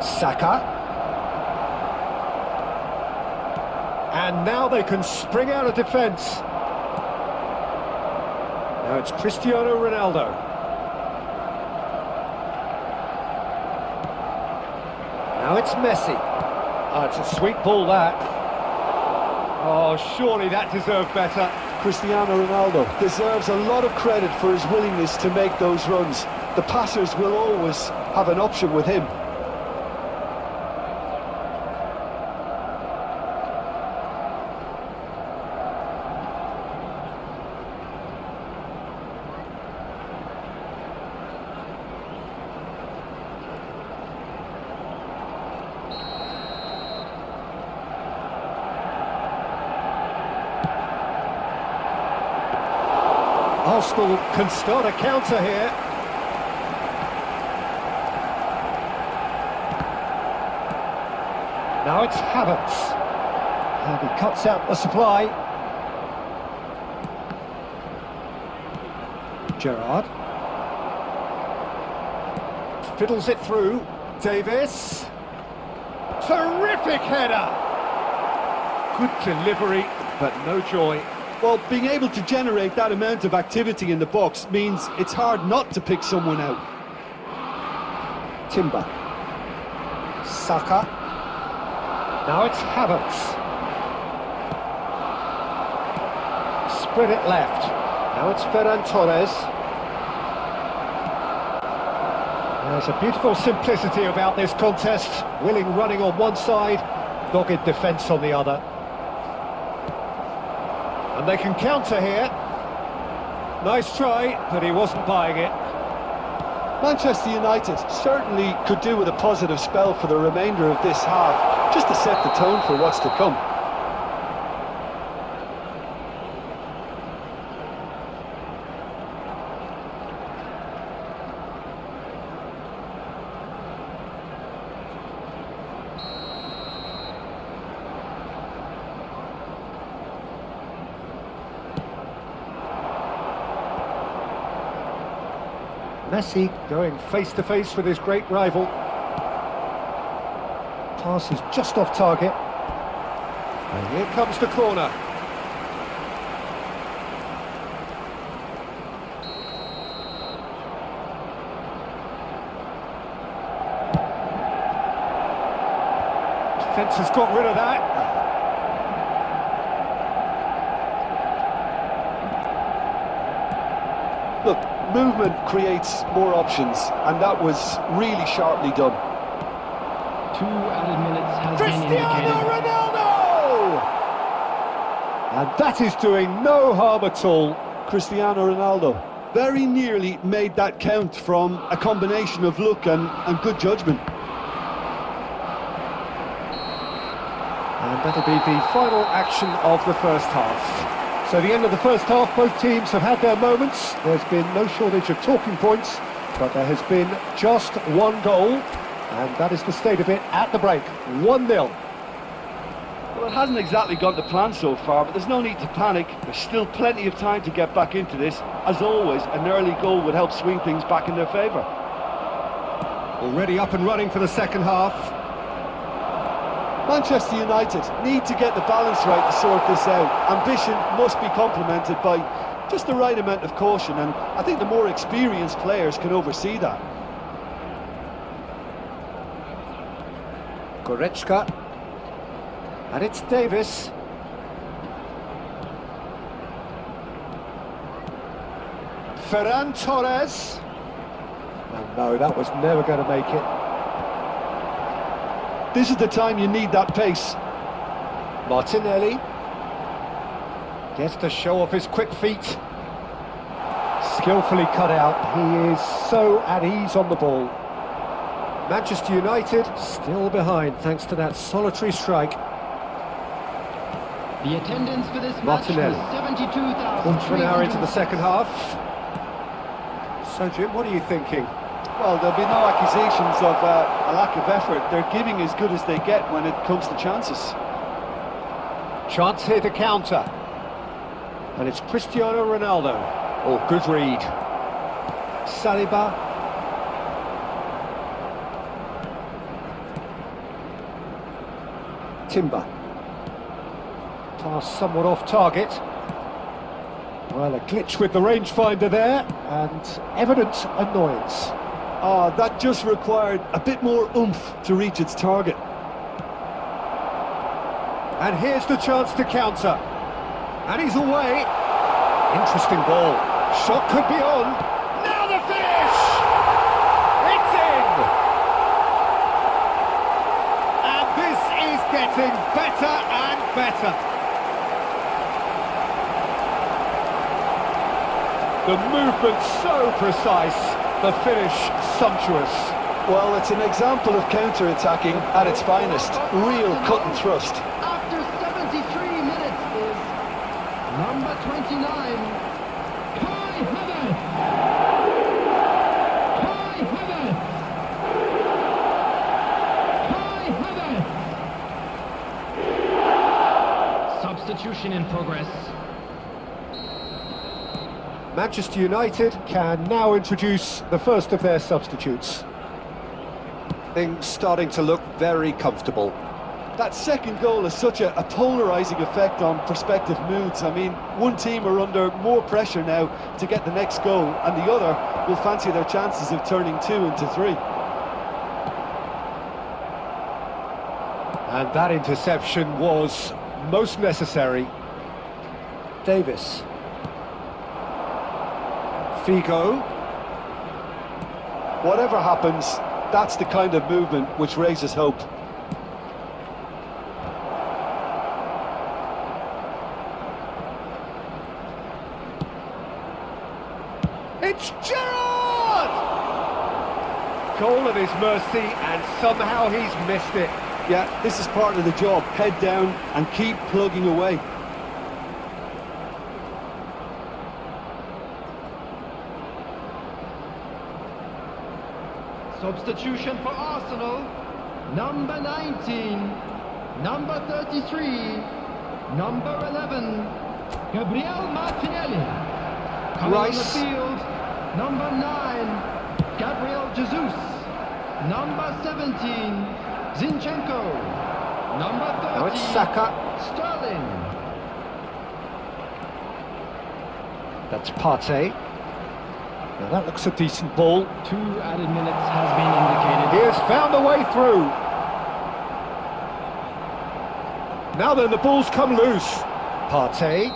Saka. And now they can spring out of defence. Now it's Cristiano Ronaldo. Now it's Messi. Oh, it's a sweet ball, that. Oh, surely that deserved better. Cristiano Ronaldo deserves a lot of credit for his willingness to make those runs. The passers will always have an option with him. Arsenal can start a counter here. Now it's Havertz. And he cuts out the supply. Gerrard. Fiddles it through. Davis. Terrific header! Good delivery, but no joy. Well, being able to generate that amount of activity in the box means it's hard not to pick someone out. Timber. Saka. Now it's Havertz. Spread it left. Now it's Ferran Torres. There's a beautiful simplicity about this contest. Willing running on one side, dogged defence on the other. And they can counter here. Nice try, but he wasn't buying it. Manchester United certainly could do with a positive spell for the remainder of this half, just to set the tone for what's to come. Messi going face-to-face with his great rival. Pass is just off target. And here comes the corner. Defence has got rid of that. Look, movement creates more options, and that was really sharply done. 2 added minutes has been Cristiano indicated. Ronaldo! And that is doing no harm at all. Cristiano Ronaldo very nearly made that count from a combination of luck and good judgment. And that'll be the final action of the first half. So the end of the first half, both teams have had their moments. There's been no shortage of talking points, but there has been just one goal, and that is the state of it at the break, 1-0. Well, it hasn't exactly gone to plan so far, but there's no need to panic. There's still plenty of time to get back into this. As always, an early goal would help swing things back in their favour. Already up and running for the second half. Manchester United need to get the balance right to sort this out. Ambition must be complemented by just the right amount of caution, and I think the more experienced players can oversee that. Goretzka. And it's Davis. Ferran Torres. And no, that was never going to make it. This is the time you need that pace. Martinelli gets to show off his quick feet. Skillfully cut out. He is so at ease on the ball. Manchester United still behind thanks to that solitary strike. The attendance for this match was Martinelli. 72,000. Quarter of an hour into the second half. So Jim, what are you thinking? Well, there'll be no accusations of a lack of effort. They're giving as good as they get when it comes to chances. Chance here to counter. And it's Cristiano Ronaldo. Oh, good read. Saliba. Timber. Pass somewhat off target. Well, a glitch with the rangefinder there, and evident annoyance. Ah, that just required a bit more oomph to reach its target. And here's the chance to counter. And he's away. Interesting ball. Shot could be on. Now the finish! It's in! And this is getting better and better. The movement so precise, the finish sumptuous. Well, it's an example of counter-attacking at its finest. Real cut and thrust. After 73 minutes is number 29, 𝐂.𝐻𝐿. 𝐂.𝐻𝐿. Substitution in progress. Manchester United can now introduce the first of their substitutes. Things starting to look very comfortable. That second goal has such a polarising effect on prospective moods. I mean, one team are under more pressure now to get the next goal, and the other will fancy their chances of turning 2 into 3. And that interception was most necessary. Davis. Figo. Whatever happens, that's the kind of movement which raises hope. It's Gerrard! Goal at his mercy, and somehow he's missed it. Yeah, this is part of the job. Head down and keep plugging away. Substitution for Arsenal, number 19, number 33, number 11, Gabriel Martinelli. Coming on the Rice. field, number 9, Gabriel Jesus, number 17, Zinchenko, number 30, Now it's Saka. Sterling. That's Partey. Now that looks a decent ball. 2 added minutes has been indicated. He has found a way through. Now then, the ball's come loose. Partey.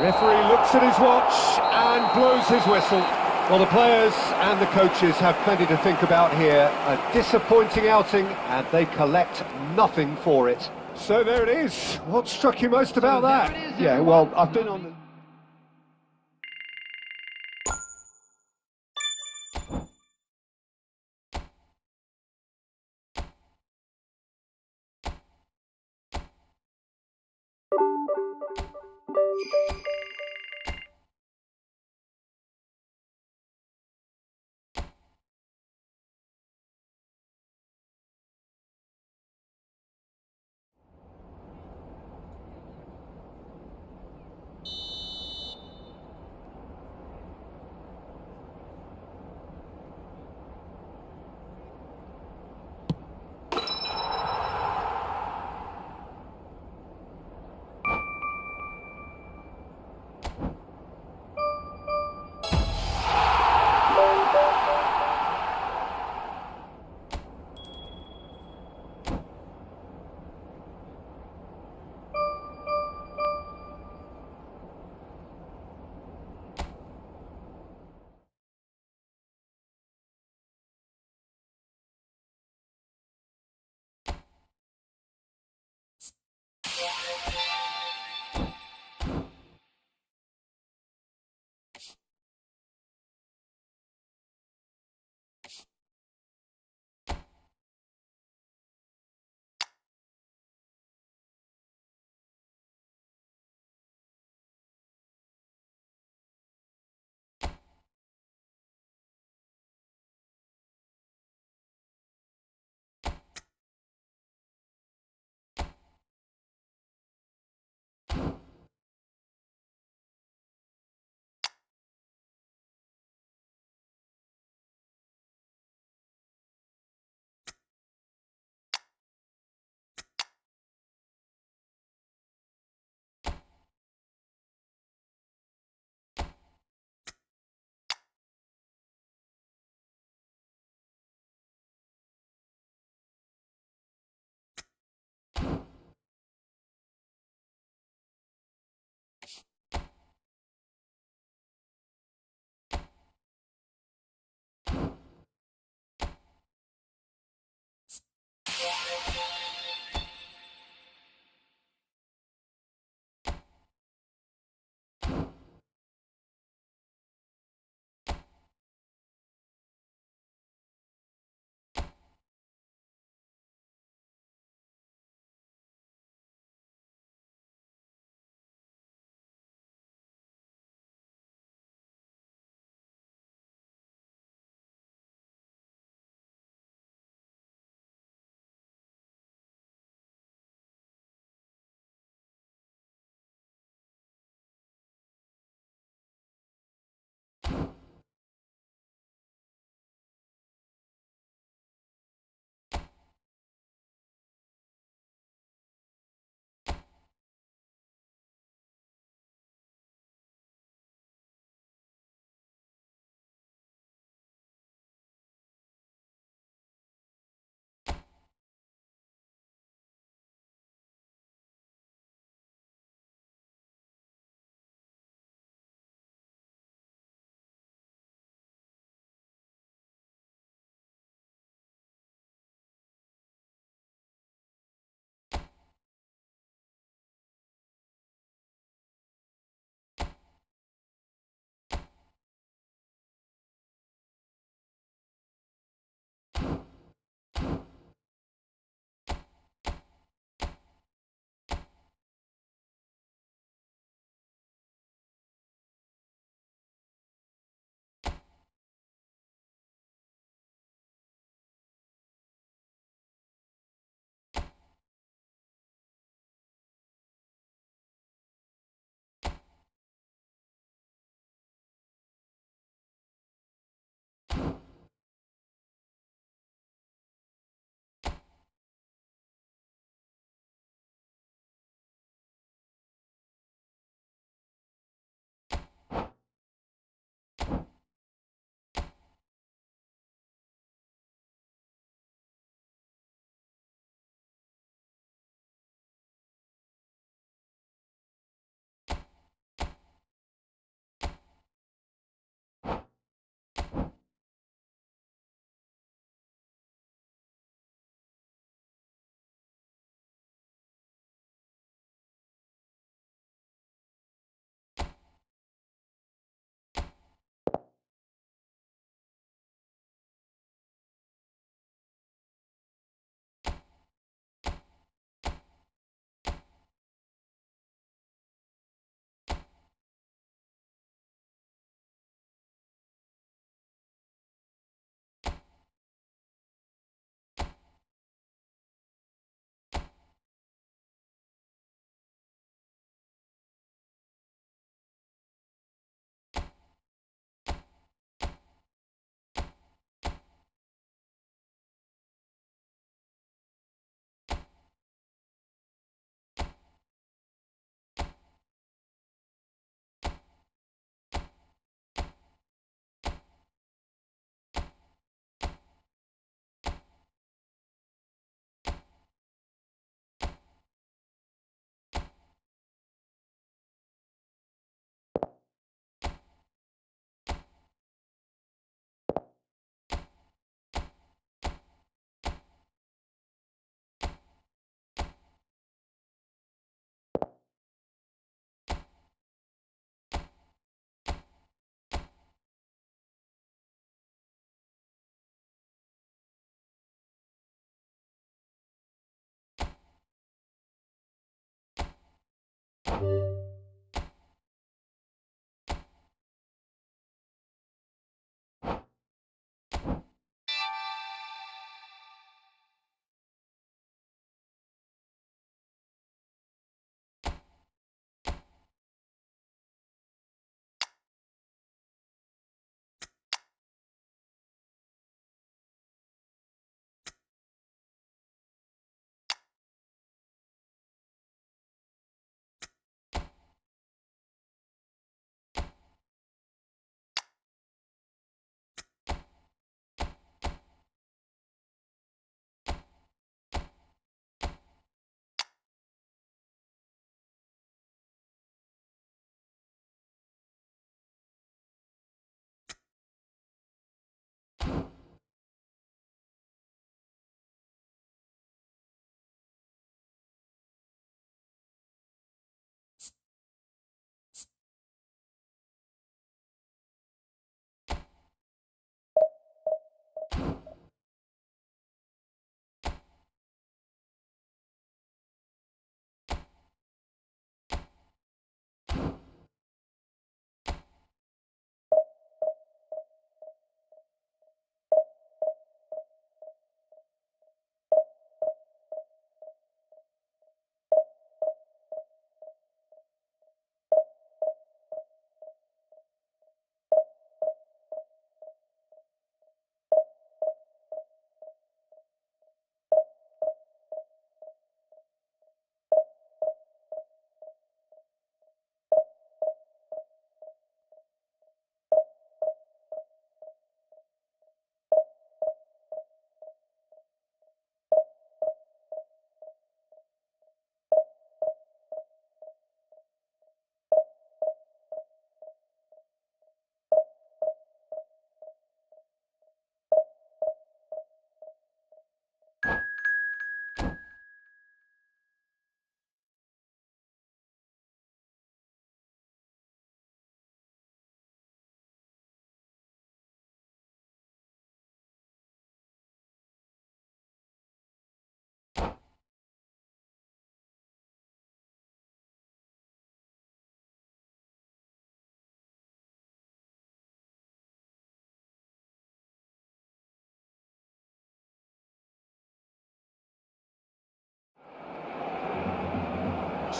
Referee looks at his watch and blows his whistle. Well, the players and the coaches have plenty to think about here. A disappointing outing, and they collect nothing for it. So there it is. What struck you most about that? There it is, Yeah, well, I've been on the...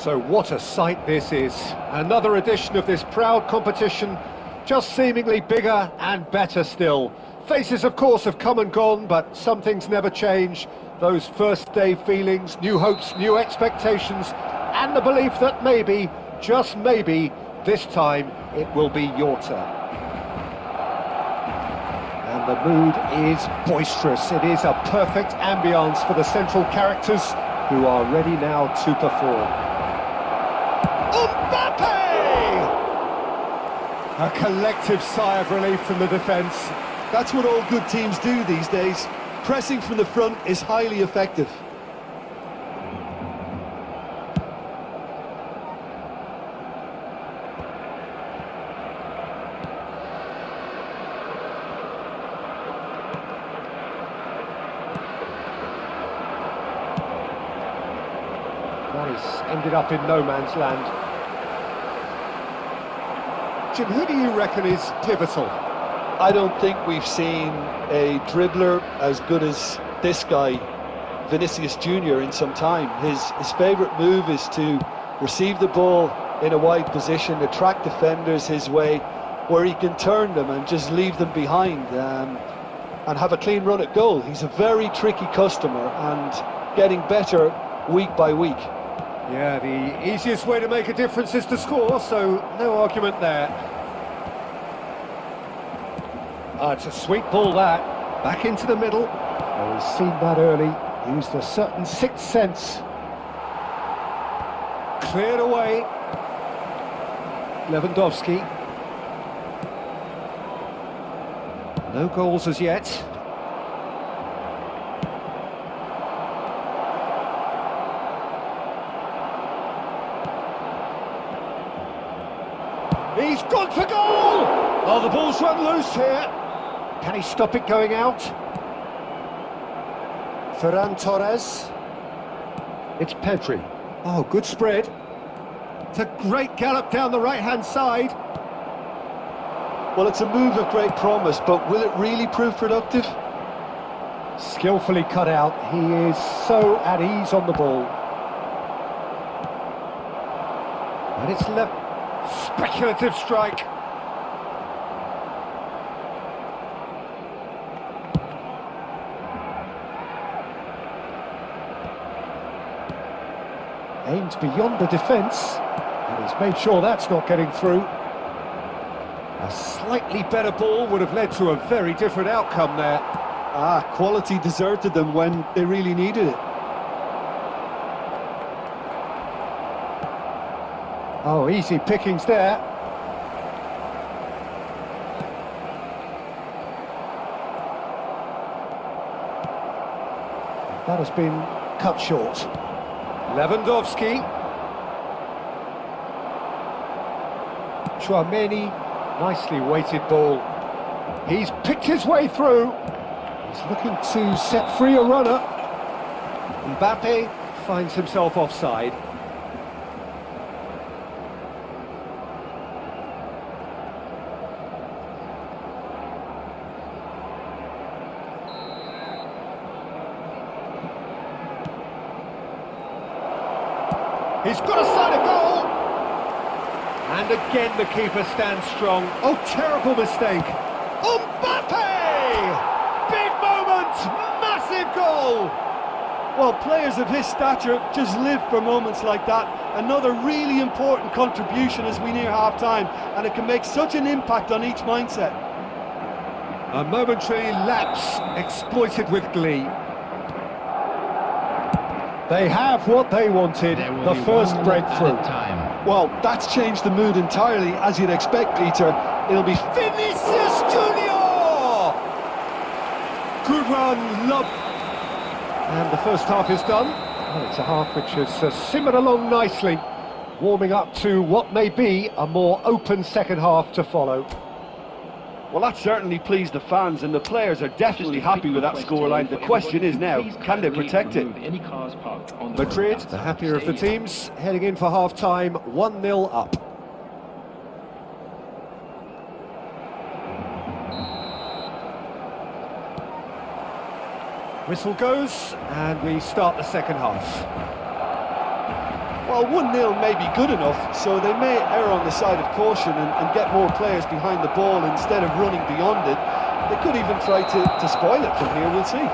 So what a sight this is. Another edition of this proud competition, just seemingly bigger and better still. Faces, of course, have come and gone, but some things never change. Those first day feelings, new hopes, new expectations, and the belief that maybe, just maybe, this time it will be your turn. And the mood is boisterous. It is a perfect ambience for the central characters who are ready now to perform. Mbappe! A collective sigh of relief from the defence. That's what all good teams do these days. Pressing from the front is highly effective. Nice, ended up in no man's land. Jim, who do you reckon is pivotal? I don't think we've seen a dribbler as good as this guy, Vinicius Jr., in some time. His favourite move is to receive the ball in a wide position, attract defenders his way, where he can turn them and just leave them behind and have a clean run at goal. He's a very tricky customer and getting better week by week. Yeah, the easiest way to make a difference is to score, so no argument there. It's a sweet ball, that. Back into the middle. Oh, he's seen that early. Used a certain sixth sense. Cleared away. Lewandowski. No goals as yet. He's gone for goal! Oh, the ball's run loose here. Can he stop it going out? Ferran Torres. It's Pedri. Oh, good spread. It's a great gallop down the right-hand side. Well, it's a move of great promise, but will it really prove productive? Skillfully cut out. He is so at ease on the ball. And it's left. Speculative strike. Aimed beyond the defence, and he's made sure that's not getting through. A slightly better ball would have led to a very different outcome there. Quality deserted them when they really needed it. Oh, easy pickings there. That has been cut short. Lewandowski. 𝐂.𝐷𝐨𝐻𝐿, nicely weighted ball. He's picked his way through. He's looking to set free a runner. Mbappe finds himself offside. He's got a side of goal! And again the keeper stands strong. Oh, terrible mistake. Mbappe! Big moment! Massive goal! Well, players of his stature just live for moments like that. Another really important contribution as we near half-time, and it can make such an impact on each mindset. A momentary lapse exploited with glee. They have what they wanted, the first breakthrough. Well, that's changed the mood entirely, as you'd expect, Peter. It'll be Vinicius Junior! Good run, love. And the first half is done. Well, it's a half which has simmered along nicely, warming up to what may be a more open second half to follow. Well, that certainly pleased the fans, and the players are definitely happy with that scoreline. The question is now, can they protect it? Madrid, the happier of the teams, heading in for half-time, 1-0 up. Whistle goes, and we start the second half. Well, 1-0 may be good enough, so they may err on the side of caution and get more players behind the ball instead of running beyond it. They could even try to spoil it from here, we'll see.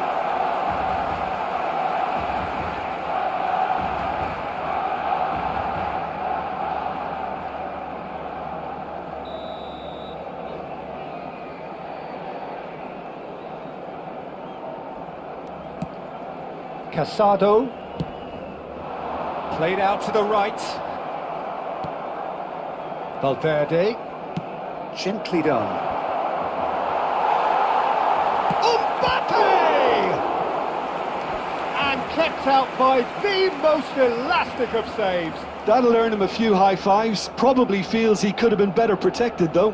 Casado. Played out to the right. Valverde. Gently done. Mbappe! And kept out by the most elastic of saves. That'll earn him a few high fives. Probably feels he could have been better protected, though.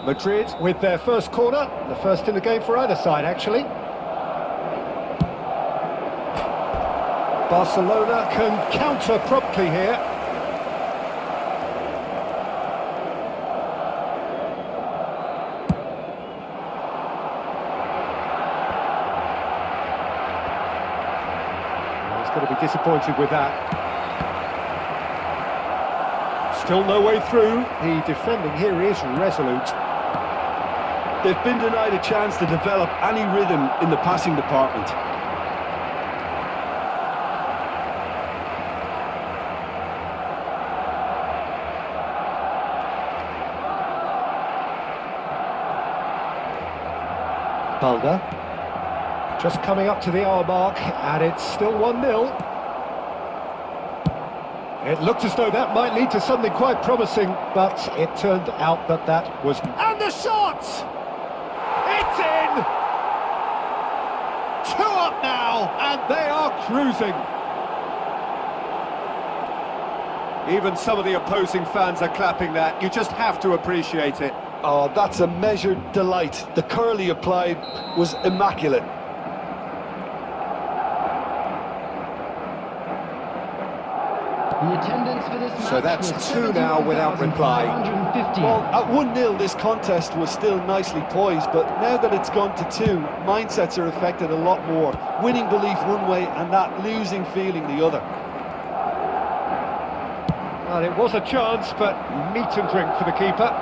Madrid with their first corner. The first in the game for either side, actually. Barcelona can counter promptly here. Well, he's going to be disappointed with that. Still no way through. The defending here is resolute. They've been denied a chance to develop any rhythm in the passing department. Balda, just coming up to the hour mark, and it's still 1-0. It looked as though that might lead to something quite promising, but it turned out that that was... And the shot! It's in! 2 up now, and they are cruising. Even some of the opposing fans are clapping that. You just have to appreciate it. Oh, that's a measured delight. The curl he applied was immaculate. The attendance for this match So that's was 2 now without reply. 71,550. Well, at 1-0, this contest was still nicely poised, but now that it's gone to 2, mindsets are affected a lot more. Winning belief one way and that losing feeling the other. Well, it was a chance, but meat and drink for the keeper.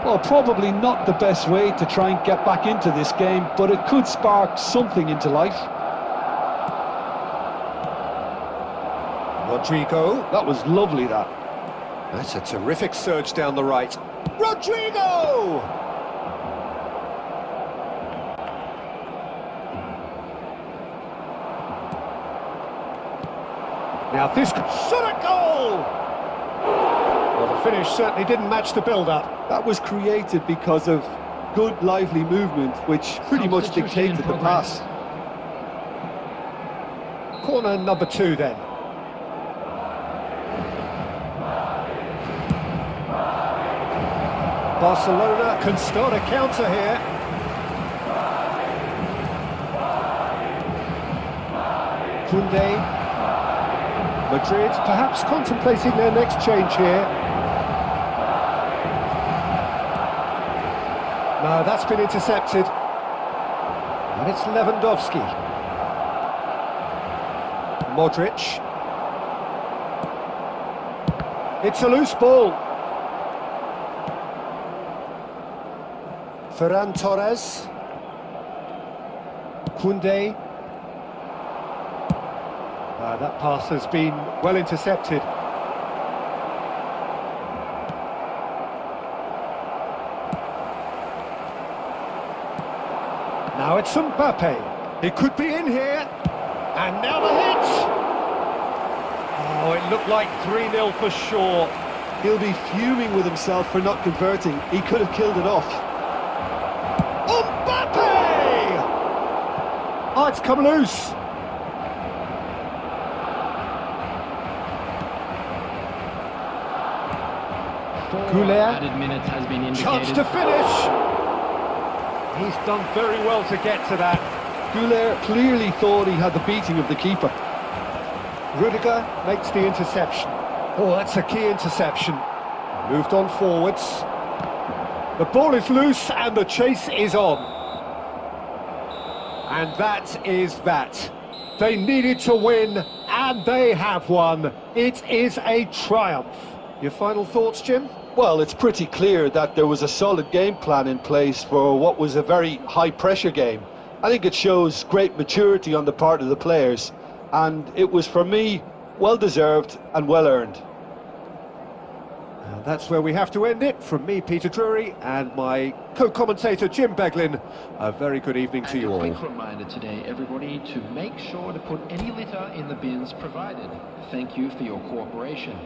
Well, probably not the best way to try and get back into this game, but it could spark something into life. Rodrigo. That was lovely, that. That's a terrific surge down the right. Rodrigo! Now this could shot a goal! Well, the finish certainly didn't match the build-up. That was created because of good, lively movement, which pretty much Substitution in dictated the progress. pass. Corner number 2 then. Barcelona can start a counter here. 𝐂.𝐑𝐨𝐽𝐽. Madrid perhaps contemplating their next change here. No, that's been intercepted. And it's Lewandowski. Modric. It's a loose ball. Ferran Torres. 𝐂.𝐑𝐨𝐽𝐽. That pass has been well intercepted. Now it's Mbappe. It could be in here. And now the hit. Oh, it looked like 3-0 for sure. He'll be fuming with himself for not converting. He could have killed it off. Mbappe! Oh, it's come loose. Goulet. Added minutes has been indicated. Chance to finish. He's done very well to get to that. Goulet clearly thought he had the beating of the keeper. Rudiger makes the interception. Oh, that's a key interception. Moved on forwards. The ball is loose and the chase is on. And that is that. They needed to win and they have won. It is a triumph. Your final thoughts, Jim? Well, it's pretty clear that there was a solid game plan in place for what was a very high-pressure game. I think it shows great maturity on the part of the players, and it was, for me, well-deserved and well-earned. And that's where we have to end it. From me, Peter Drury, and my co-commentator, Jim Beglin, a very good evening to you all. A quick reminder today, everybody, to make sure to put any litter in the bins provided. Thank you for your cooperation.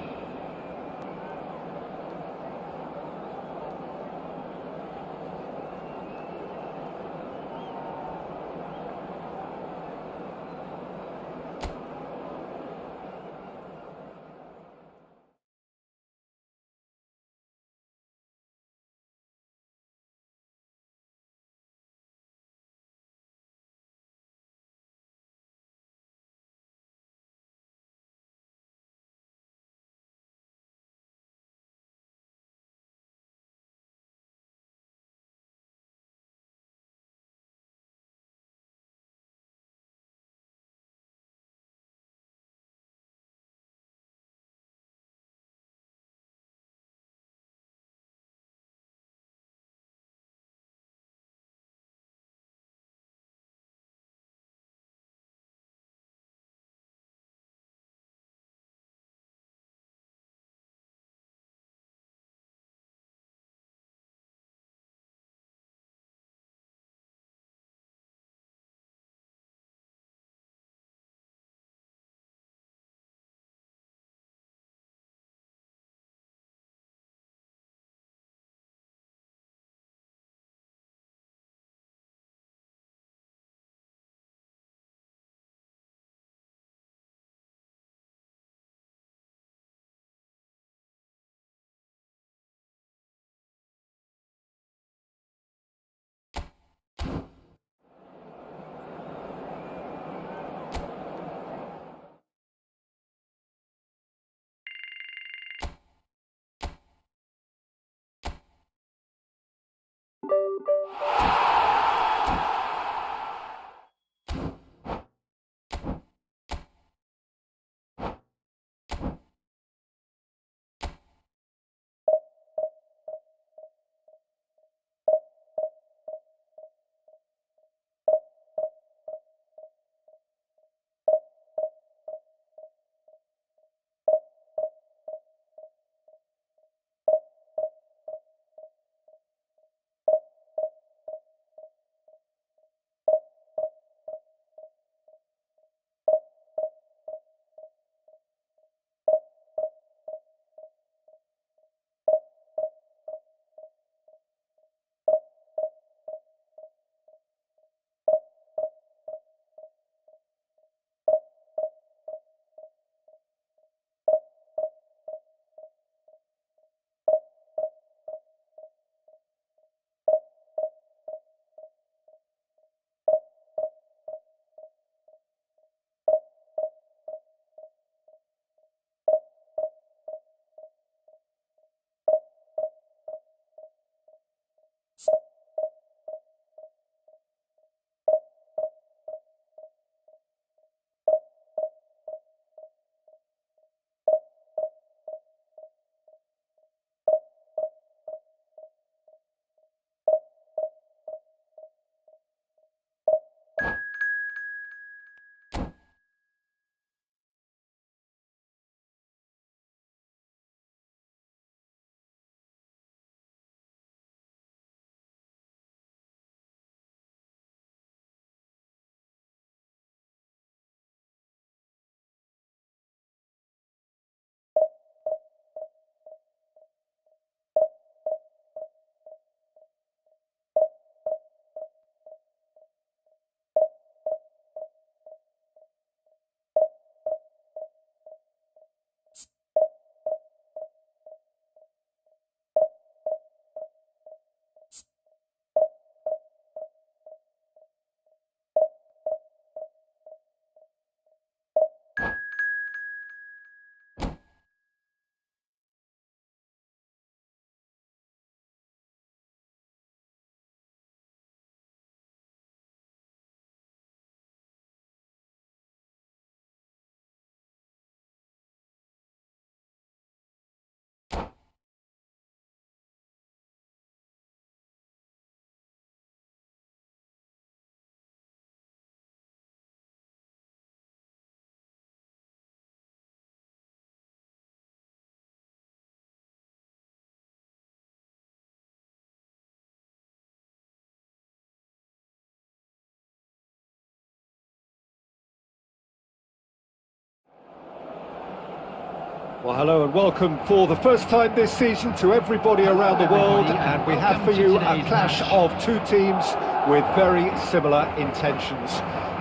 Well, hello and welcome for the first time this season to everybody around the world, and we have for you a clash of two teams with very similar intentions.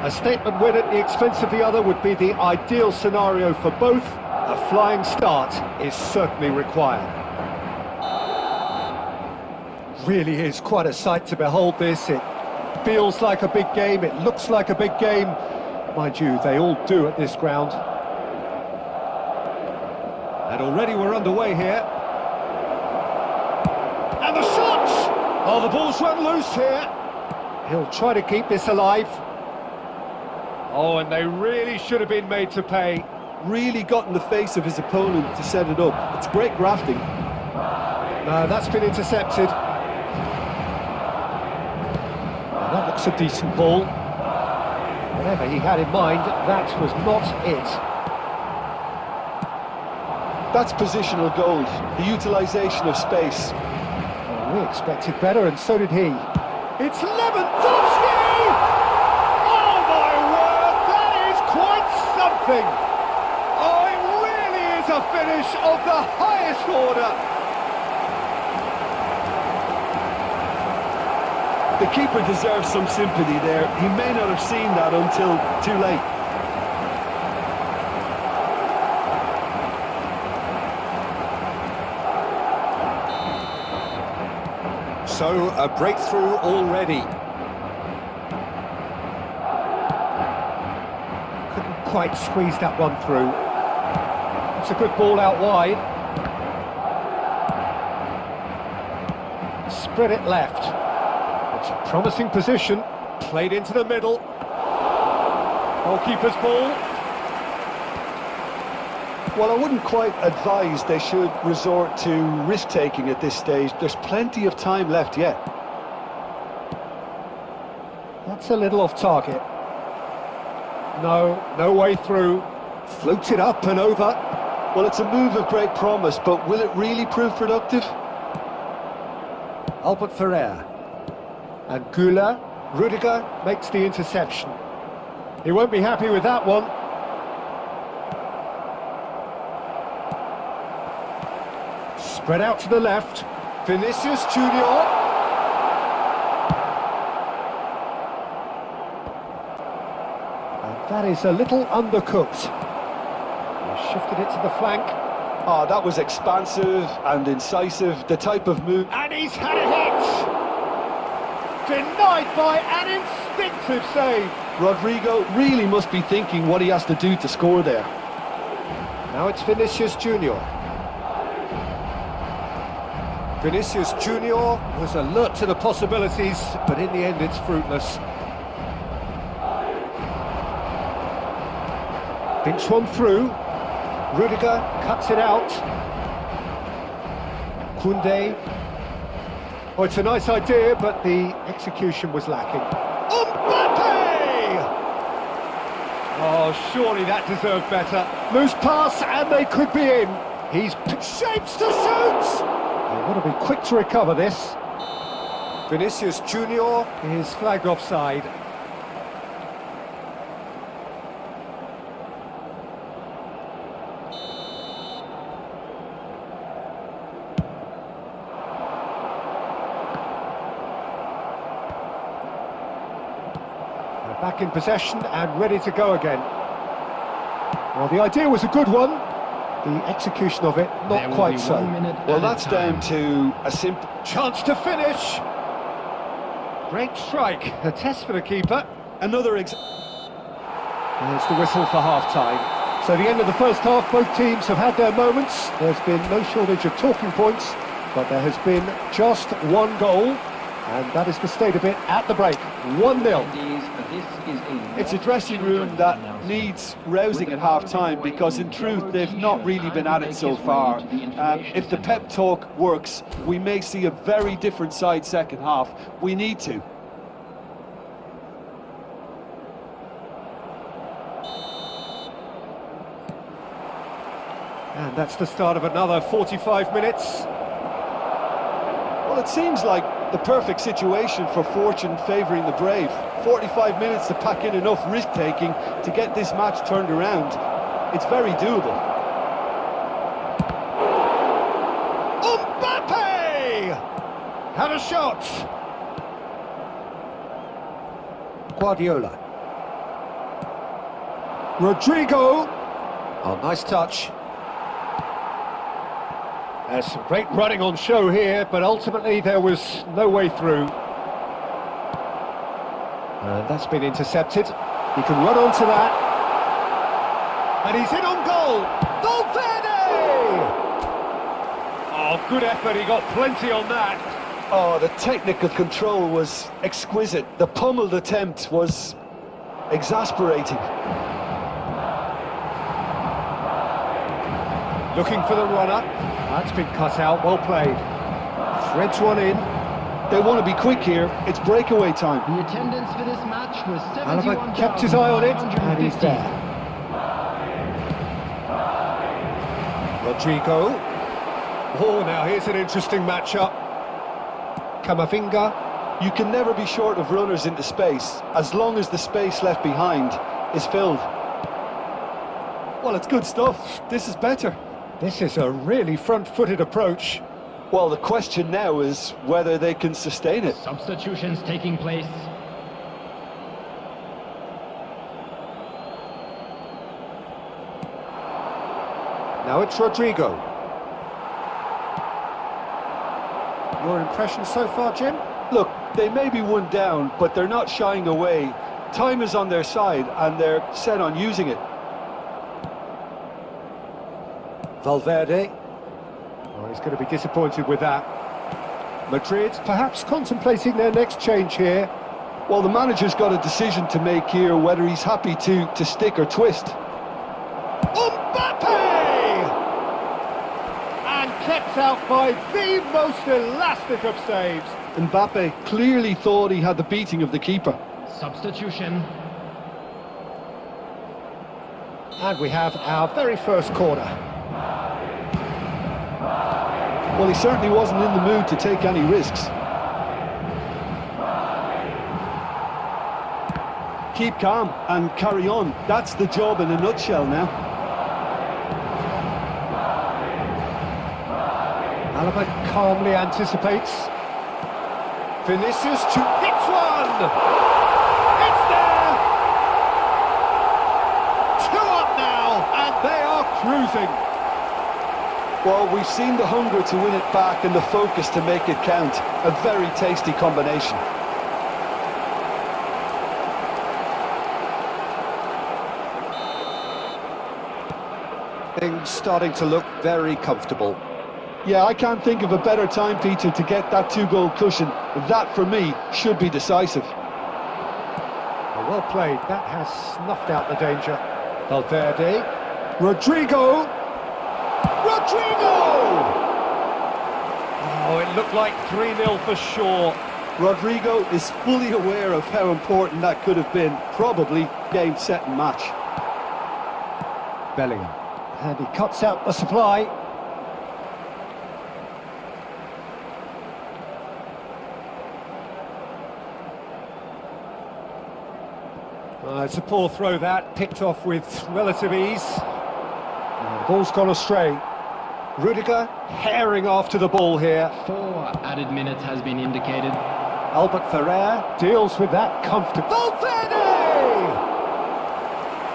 A statement win at the expense of the other would be the ideal scenario for both. A flying start is certainly required. Really is quite a sight to behold this. It feels like a big game, it looks like a big game. Mind you, they all do at this ground. And already we're underway here. And the shot! Oh, the ball's run loose here. He'll try to keep this alive. Oh, and they really should have been made to pay. Really got in the face of his opponent to set it up. It's great grafting. No, that's been intercepted. And that looks a decent ball. Whatever he had in mind, that was not it. That's positional gold, the utilisation of space. Well, we expected better, and so did he. It's Lewandowski! Oh my word, that is quite something! Oh, it really is a finish of the highest order! The keeper deserves some sympathy there. He may not have seen that until too late. So, a breakthrough already. Couldn't quite squeeze that one through. It's a good ball out wide. Spread it left. It's a promising position. Played into the middle. Goalkeeper's ball. Well, I wouldn't quite advise they should resort to risk-taking at this stage. There's plenty of time left yet. That's a little off target. No way through. Floated up and over. Well, it's a move of great promise, but will it really prove productive? Albert Ferrer. And Güler. Rudiger makes the interception. He won't be happy with that one. Spread out to the left. Vinicius Junior. And that is a little undercooked. He shifted it to the flank. Ah, that was expansive and incisive, the type of move. And he's had a hit! Denied by an instinctive save. Rodrigo really must be thinking what he has to do to score there. Now it's Vinicius Junior. Vinicius Junior was alert to the possibilities, but in the end it's fruitless. Thinks one through. Rudiger cuts it out. Koundé. Oh, it's a nice idea, but the execution was lacking. Mbappe! Oh, surely that deserved better. Loose pass, and they could be in. He's shapes to shoot! They've got to be quick to recover this. Vinicius Junior is flagged offside. They're back in possession and ready to go again. Well, the idea was a good one. The execution of it, not quite so. Well, that's down to a simple chance to finish. Great strike, a test for the keeper. There's the whistle for half-time. So the end of the first half, both teams have had their moments. There's been no shortage of talking points, but there has been just one goal, and that is the state of it at the break. 1-0. It's a dressing room that needs rousing at half-time, because in truth they've not really been at it so far. If the pep talk works, we may see a very different side second half. We need to. And that's the start of another 45 minutes. Well, it seems like the perfect situation for fortune favouring the brave. 45 minutes to pack in enough risk-taking to get this match turned around. It's very doable. Had a shot. Guardiola. Rodrigo. Oh, nice touch. There's some great running on show here, but ultimately there was no way through. And that's been intercepted. He can run onto that. And he's in on goal. Valverde! Oh, good effort. He got plenty on that. Oh, the technical control was exquisite. The pummeled attempt was exasperating. Looking for the runner. That's been cut out. Well played. Threads one in. They want to be quick here. It's breakaway time. The attendance for this match was Alaba kept his eye on it, and he's there. Rodrigo. Oh, now here's an interesting matchup. Camavinga. You can never be short of runners into space, as long as the space left behind is filled. Well, it's good stuff. This is better. This is a really front-footed approach. Well, the question now is whether they can sustain it. Substitutions taking place. Now it's Rodrigo. Your impression so far, Jim? Look, they may be one down, but they're not shying away. Time is on their side, and they're set on using it. Valverde. Oh, he's going to be disappointed with that. Madrid perhaps contemplating their next change here. Well, the manager's got a decision to make here, whether he's happy to stick or twist. Mbappe! And kept out by the most elastic of saves. Mbappe clearly thought he had the beating of the keeper. Substitution. And we have our very first corner. Well, he certainly wasn't in the mood to take any risks. Keep calm and carry on. That's the job in a nutshell now. Alaba calmly anticipates. Vinicius to hit one! It's there! 2 up now, and they are cruising. Well, we've seen the hunger to win it back and the focus to make it count. A very tasty combination. Things starting to look very comfortable. Yeah, I can't think of a better time, Peter, to get that 2-goal cushion. That, for me, should be decisive. Well played. That has snuffed out the danger. Valverde. Rodrigo. Rodrigo! Oh, it looked like 3-0 for sure. Rodrigo is fully aware of how important that could have been. Probably game, set and match. Bellingham. And he cuts out the supply. It's a poor throw that, picked off with relative ease. And the ball's gone astray. Rudiger herring after the ball here. 4 added minutes has been indicated. Albert Ferrer deals with that comfortably. Valverde!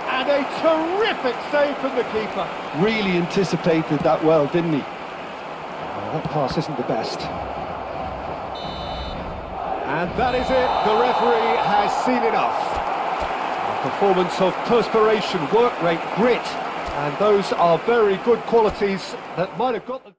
And a terrific save from the keeper. Really anticipated that well, didn't he? Oh, that pass isn't the best. And that is it. The referee has seen enough. A performance of perspiration, work rate, grit. And those are very good qualities that might have got the...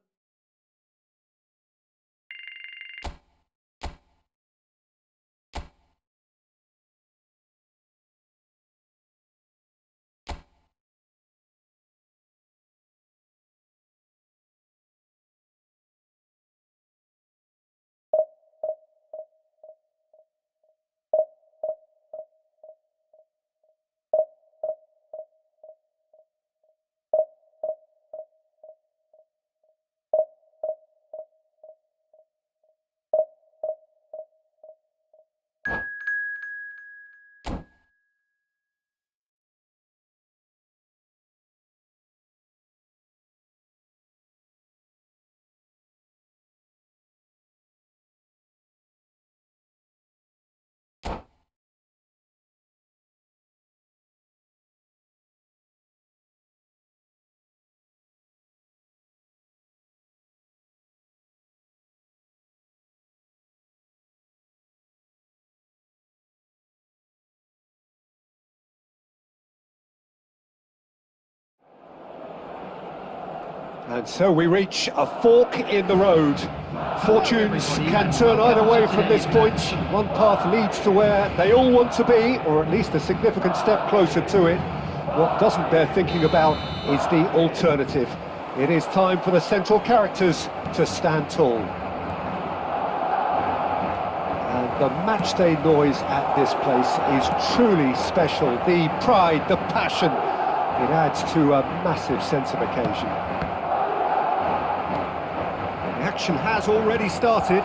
And so we reach a fork in the road. Fortunes can turn either way from this point. One path leads to where they all want to be, or at least a significant step closer to it. What doesn't bear thinking about is the alternative. It is time for the central characters to stand tall. And the matchday noise at this place is truly special. The pride, the passion, it adds to a massive sense of occasion. The action has already started.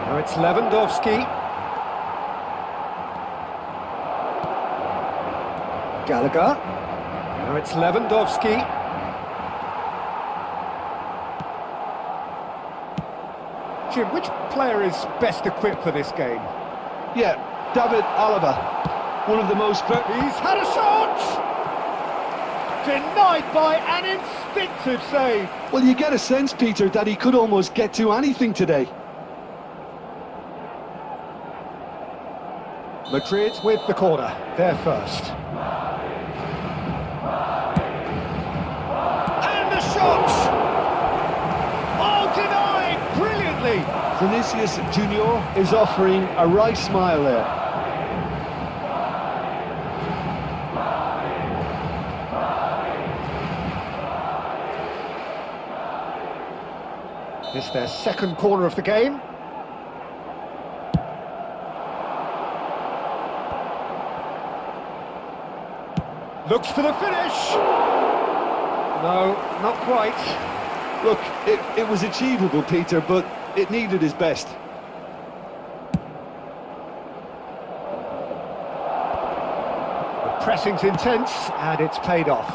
Now it's Lewandowski. Gallagher. Now it's Lewandowski. Jim, which player is best equipped for this game? Yeah, David Alaba. One of the most... He's had a shot! Denied by an instinctive save. Well, you get a sense, Peter, that he could almost get to anything today. Madrid with the corner, they're first. And the shot! Oh, denied brilliantly! Vinicius Junior is offering a right smile there. This is their second corner of the game. Looks for the finish. No, not quite. Look, it was achievable, Peter, but it needed his best. The pressing's intense, and it's paid off.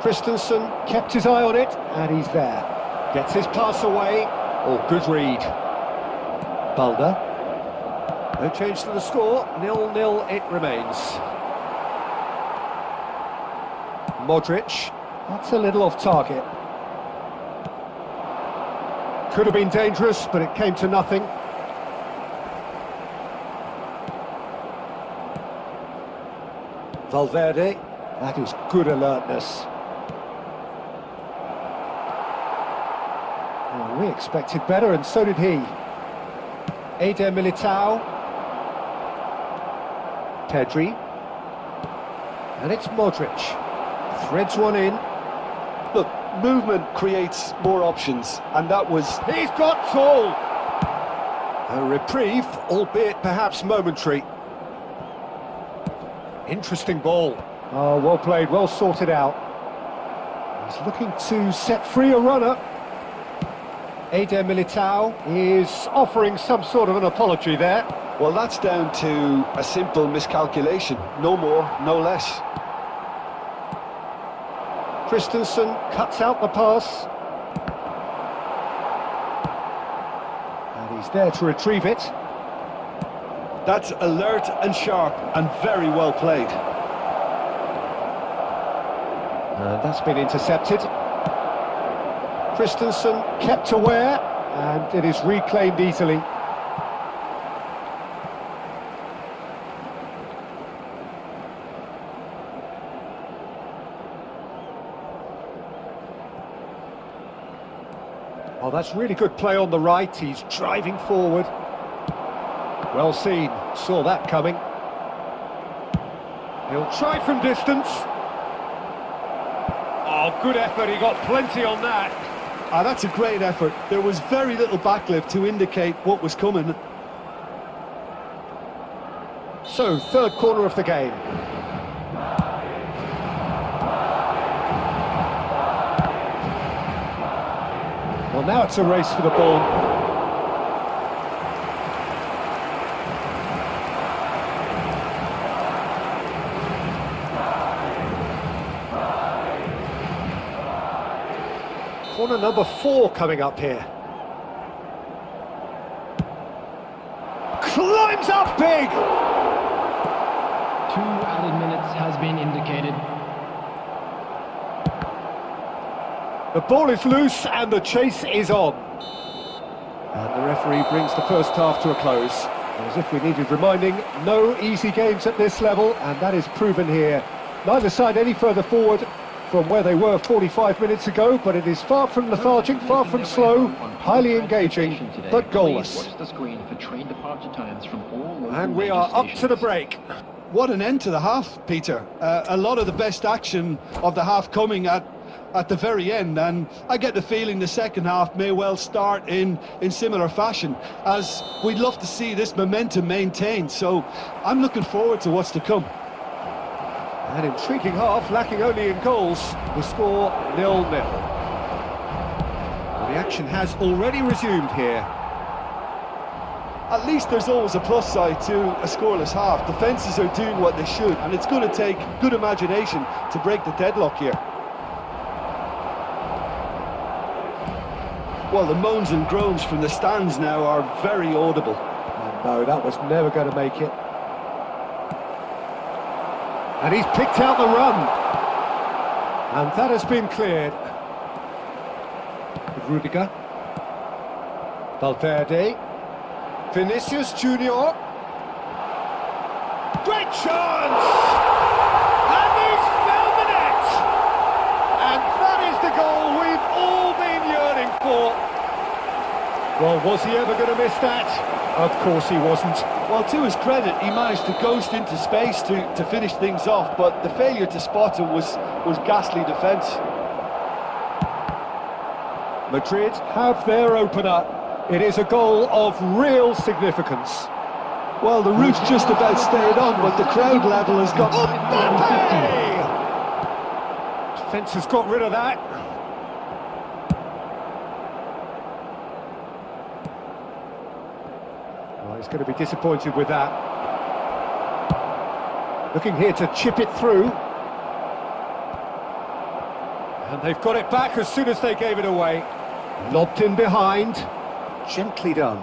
Christensen kept his eye on it, and he's there. Gets his pass away. Oh, good read. Balder. No change to the score. 0-0 it remains. Modric. That's a little off target. Could have been dangerous, but it came to nothing. Valverde. That is good alertness. Oh, we expected better, and so did he. Eder Militao. Pedri. And it's Modric. Threads one in. Look, movement creates more options, and that was... He's got tall! A reprieve, albeit perhaps momentary. Interesting ball. Oh, well played, well sorted out. He's looking to set free a runner. Eder Militao is offering some sort of an apology there. Well, that's down to a simple miscalculation. No more, no less. Christensen cuts out the pass. And he's there to retrieve it. That's alert and sharp and very well played. And that's been intercepted. Christensen kept aware, and it is reclaimed easily. Oh, that's really good play on the right. He's driving forward. Well seen. Saw that coming. He'll try from distance. Oh, good effort. He got plenty on that. Ah, that's a great effort. There was very little backlift to indicate what was coming. So, third corner of the game. Well, now it's a race for the ball. Corner number 4 coming up here. Climbs up big! 2 added minutes has been indicated. The ball is loose and the chase is on. And the referee brings the first half to a close. As if we needed reminding, no easy games at this level, and that is proven here. Neither side any further forward, from where they were 45 minutes ago, but it is far from lethargic, far from slow, highly engaging, but goalless. Watch the screen for train departure times from all local And we are up to the break. What an end to the half, Peter. A lot of the best action of the half coming at the very end, and I get the feeling the second half may well start in similar fashion, as we'd love to see this momentum maintained, so I'm looking forward to what's to come. An intriguing half, lacking only in goals. The score 0-0. The action has already resumed here. At least there's always a plus side to a scoreless half. Defences are doing what they should, and it's going to take good imagination to break the deadlock here. Well, the moans and groans from the stands now are very audible. And no, that was never going to make it. And he's picked out the run. And that has been cleared. Rudiger. Valverde. Vinicius Junior. Great chance! And he's found the net! And that is the goal we've all been yearning for. Well, was he ever going to miss that? Of course he wasn't. Well, to his credit, he managed to ghost into space to finish things off, but the failure to spot him was ghastly defence. Madrid have their opener. It is a goal of real significance. Well, the route's just about stayed on, but the crowd level has got... Mbappe! Defence has got rid of that. Well, he's going to be disappointed with that. Looking here to chip it through. And they've got it back as soon as they gave it away. Lobbed in behind. Gently done.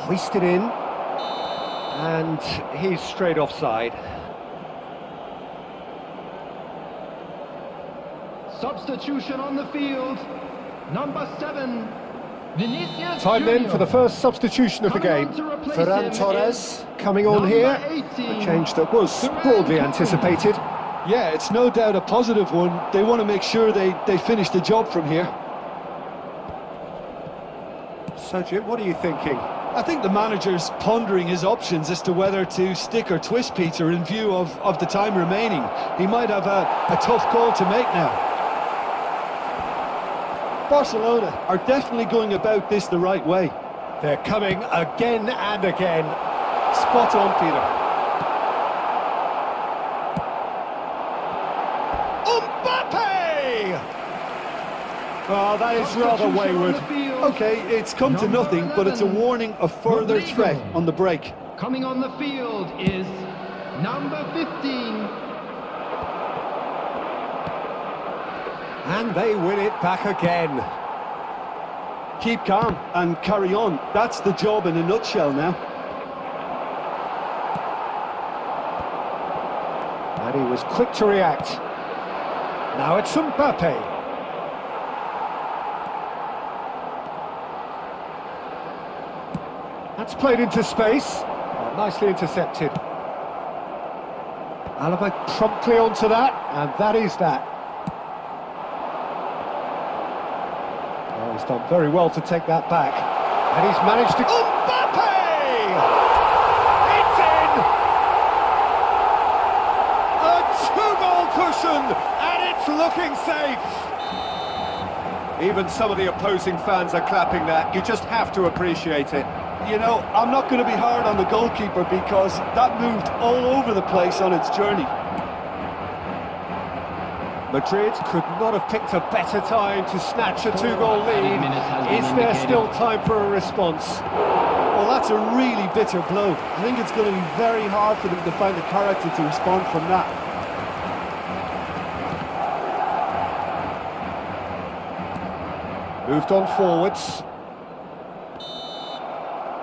Hoisted in. And he's straight offside. Substitution on the field. Number 7, Vinicius Time Junior. then for the first substitution of the game. Ferran Torres coming on here. A change that was broadly anticipated. Yeah, it's no doubt a positive one. They want to make sure they finish the job from here. So, Jim, what are you thinking? I think the manager's pondering his options as to whether to stick or twist Peter in view of the time remaining. He might have a tough call to make now. Barcelona are definitely going about this the right way. They're coming again and again. Spot on, Peter. Mbappe! Well, that is rather wayward. Okay, it's come to nothing, but it's a warning of further threat on the break. Coming on the field is number 15. And they win it back again. Keep calm and carry on. That's the job in a nutshell now. And he was quick to react. Now it's Mbappe. That's played into space. Oh, nicely intercepted. Alaba promptly onto that, and that is that. Oh, he's done very well to take that back. And he's managed to... Mbappe! It's in! A two-goal cushion, and it's looking safe. Even some of the opposing fans are clapping that. You just have to appreciate it. You know, I'm not going to be hard on the goalkeeper because that moved all over the place on its journey. Madrid could not have picked a better time to snatch a two-goal lead. Is there still time for a response? Well, that's a really bitter blow. I think it's going to be very hard for them to find the character to respond from that. Moved on forwards.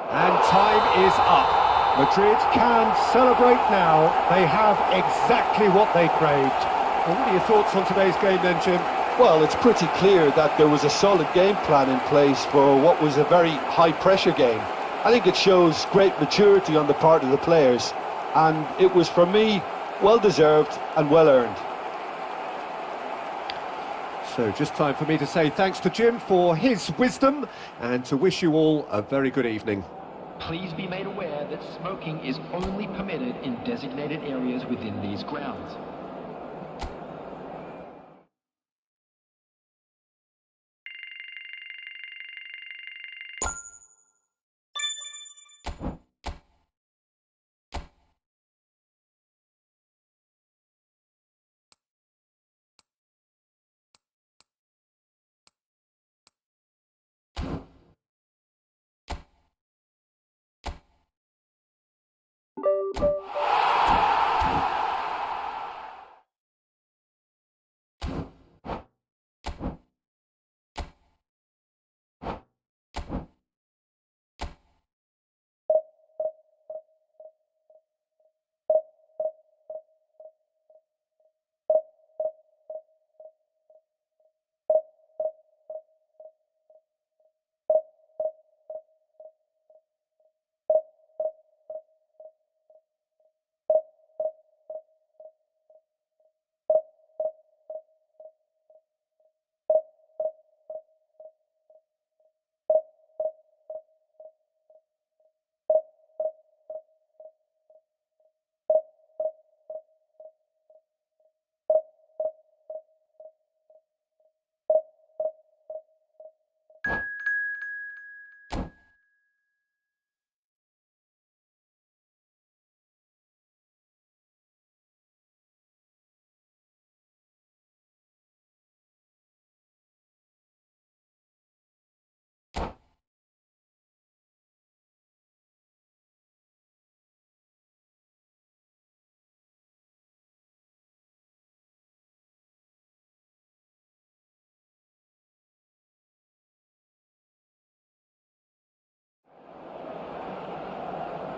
And time is up. Madrid can celebrate now. They have exactly what they craved. Well, what are your thoughts on today's game then, Jim? Well, it's pretty clear that there was a solid game plan in place for what was a very high-pressure game. I think it shows great maturity on the part of the players, and it was, for me, well-deserved and well-earned. So just time for me to say thanks to Jim for his wisdom and to wish you all a very good evening. Please be made aware that smoking is only permitted in designated areas within these grounds.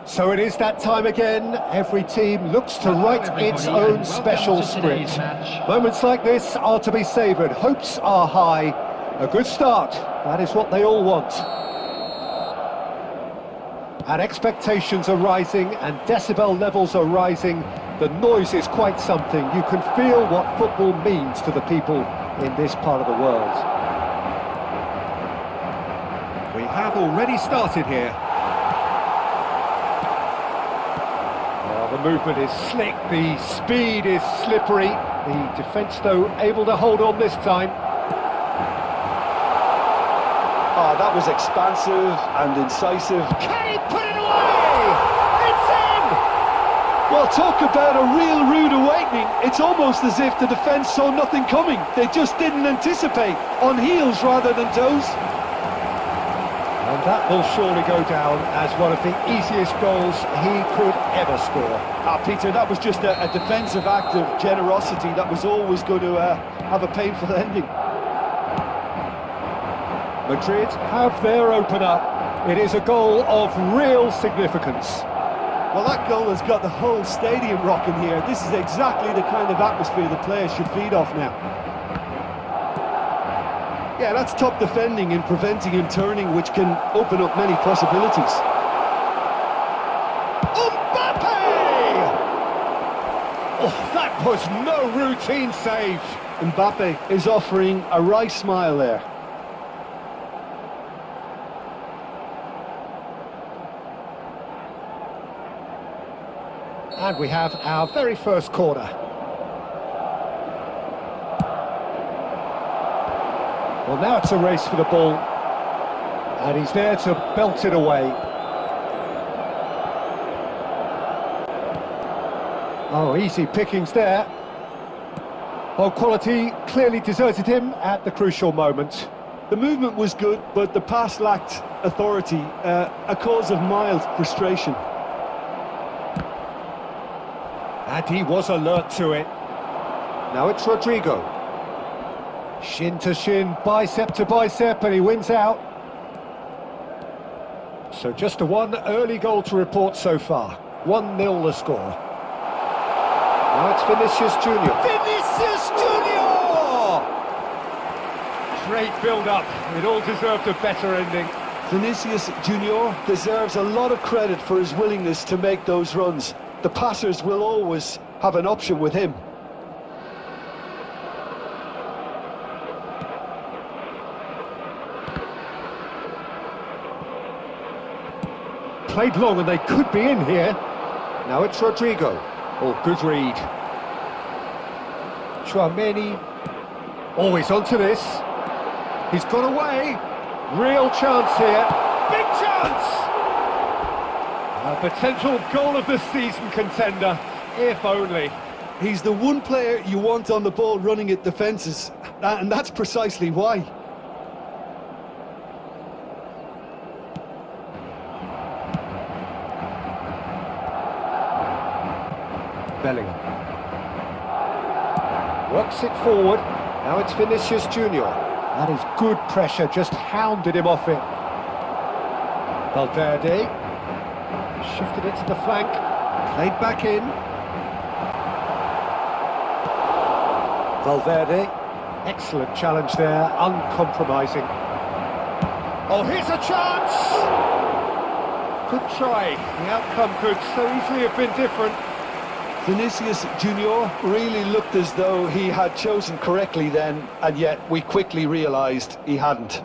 So it is that time again. Every team looks to write its own special script. Moments like this are to be savoured. Hopes are high. A good start. That is what they all want. And expectations are rising and decibel levels are rising. The noise is quite something. You can feel what football means to the people in this part of the world. We have already started here. The movement is slick, the speed is slippery. The defence, though, able to hold on this time. Oh, that was expansive and incisive. Can he put it away? It's in! Well, talk about a real rude awakening. It's almost as if the defence saw nothing coming. They just didn't anticipate. On heels rather than toes. And that will surely go down as one of the easiest goals he could ever score. Peter, that was just a defensive act of generosity that was always going to have a painful ending. Madrid have their opener. It is a goal of real significance. Well, that goal has got the whole stadium rocking here. This is exactly the kind of atmosphere the players should feed off now. Yeah, that's top defending and preventing him turning, which can open up many possibilities. Mbappe! Oh, that was no routine save. Mbappe is offering a wry smile there. And we have our very first corner. Well, now it's a race for the ball, and he's there to belt it away. Oh, easy pickings there. Well, quality clearly deserted him at the crucial moment. The movement was good, but the pass lacked authority, a cause of mild frustration. And he was alert to it. Now it's Rodrigo. Shin to shin, bicep to bicep, and he wins out. So just a one early goal to report so far. 1-0 the score. Now it's Vinicius Junior. Vinicius Junior! Great build-up. It all deserved a better ending. Vinicius Junior deserves a lot of credit for his willingness to make those runs. The passers will always have an option with him. played long and they could be in here. Now it's Rodrigo. Oh, good read. Tchouameni. Always onto this. He's got away. Real chance here. Big chance! A potential goal of the season contender, if only. He's the one player you want on the ball running at defences, and that's precisely why. Bellingham. Works it forward. Now it's Vinicius Junior. That is good pressure, just hounded him off it. Valverde. Shifted it to the flank. Played back in. Valverde. Excellent challenge there, uncompromising. Oh, here's a chance! Good try. The outcome could so easily have been different. Vinicius Junior really looked as though he had chosen correctly then, and yet we quickly realised he hadn't.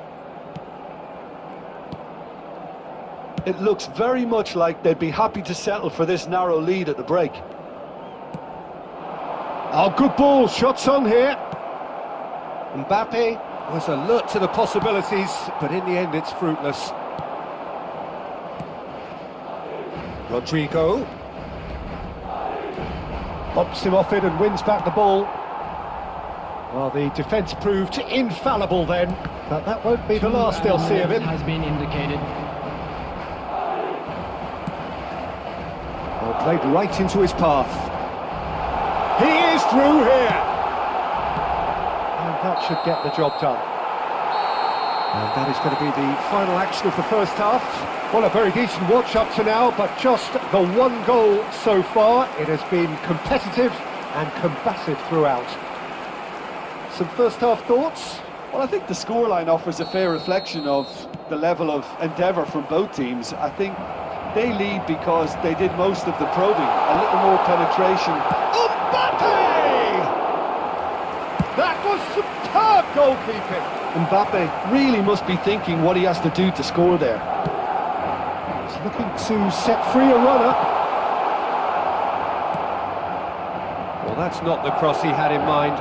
It looks very much like they'd be happy to settle for this narrow lead at the break. Oh, good ball, shots on here. Mbappe was alert to the possibilities, but in the end it's fruitless. Rodrigo. Bops him off it and wins back the ball. Well, the defence proved infallible then, but that won't be the last they'll see of him. Has been indicated. Well, played right into his path. He is through here! And that should get the job done. And that is going to be the final action of the first half. Well, a very decent watch up to now, but just the one goal so far. It has been competitive and combative throughout. Some first half thoughts? Well, I think the scoreline offers a fair reflection of the level of endeavour from both teams. I think they lead because they did most of the probing, a little more penetration. Mbappe! That was superb goalkeeping. Mbappe really must be thinking what he has to do to score there. He's looking to set free a runner. Well, that's not the cross he had in mind.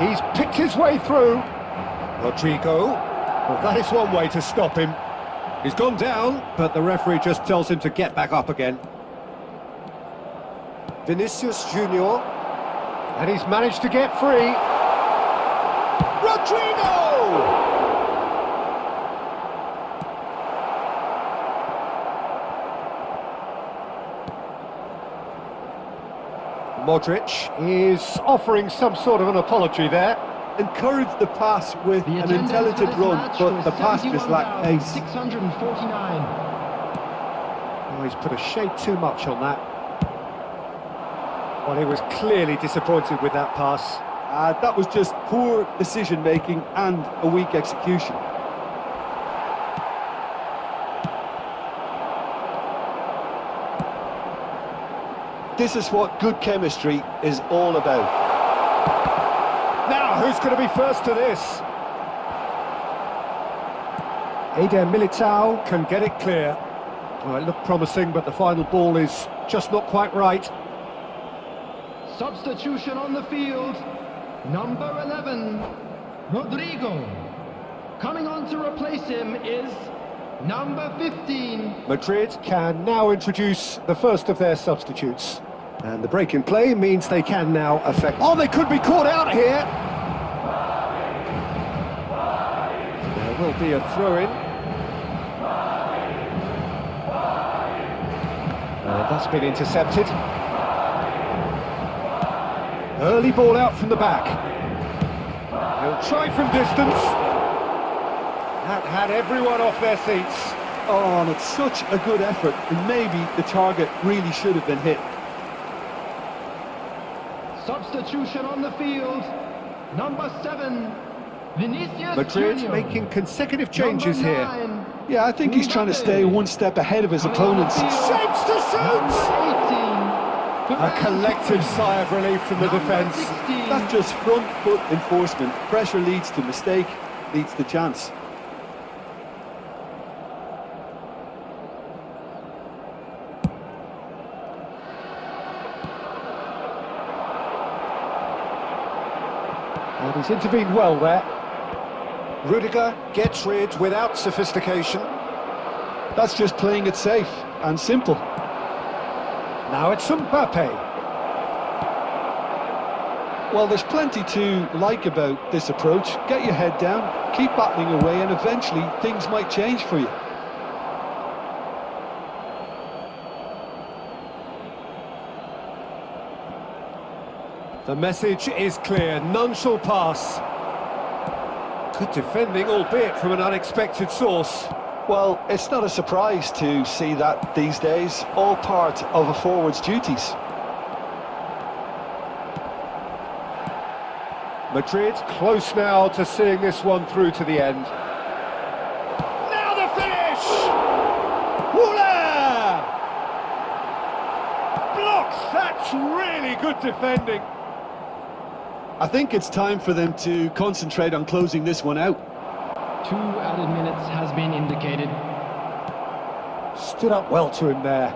He's picked his way through. Rodrigo. Well, that is one way to stop him. He's gone down, but the referee just tells him to get back up again. Vinicius Junior. And he's managed to get free. Rodrigo! Modric is offering some sort of an apology there. Encouraged the pass with an intelligent run, but the pass just lacked pace. 649. Oh, he's put a shade too much on that. Well, he was clearly disappointed with that pass. That was just poor decision-making and a weak execution. This is what good chemistry is all about. Now, who's going to be first to this? 𝐒 Militao can get it clear. Well, it looked promising, but the final ball is just not quite right. Substitution on the field. Number 11, Rodrigo. Coming on to replace him is number 15. Madrid can now introduce the first of their substitutes. And the break in play means they can now affect... Oh, they could be caught out here! There will be a throw-in. That's been intercepted. Early ball out from the back. He'll try from distance. That had everyone off their seats. Oh, and it's such a good effort, and maybe the target really should have been hit. Substitution on the field. Number 7, Vinicius Madrid Junior. making consecutive changes Number here. 9, Yeah, I think he's trying to stay one step ahead of his opponents. Shapes to shoot! Number 18. A collective sigh of relief from the defence. That's just front foot enforcement. Pressure leads to mistake, leads to chance. And he's intervened well there. Rudiger gets rid without sophistication. That's just playing it safe and simple. Now it's Mbappe. Well, there's plenty to like about this approach. Get your head down, keep battling away, and eventually things might change for you. The message is clear, none shall pass. Good defending, albeit from an unexpected source. Well, it's not a surprise to see that these days, all part of a forward's duties. Madrid close now to seeing this one through to the end. Now the finish! Woola! Blocks, that's really good defending. I think it's time for them to concentrate on closing this one out. 2 added minutes has been indicated. Stood up well to him there.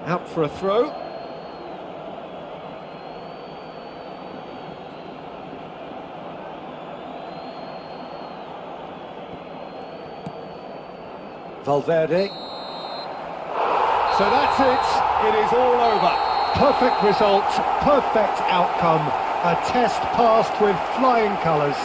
Out for a throw. Valverde. So that's it. It is all over. Perfect result, perfect outcome. A test passed with flying colours.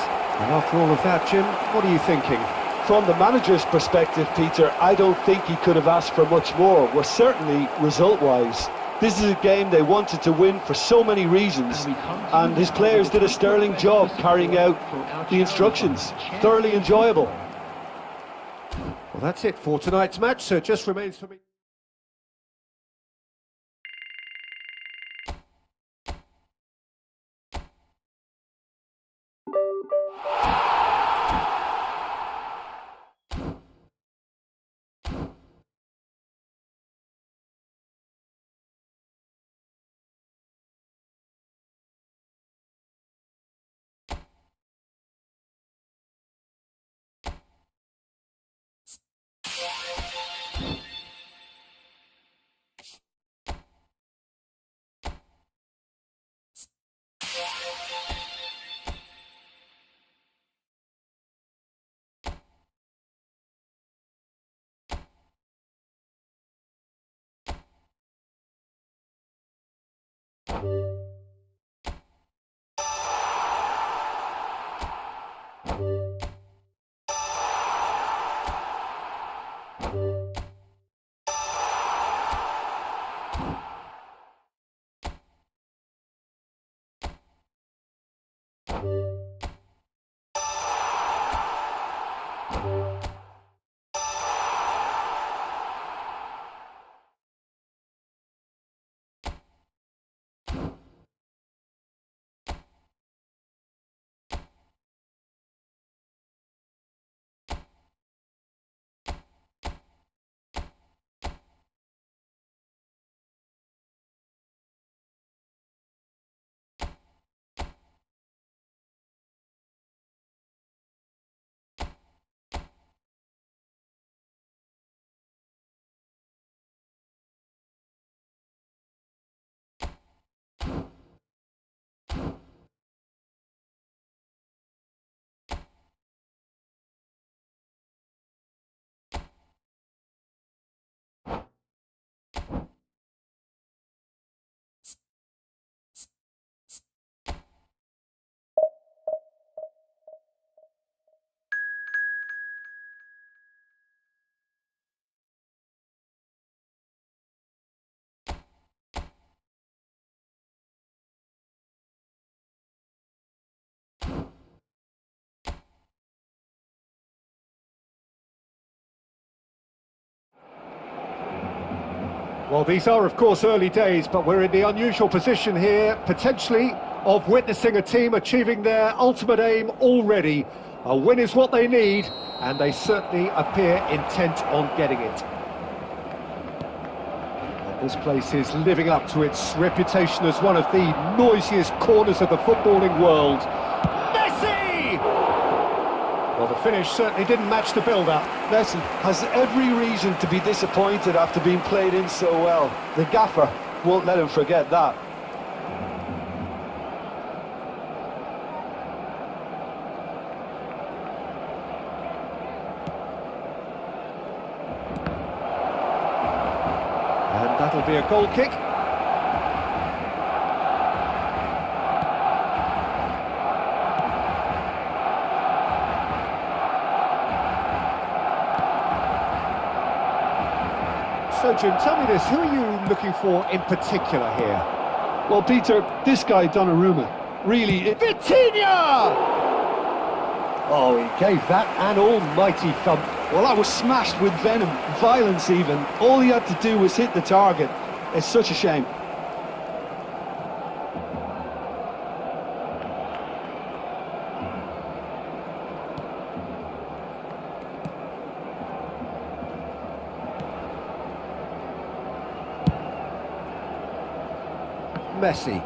And after all of that, Jim, what are you thinking? From the manager's perspective, Peter, I don't think he could have asked for much more. Well, certainly result-wise. This is a game they wanted to win for so many reasons, and his players did a sterling job carrying out the instructions. Thoroughly enjoyable. Well, that's it for tonight's match, so it just remains for me. Well, these are, of course, early days, but we're in the unusual position here, potentially, of witnessing a team achieving their ultimate aim already. A win is what they need, and they certainly appear intent on getting it. And this place is living up to its reputation as one of the noisiest corners of the footballing world. Messi! Well, the finish certainly didn't match the build-up. Messi has every reason to be disappointed after being played in so well. The gaffer won't let him forget that. It'll be a goal kick. So, Jim, tell me this, who are you looking for in particular here? Well, Peter, this guy, Donnarumma, really... Vitinha! Oh, he gave that an almighty thump. Well, that was smashed with venom, violence even. All he had to do was hit the target. It's such a shame. Messi.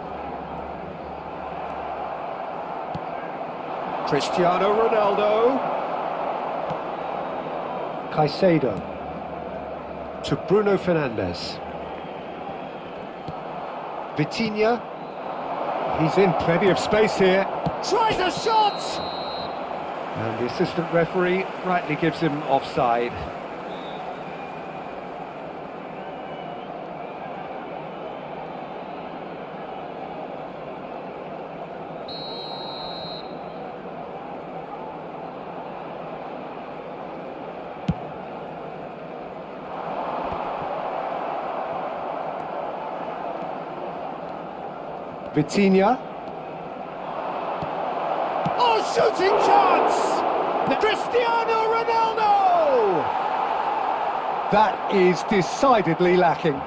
Cristiano Ronaldo. Caicedo. To Bruno Fernandes. Vitinha. He's in plenty of space here. Tries a shot! And the assistant referee rightly gives him offside. Vitinha. Oh, shooting chance! Cristiano Ronaldo! That is decidedly lacking.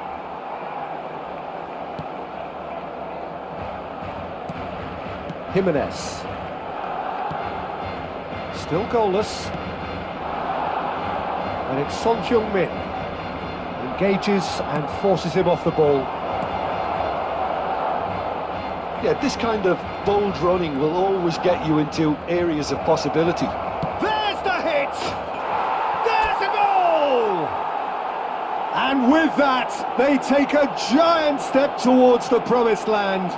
Jimenez. Still goalless. And it's Son Heung-min. Engages and forces him off the ball. Yeah, this kind of bold running will always get you into areas of possibility. There's the hit! There's a goal! And with that, they take a giant step towards the promised land.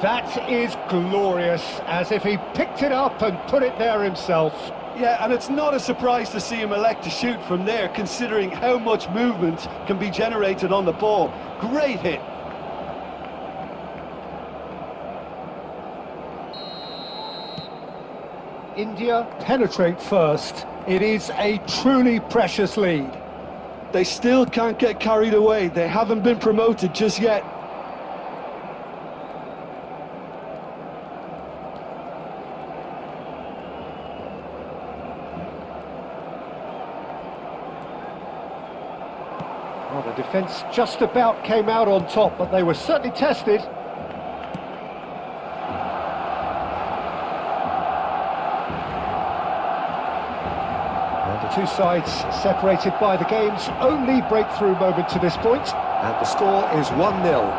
That is glorious, as if he picked it up and put it there himself. Yeah, and it's not a surprise to see him elect to shoot from there, considering how much movement can be generated on the ball. Great hit. India penetrate first. It is a truly precious lead. They still can't get carried away. They haven't been promoted just yet. Well, the defence just about came out on top, but they were certainly tested. And the two sides separated by the game's only breakthrough moment to this point. And the score is 1-0.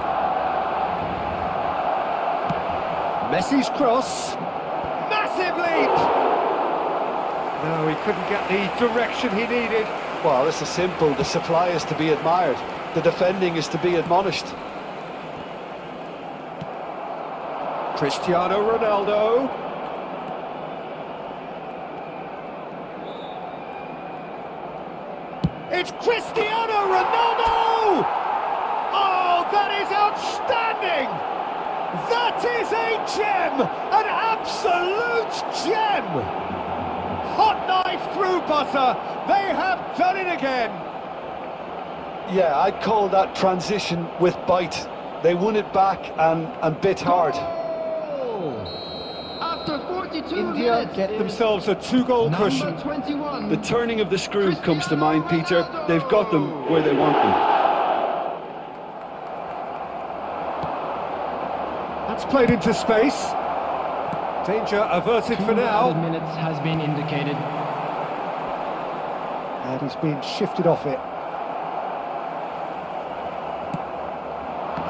Messi's cross. Massive leap! No, he couldn't get the direction he needed. Well, this is simple. The supply is to be admired. The defending is to be admonished. Cristiano Ronaldo. It's Cristiano Ronaldo! Oh, that is outstanding! That is a gem! An absolute gem! Hot knife through butter. They have done it again. Yeah, I'd call that transition with bite. They won it back and bit hard. After 42 India minutes, get themselves a two-goal cushion. 21. The turning of the screw comes to mind, Peter. They've got them where they want them. That's played into space. Danger averted for now. 2 minutes has been indicated. And he's been shifted off it.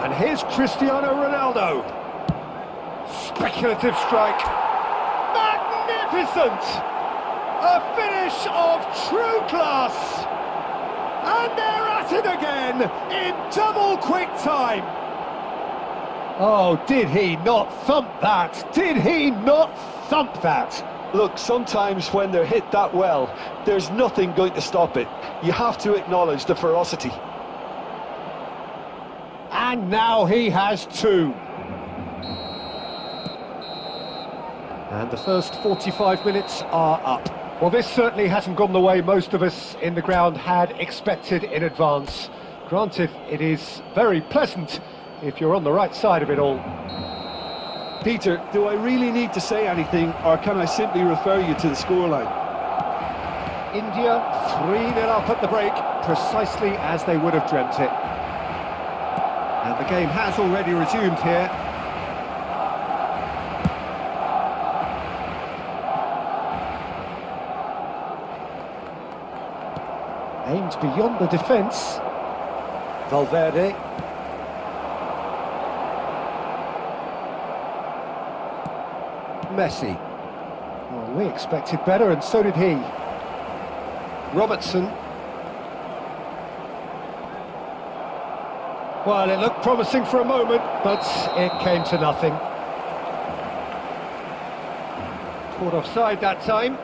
And here's Cristiano Ronaldo. Speculative strike. Magnificent! A finish of true class. And they're at it again in double quick time. Oh, did he not thump that? Did he not thump that? Look, sometimes when they're hit that well, there's nothing going to stop it. You have to acknowledge the ferocity. And now he has two. And the first 45 minutes are up. Well, this certainly hasn't gone the way most of us in the ground had expected in advance. Granted, it is very pleasant if you're on the right side of it all. Peter, do I really need to say anything, or can I simply refer you to the scoreline? India 3-0 up at the break, precisely as they would have dreamt it. And the game has already resumed here. Aimed beyond the defence. Valverde. Messi. Well, we expected better, and so did he. Robertson. Well, it looked promising for a moment, but it came to nothing. Caught offside that time.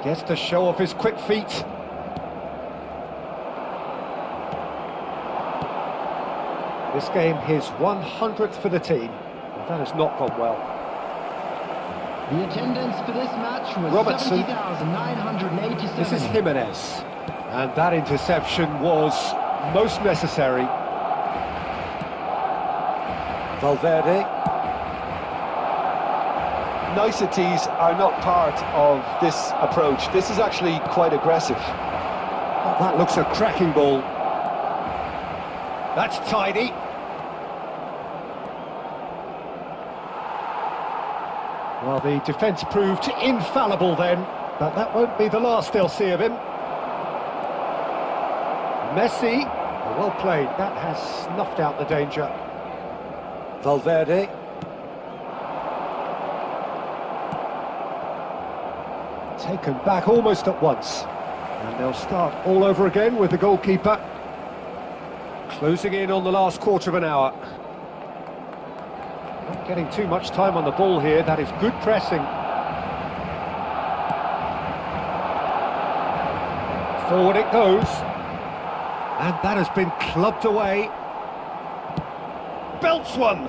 Gets to show off his quick feet. This game, his 100th for the team. Well, that has not gone well. The attendance for this match was Robertson. 70,987. This is Jimenez. And that interception was most necessary. Valverde. Niceties are not part of this approach. This is actually quite aggressive. Oh, that looks a cracking ball. That's tidy. Well, the defence proved infallible then, but that won't be the last they'll see of him. Messi, well played, that has snuffed out the danger. Valverde. Taken back almost at once. And they'll start all over again with the goalkeeper. Closing in on the last quarter of an hour. Not getting too much time on the ball here, that is good pressing. Forward it goes. And that has been clubbed away. Belts one.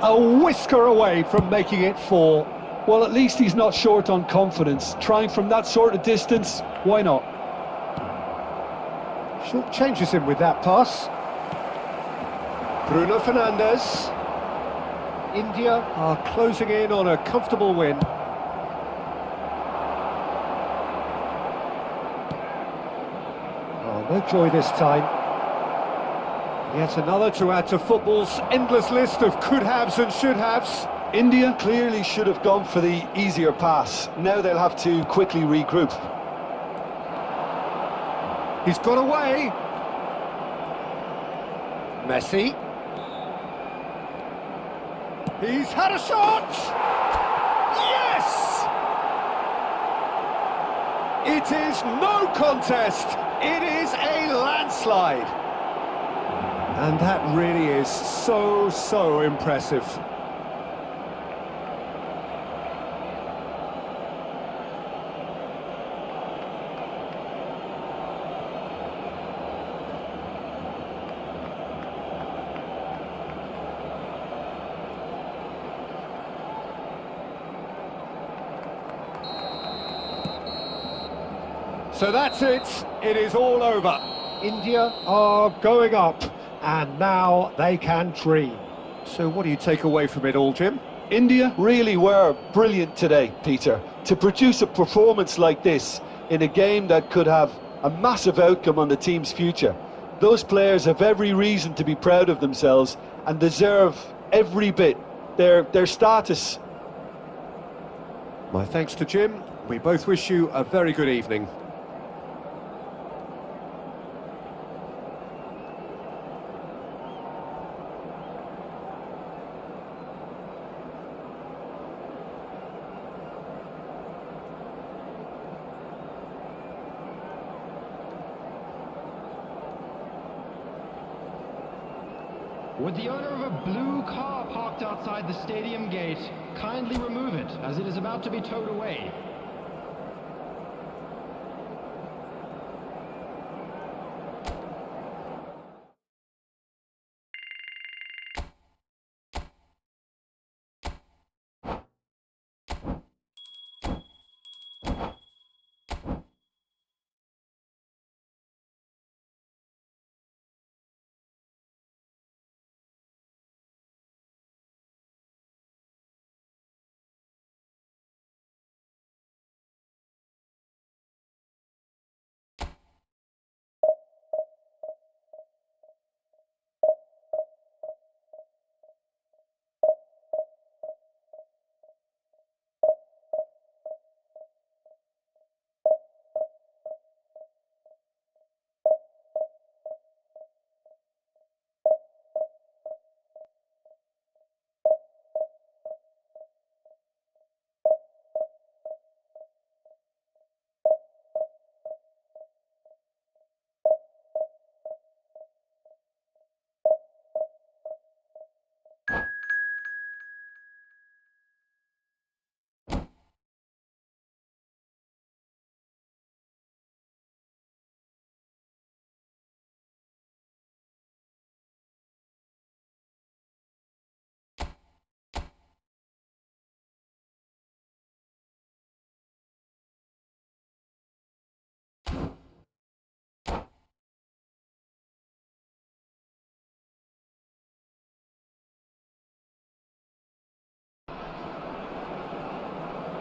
A whisker away from making it 4. Well, at least he's not short on confidence. Trying from that sort of distance, why not? Short changes him with that pass. Bruno Fernandes. India are closing in on a comfortable win. Oh, no joy this time. Yet another to add to football's endless list of could-haves and should-haves. India clearly should have gone for the easier pass. Now they'll have to quickly regroup. He's got away. Messi. He's had a shot! Yes! It is no contest. It is a landslide. And that really is so impressive. So that's it. It is all over. India are going up. And now they can dream. So what do you take away from it all, Jim? India really were brilliant today, Peter. To produce a performance like this in a game that could have a massive outcome on the team's future. Those players have every reason to be proud of themselves and deserve every bit their status. My thanks to Jim. We both wish you a very good evening. Would the owner of a blue car parked outside the stadium gate kindly remove it, as it is about to be towed away?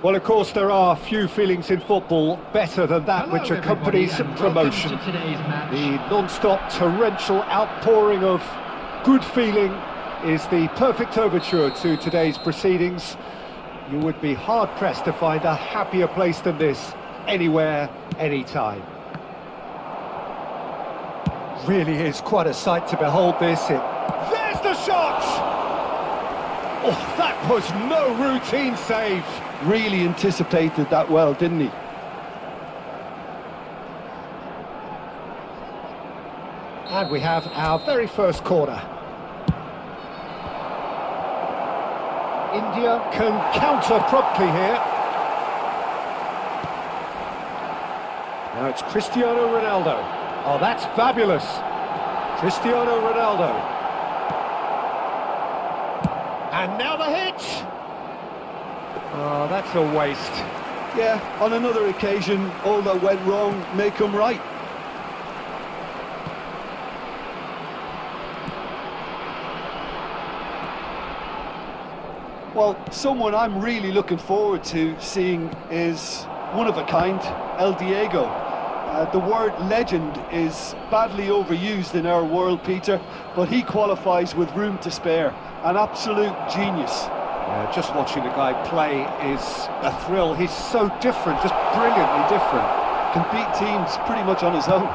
Well, of course, there are few feelings in football better than that Hello, which accompanies everybody, and promotion. welcome to today's match. The non-stop torrential outpouring of good feeling is the perfect overture to today's proceedings. You would be hard-pressed to find a happier place than this, anywhere, anytime. Really is quite a sight to behold this. There's the shot! Oh, that was no routine save. Really anticipated that well, didn't he? And we have our very first corner. India can counter promptly here. Now it's Cristiano Ronaldo. Oh, that's fabulous. Cristiano Ronaldo. And now the hit. Oh, that's a waste. Yeah, on another occasion, all that went wrong may come right. Well, someone I'm really looking forward to seeing is one of a kind, 𝐿.𝐷𝐸𝐸. The word legend is badly overused in our world, Peter, but he qualifies with room to spare. An absolute genius. Just watching the guy play is a thrill. He's so different, just brilliantly different. Can beat teams pretty much on his own.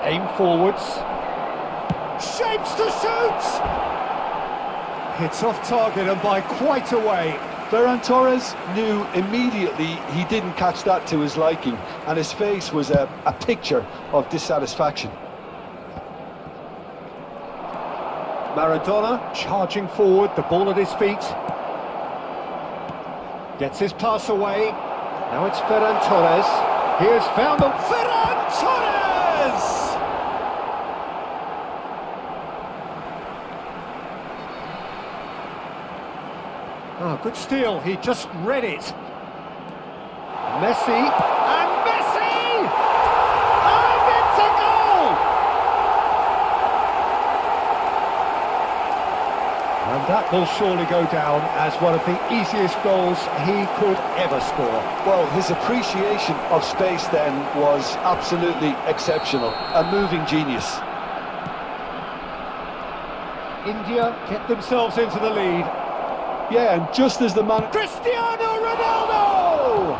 Aim forwards. Shapes to shoot! Hits off target and by quite a way. Ferran Torres knew immediately he didn't catch that to his liking, and his face was a picture of dissatisfaction. Maradona charging forward, the ball at his feet. Gets his pass away. Now it's Ferran Torres. He has found the... Ferran Torres! Oh, good steal. He just read it. Messi. And Messi! And it's a goal! And that will surely go down as one of the easiest goals he could ever score. Well, his appreciation of space then was absolutely exceptional. A moving genius. India get themselves into the lead. Yeah, and just as the man... Cristiano Ronaldo!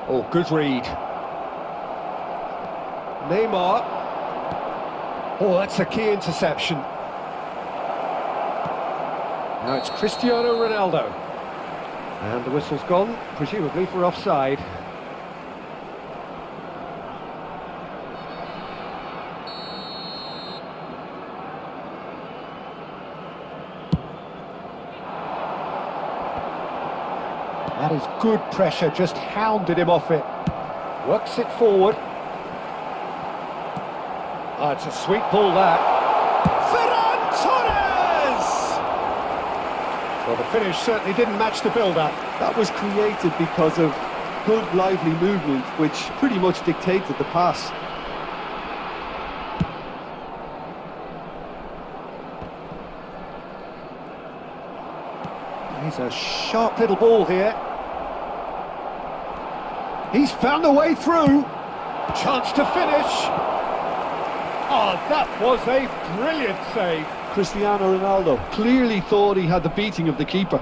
Oh, good read. Neymar. Oh, that's a key interception. Now it's Cristiano Ronaldo. And the whistle's gone, presumably for offside. That is good pressure, just hounded him off it. Works it forward. Ah, it's a sweet ball, that. Ferran Torres! Well, the finish certainly didn't match the build-up. That was created because of good, lively movement, which pretty much dictated the pass. He's a sharp little ball here. He's found a way through. Chance to finish. Oh, that was a brilliant save. Cristiano Ronaldo clearly thought he had the beating of the keeper.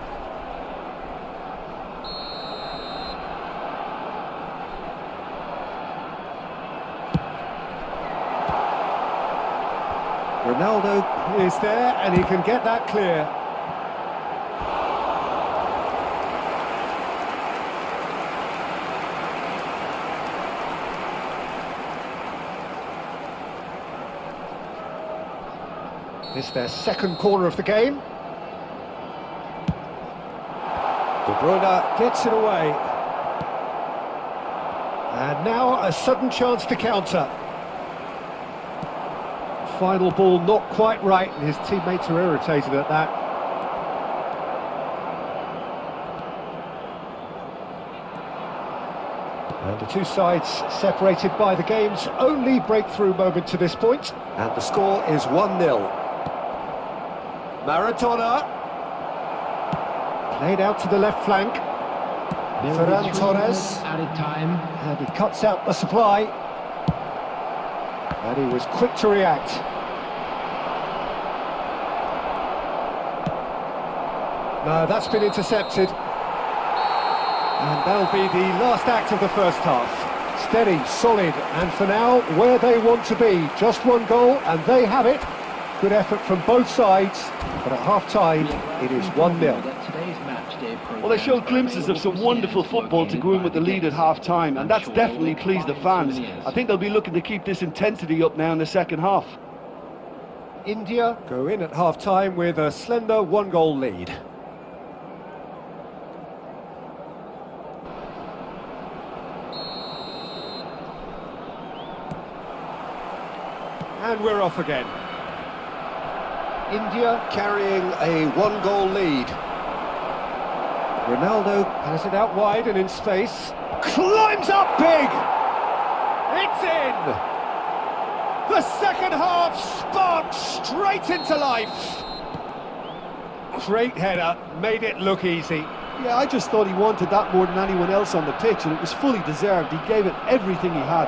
Ronaldo is there and he can get that clear. This is their second corner of the game. De Bruyne gets it away. And now a sudden chance to counter. Final ball not quite right, and his teammates are irritated at that. And the two sides separated by the game's only breakthrough moment to this point. And the score is 1-0. Maradona. Played out to the left flank. Ferran Torres. Added time. And he cuts out the supply. And he was quick to react. No, that's been intercepted. And that'll be the last act of the first half. Steady, solid, and for now, where they want to be. Just one goal, and they have it. Good effort from both sides, but at half-time, it is 1-0. Well, they showed glimpses of some wonderful football to go in with the lead at half-time, and that's definitely pleased the fans. I think they'll be looking to keep this intensity up now in the second half. India go in at half-time with a slender one-goal lead. And we're off again. India carrying a one-goal lead. Ronaldo has it out wide and in space. Climbs up big! It's in! The second half sparks straight into life. Great header, made it look easy. Yeah, I just thought he wanted that more than anyone else on the pitch, and it was fully deserved. He gave it everything he had.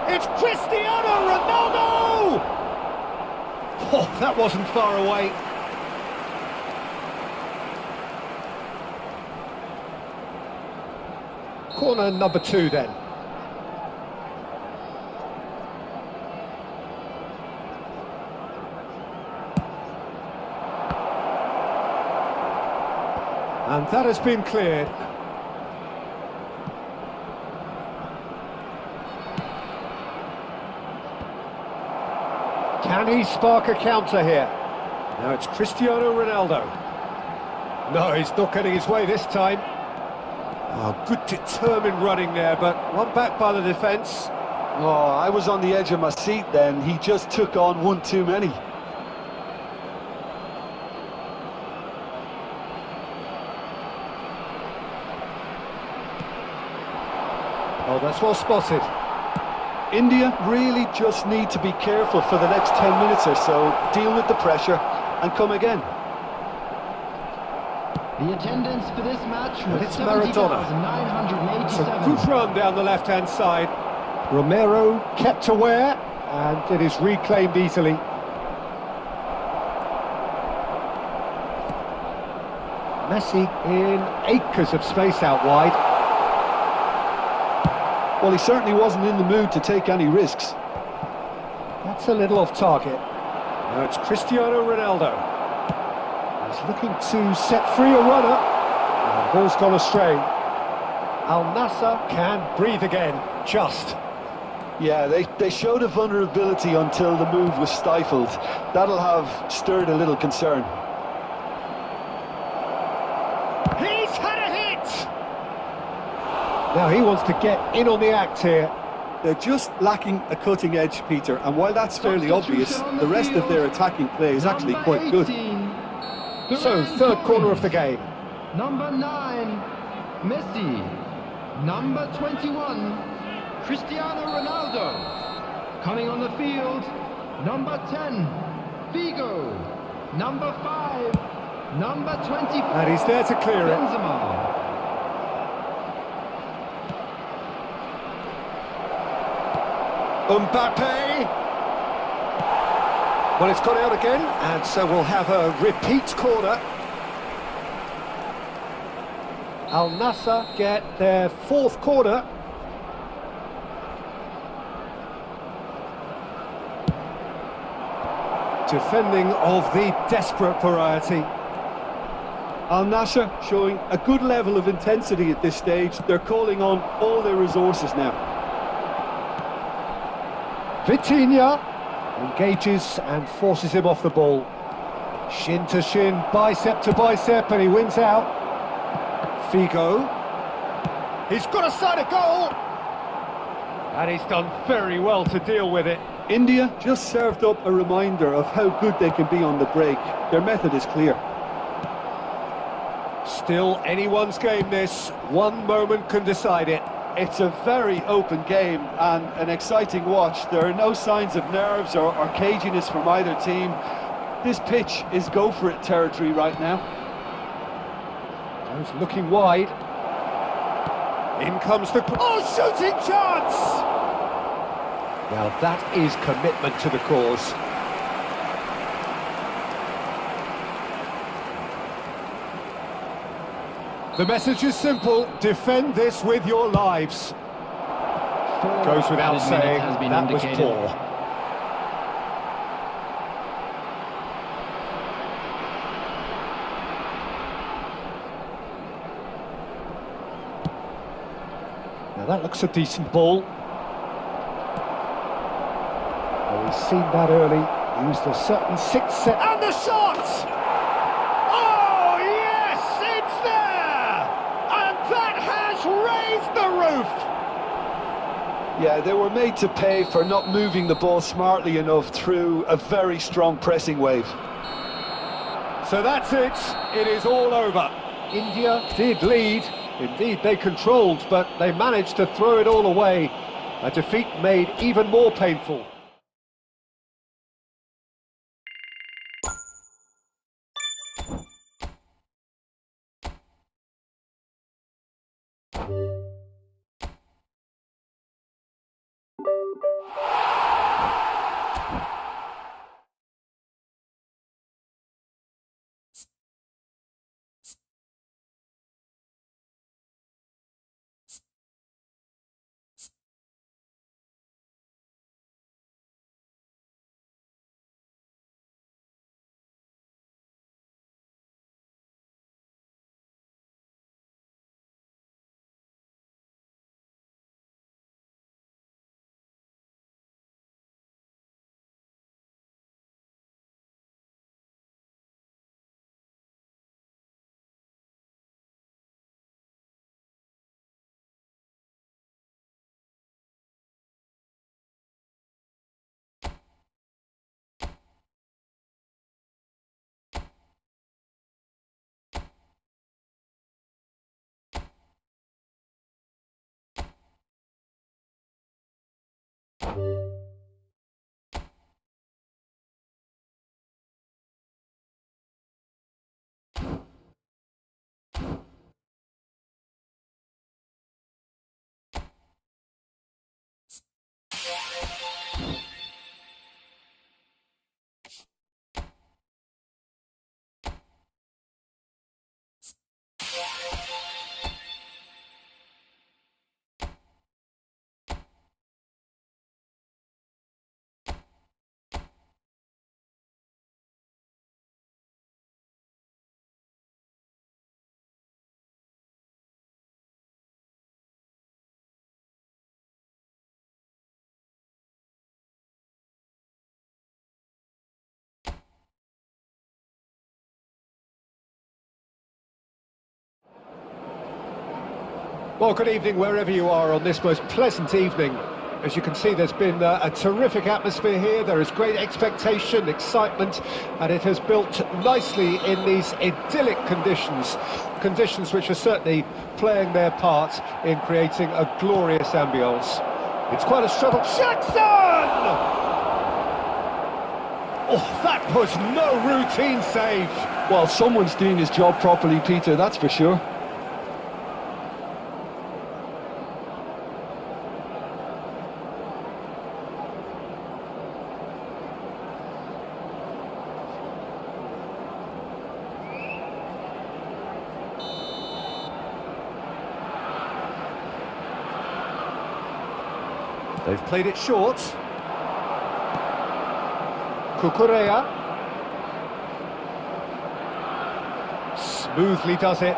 It's Cristiano Ronaldo! Oh, that wasn't far away. Corner number 2 then. And that has been cleared. Can he spark a counter here? Now it's Cristiano Ronaldo. No, he's not getting his way this time. Oh, good determined running there, but one back by the defence. Oh, I was on the edge of my seat then. He just took on one too many. Oh, that's well spotted. India really just need to be careful for the next 10 minutes or so, deal with the pressure and come again. The attendance for this match And was it's Maradona. 70,987. It's a good run down the left-hand side. Romero kept aware, and it is reclaimed easily. Messi in acres of space out wide. Well, he certainly wasn't in the mood to take any risks. That's a little off target. Now it's Cristiano Ronaldo. He's looking to set free a runner. And the ball's gone astray. Al Nassr can breathe again, just. Yeah, they showed a vulnerability until the move was stifled. That'll have stirred a little concern. He's had a hit! Now he wants to get in on the act here. They're just lacking a cutting edge, Peter, and while that's fairly obvious, the rest of their attacking play is actually quite good. So, third corner of the game. Number 9, Messi. Number 21, Cristiano Ronaldo. Coming on the field, number 10, Figo. Number 5, number 24. And he's there to clear it. Benzema. Mbappe. Well, it's gone out again, and so we'll have a repeat corner. Al Nassr get their fourth corner. Defending of the desperate variety. Al Nassr showing a good level of intensity at this stage. They're calling on all their resources now. Vitinha engages and forces him off the ball. Shin to shin, bicep to bicep, and he wins out. Figo. He's got a side of goal! And he's done very well to deal with it. India just served up a reminder of how good they can be on the break. Their method is clear. Still anyone's game this. One moment can decide it. It's a very open game and an exciting watch. There are no signs of nerves or caginess from either team. This pitch is go-for-it territory right now. Goes looking wide. In comes the... Oh, shooting chance! Now that is commitment to the cause. The message is simple: defend this with your lives. Goes without saying, that was poor. Now that looks a decent ball. Oh, he's seen that early, used a certain sixth set, and the shot! Oh, yes, it's there! And that has raised the roof! Yeah, they were made to pay for not moving the ball smartly enough through a very strong pressing wave. So that's it, it is all over. India did lead, indeed they controlled, but they managed to throw it all away. A defeat made even more painful. Well, good evening wherever you are on this most pleasant evening. As you can see, there's been a terrific atmosphere here. There is great expectation, excitement, and it has built nicely in these idyllic conditions. Conditions which are certainly playing their part in creating a glorious ambience. It's quite a struggle. Jackson! Oh, that was no routine save. Well, someone's doing his job properly, Peter, that's for sure. They've played it short. Cucurella. Smoothly does it.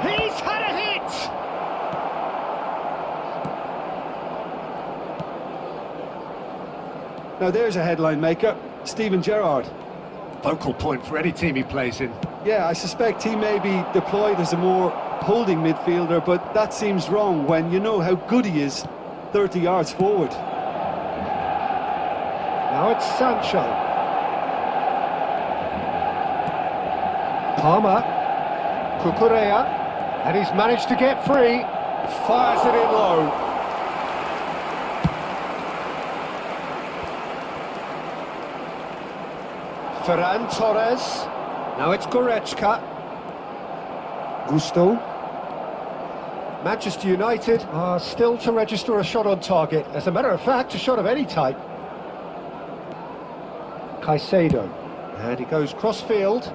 He's had a hit! Now there's a headline maker, Steven Gerrard. Focal point for any team he plays in. Yeah, I suspect he may be deployed as a more holding midfielder, but that seems wrong when you know how good he is 30 yards forward. Now it's Sancho. Palmer. Cucurella. And he's managed to get free. Fires it in low. Ferran Torres. Now it's Goretzka. Gusto. Manchester United are still to register a shot on target. As a matter of fact, a shot of any type. Caicedo. And he goes cross-field.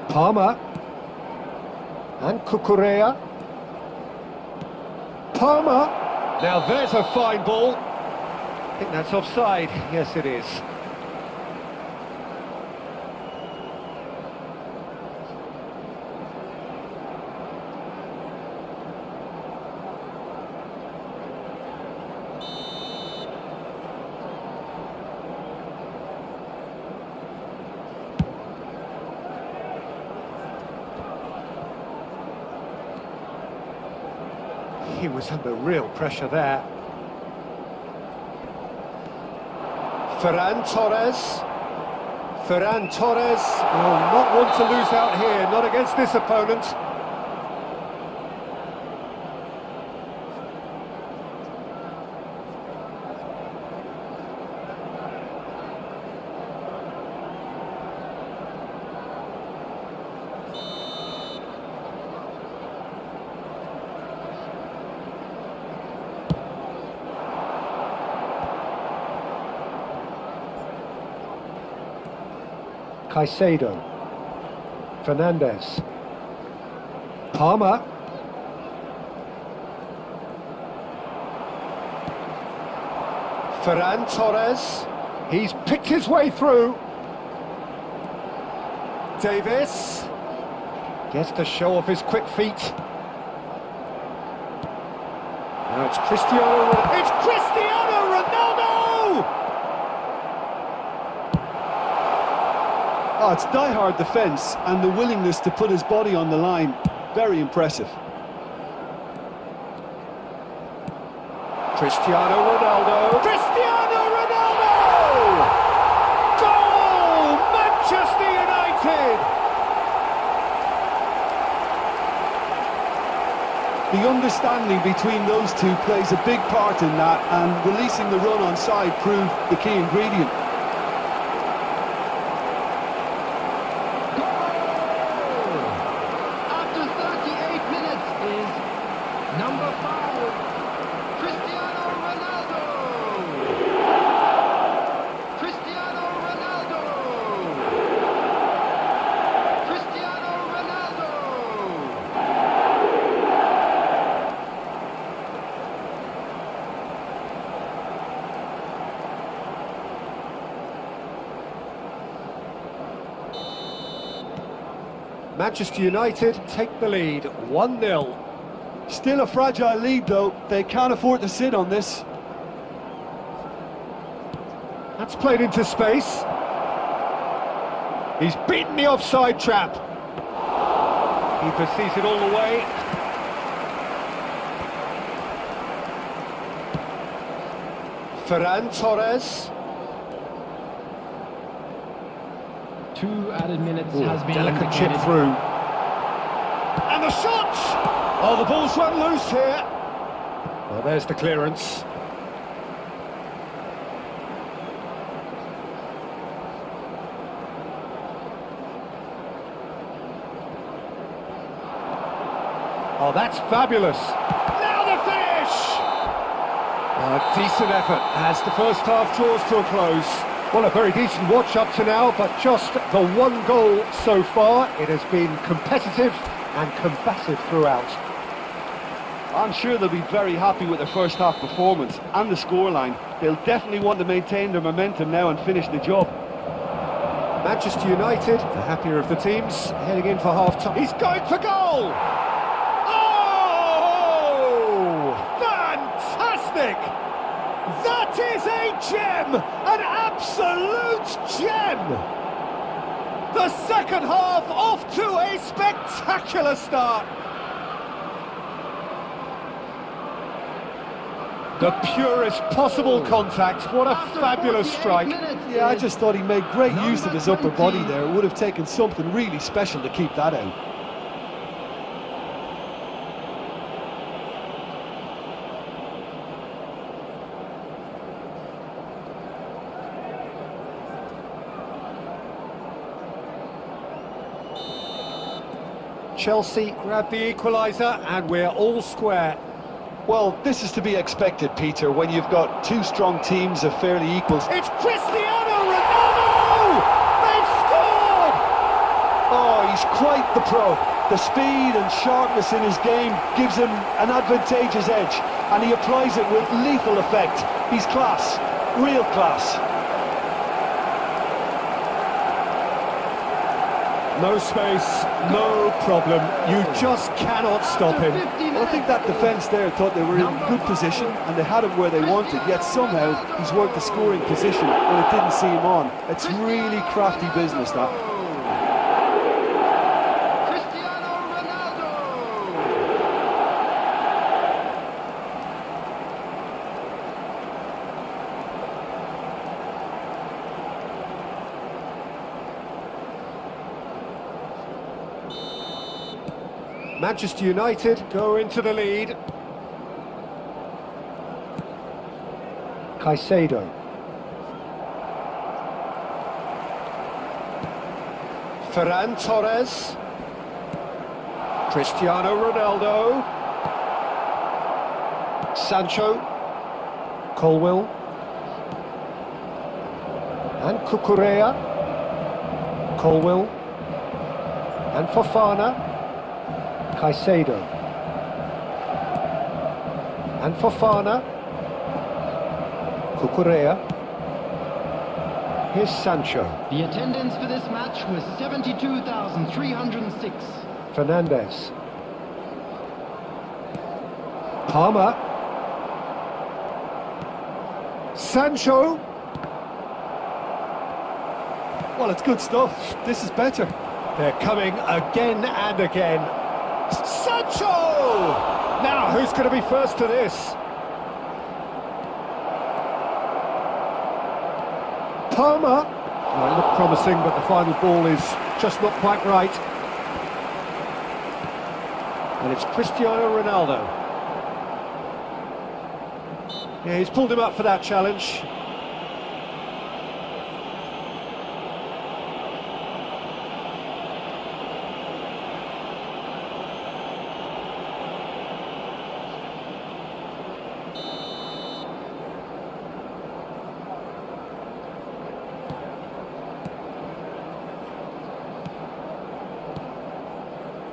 Palmer. And Cucurella. Palmer. Now there's a fine ball. I think that's offside. Yes, it is. He was under real pressure there. Ferran Torres. Ferran Torres will not want to lose out here, not against this opponent. Caicedo. Fernandez. Palmer. Ferran Torres. He's picked his way through. Davis. Gets to show off his quick feet. Now it's Cristiano Ronaldo. It's Cristiano Ronaldo! Oh, it's die-hard defence and the willingness to put his body on the line. Very impressive. Cristiano Ronaldo. Cristiano Ronaldo! Goal! Manchester United! The understanding between those two plays a big part in that, and releasing the run on side proved the key ingredient. Number 5, Cristiano Ronaldo! Cristiano Ronaldo! Cristiano Ronaldo! Manchester United take the lead, 1-0. Still a fragile lead, though. They can't afford to sit on this. That's played into space. He's beaten the offside trap. Keeper sees it all the way. Ferran Torres. 2 added minutes has been Delicate chip indicated. through. And the shot! Oh, the ball's run loose here. Well, there's the clearance. Oh, that's fabulous. Now the finish! A decent effort as the first half draws to a close. Well, a very decent watch up to now, but just the 1 goal so far. It has been competitive and combative throughout. I'm sure they'll be very happy with their first half performance and the scoreline. They'll definitely want to maintain their momentum now and finish the job. Manchester United, the happier of the teams, heading in for half-time. He's going for goal! Oh! Fantastic! That is a gem! An absolute gem! The second half off to a spectacular start. The purest possible contact. What a fabulous strike. Yeah, I just thought he made great use of his upper body there. It would have taken something really special to keep that out. Chelsea grab the equaliser and we're all square. Well, this is to be expected, Peter, when you've got 2 strong teams of fairly equals. It's Cristiano Ronaldo! They've scored! Oh, he's quite the pro. The speed and sharpness in his game gives him an advantageous edge, and he applies it with lethal effect. He's class, real class. No space, no problem. You just cannot stop him. Well, I think that defence there thought they were in good position and they had him where they wanted, yet somehow he's worked the scoring position when it didn't see him on. It's really crafty business, that. Cristiano Ronaldo! Manchester United go into the lead. Caicedo. Ferran Torres. Cristiano Ronaldo. Sancho. Colwill. And Cucurella. Colwill. And Fofana. Caicedo. And Fofana. Cucurella. Here's Sancho. The attendance for this match was 72,306. Fernandez. Palmer. Sancho. Well, it's good stuff. This is better. They're coming again and again. Sancho! Now, who's going to be first to this? Palmer. Well, it looked promising, but the final ball is just not quite right. And it's Cristiano Ronaldo. Yeah, he's pulled him up for that challenge.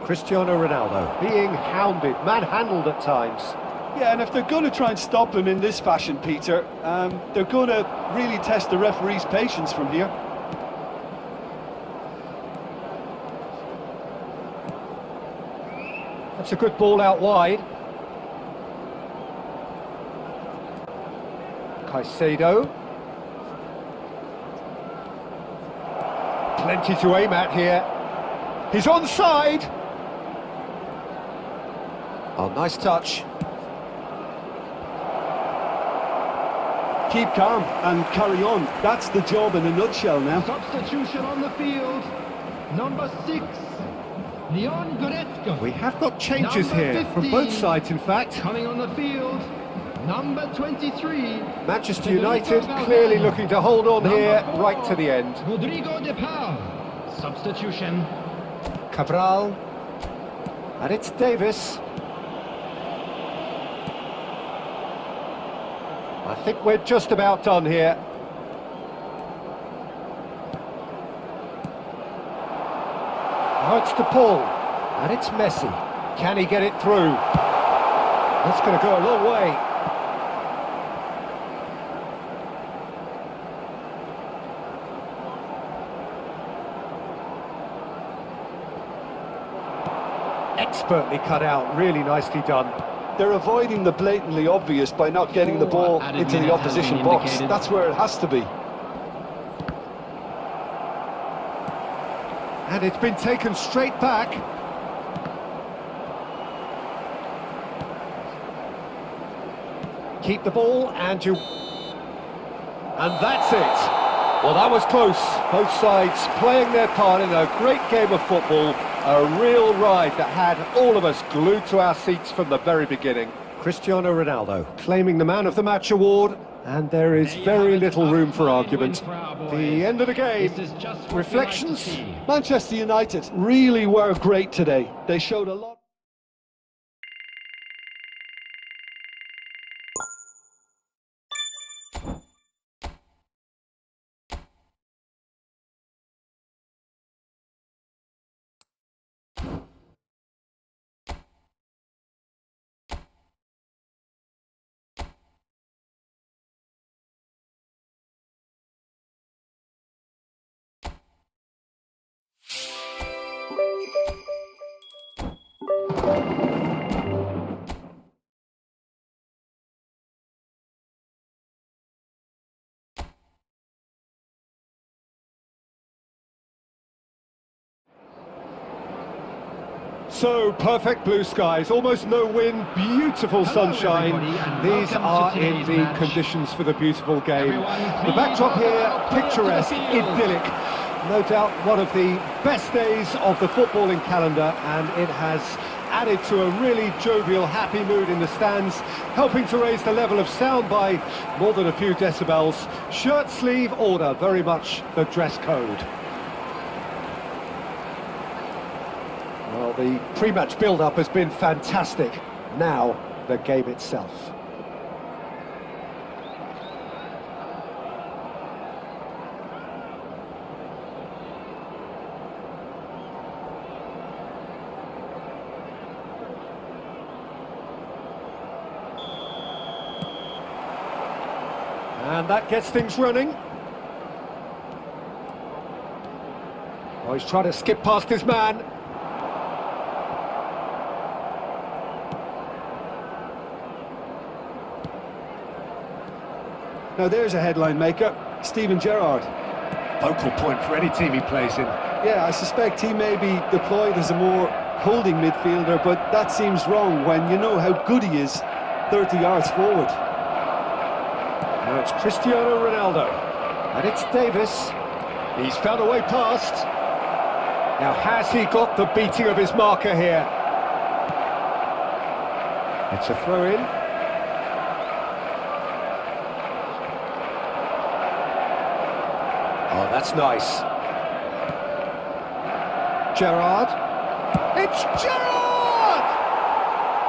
Cristiano Ronaldo being hounded, manhandled at times. Yeah, and if they're going to try and stop him in this fashion, Peter, they're going to really test the referee's patience from here. That's a good ball out wide. Caicedo. Plenty to aim at here. He's onside. Nice touch. Keep calm and carry on. That's the job in a nutshell now. Substitution on the field. Number 6, Leon Goretzka. We have got changes Number here from 15. both sides, in fact. Coming on the field, number 23. Manchester United clearly looking to hold on here right to the end. Rodrigo de Paul. Substitution. Cabral. And it's Davis. I think we're just about done here. Now it's to Paul. And it's Messi. Can he get it through? That's going to go a long way. Expertly cut out, really nicely done. They're avoiding the blatantly obvious by not getting the ball into the opposition box. That's where it has to be. And it's been taken straight back. Keep the ball and you... And that's it. Well, that was close. Both sides playing their part in a great game of football. A real ride that had all of us glued to our seats from the very beginning. Cristiano Ronaldo claiming the Man of the Match award, and there is very little room for argument. The end of the game. Reflections? Manchester United really were great today. They showed a lot. So, perfect blue skies, almost no wind, beautiful sunshine. These are in the conditions for the beautiful game. The backdrop here, picturesque, idyllic. No doubt one of the best days of the footballing calendar, and it has added to a really jovial, happy mood in the stands, helping to raise the level of sound by more than a few decibels. Shirt sleeve order, very much the dress code. Well, the pre-match build-up has been fantastic. Now, the game itself. And that gets things running. Oh, he's trying to skip past his man. Now there's a headline maker, Steven Gerrard. Focal point for any team he plays in. Yeah, I suspect he may be deployed as a more holding midfielder, but that seems wrong when you know how good he is 30 yards forward. Now it's Cristiano Ronaldo. And it's Davis. He's found a way past. Now has he got the beating of his marker here? It's a throw-in. Oh, that's nice. Gerrard. It's Gerrard!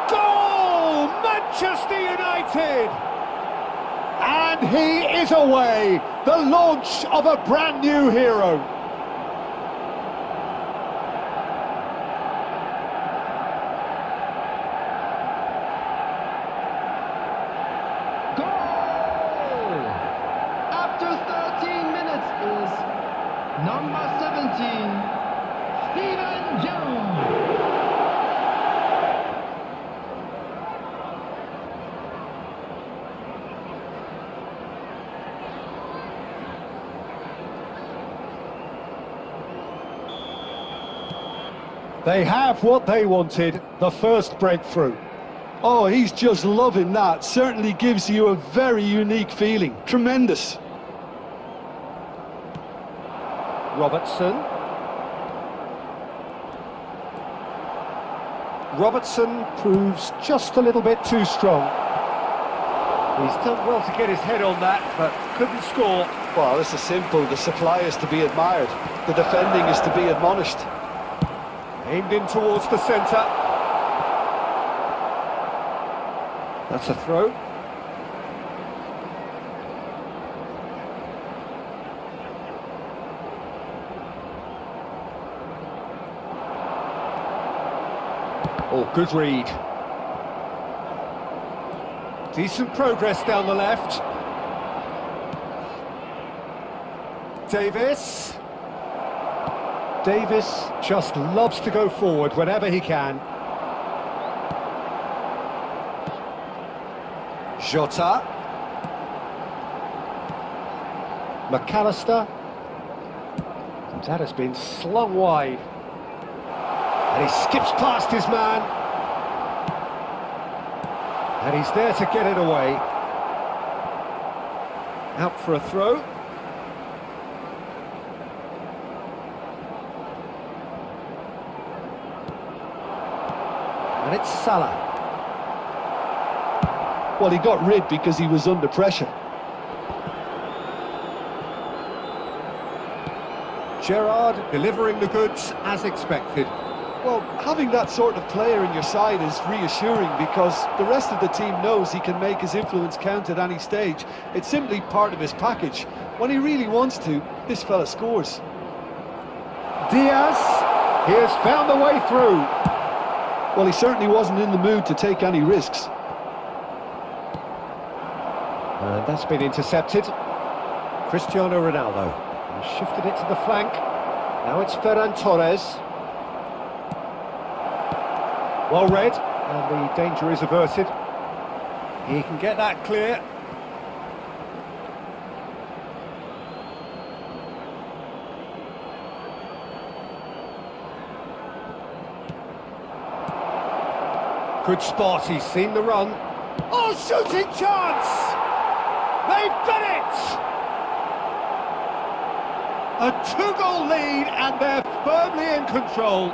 Goal! Manchester United! And he is away! The launch of a brand new hero. Number 17, Steven Gerrard. They have what they wanted, the first breakthrough. Oh, he's just loving that. Certainly gives you a very unique feeling. Tremendous. Robertson proves just a little bit too strong. He's done well to get his head on that, but couldn't score. Well, this is simple. The supply is to be admired. The defending is to be admonished. Aimed in towards the centre. That's a throw. Oh, good read. Decent progress down the left. Davis just loves to go forward whenever he can. Jota. McAllister. That has been slung wide. And he skips past his man. And he's there to get it away. Out for a throw. And it's Salah. Well, he got rid because he was under pressure. Gerrard delivering the goods as expected. Well, having that sort of player in your side is reassuring because the rest of the team knows he can make his influence count at any stage. It's simply part of his package. When he really wants to, this fella scores. Diaz, he has found the way through. Well, he certainly wasn't in the mood to take any risks. And that's been intercepted. Cristiano Ronaldo has shifted it to the flank. Now it's Ferran Torres. Well read, and the danger is averted. He can get that clear. Good spot, he's seen the run. Oh, shooting chance! They've done it! A two-goal lead, and they're firmly in control.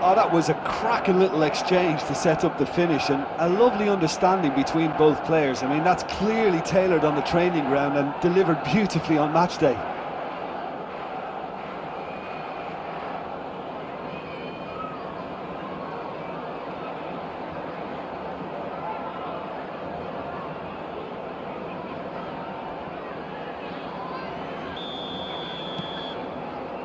Oh, that was a cracking little exchange to set up the finish, and a lovely understanding between both players. I mean, that's clearly tailored on the training ground and delivered beautifully on match day.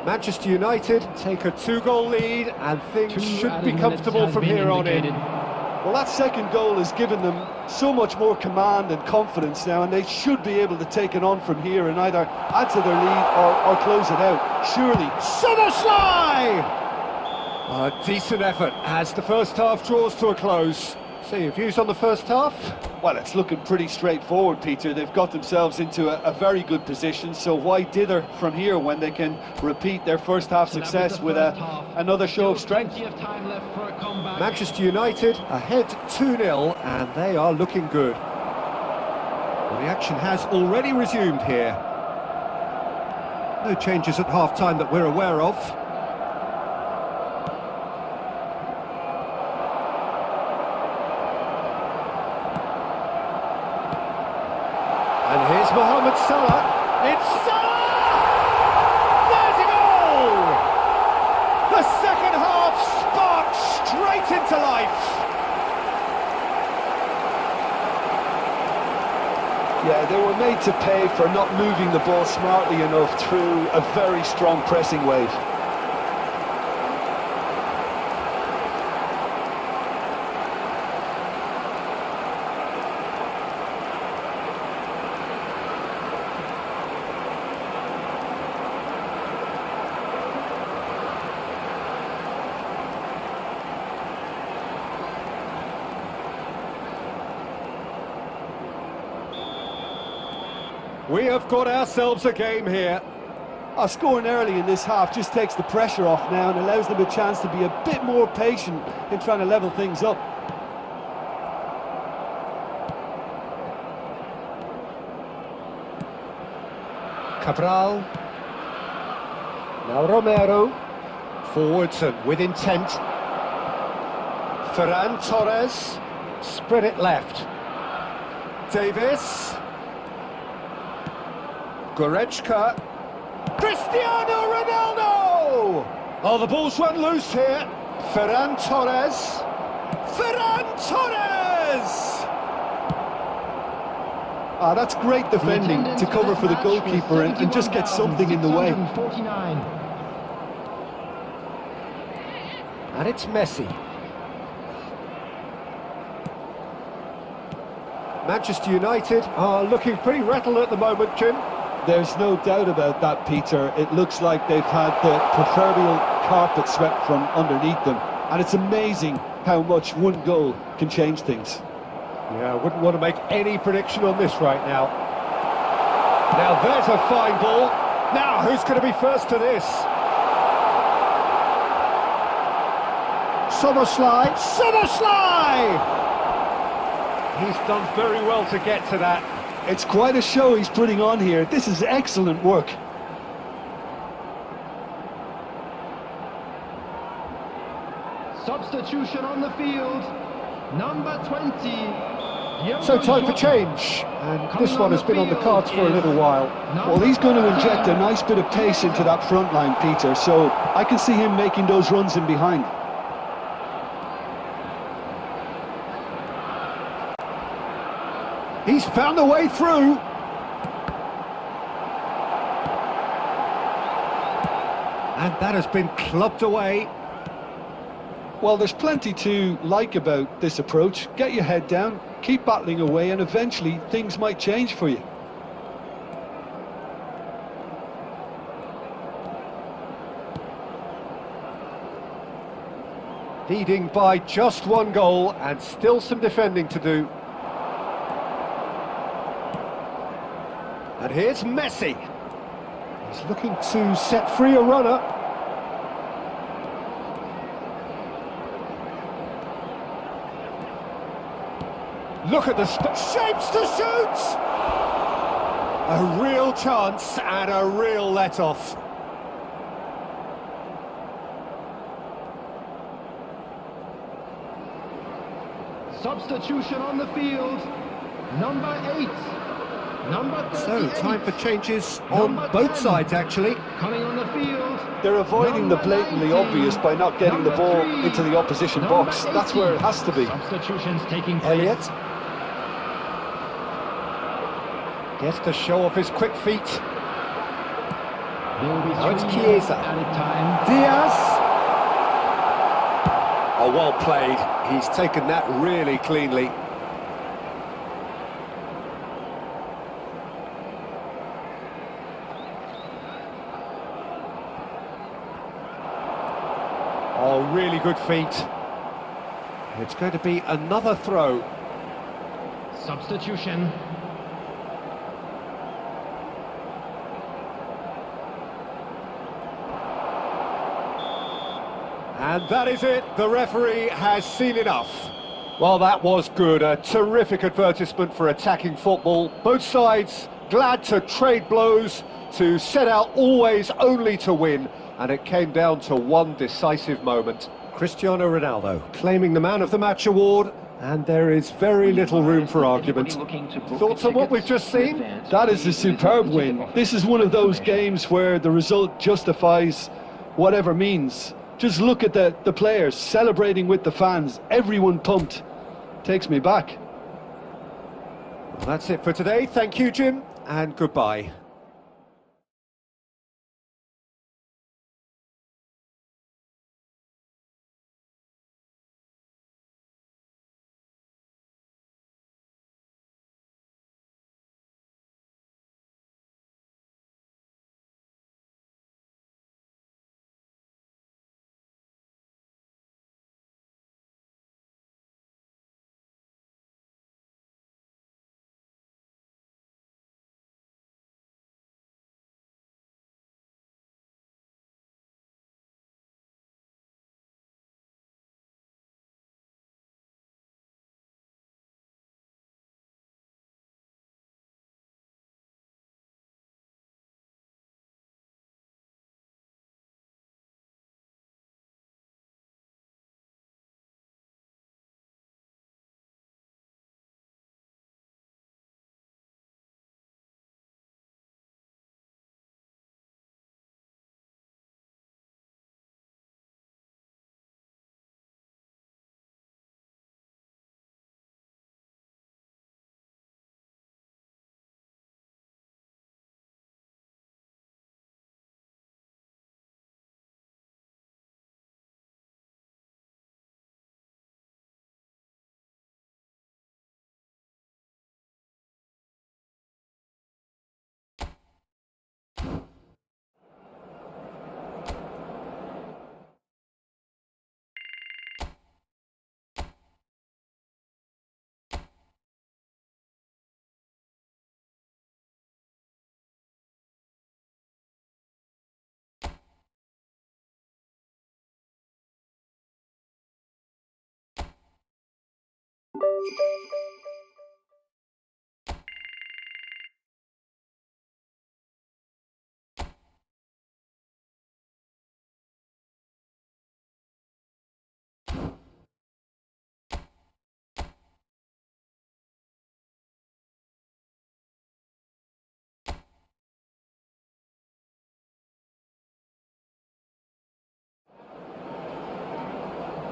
Manchester United take a two-goal lead, and things should be comfortable from here on in. Well, that second goal has given them so much more command and confidence now, and they should be able to take it on from here and either add to their lead or close it out. Surely. Szoboszlai! A decent effort as the first half draws to a close. So your views on the first half? Well, it's looking pretty straightforward, Peter. They've got themselves into a very good position, so why dither from here when they can repeat their first half success with another show of strength? Manchester United ahead 2-0, and they are looking good. Well, the action has already resumed here. No changes at half-time that we're aware of. And here's Mohamed Salah. It's Salah! There's a goal! The second half sparked straight into life. Yeah, they were made to pay for not moving the ball smartly enough through a very strong pressing wave. We have got ourselves a game here. Scoring early in this half just takes the pressure off now and allows them a chance to be a bit more patient in trying to level things up. Cabral. Now Romero. Forwards and with intent. Ferran Torres. Spread it left. Davis. Goretzka. Cristiano Ronaldo! Oh, the ball's run loose here. Ferran Torres. Ferran Torres! That's great defending to cover for the goalkeeper and just get something in the way. And it's Messi. Manchester United are looking pretty rattled at the moment, Jim. There's no doubt about that, Peter. It looks like they've had the proverbial carpet swept from underneath them. And it's amazing how much one goal can change things. Yeah, I wouldn't want to make any prediction on this right now. Now there's a fine ball. Now who's going to be first to this? Szoboszlai. He's done very well to get to that. It's quite a show he's putting on here. This is excellent work. Substitution on the field, number 20. So time for change, and this one has been on the cards for a little while. Well, he's going to inject a nice bit of pace into that front line, Peter, so I can see him making those runs in behind. He's found a way through. And that has been clubbed away. Well, there's plenty to like about this approach. Get your head down, keep battling away, and eventually things might change for you. Leading by just one goal and still some defending to do. And here's Messi. He's looking to set free a runner. Look at the shapes to shoot! A real chance and a real let-off. Substitution on the field, number 8. Number 38. So, time for changes on both sides, actually. Coming on the field. They're avoiding the blatantly obvious by not getting the ball into the opposition box. That's where it has to be. Substitutions taking place. Elliott gets to show off his quick feet. Now it's Chiesa. Diaz. Oh, well played. He's taken that really cleanly. Oh, really good feet. It's going to be another throw. Substitution. And that is it. The referee has seen enough. Well, that was good. A terrific advertisement for attacking football. Both sides glad to trade blows, to set out always only to win. And it came down to one decisive moment. Cristiano Ronaldo claiming the Man of the Match award, and there is very little room for argument. Thoughts on what we've just seen? That is a superb win. This is one of those games where the result justifies whatever means. Just look at the players celebrating with the fans. Everyone pumped. Takes me back. Well, that's it for today. Thank you, Jim, and goodbye.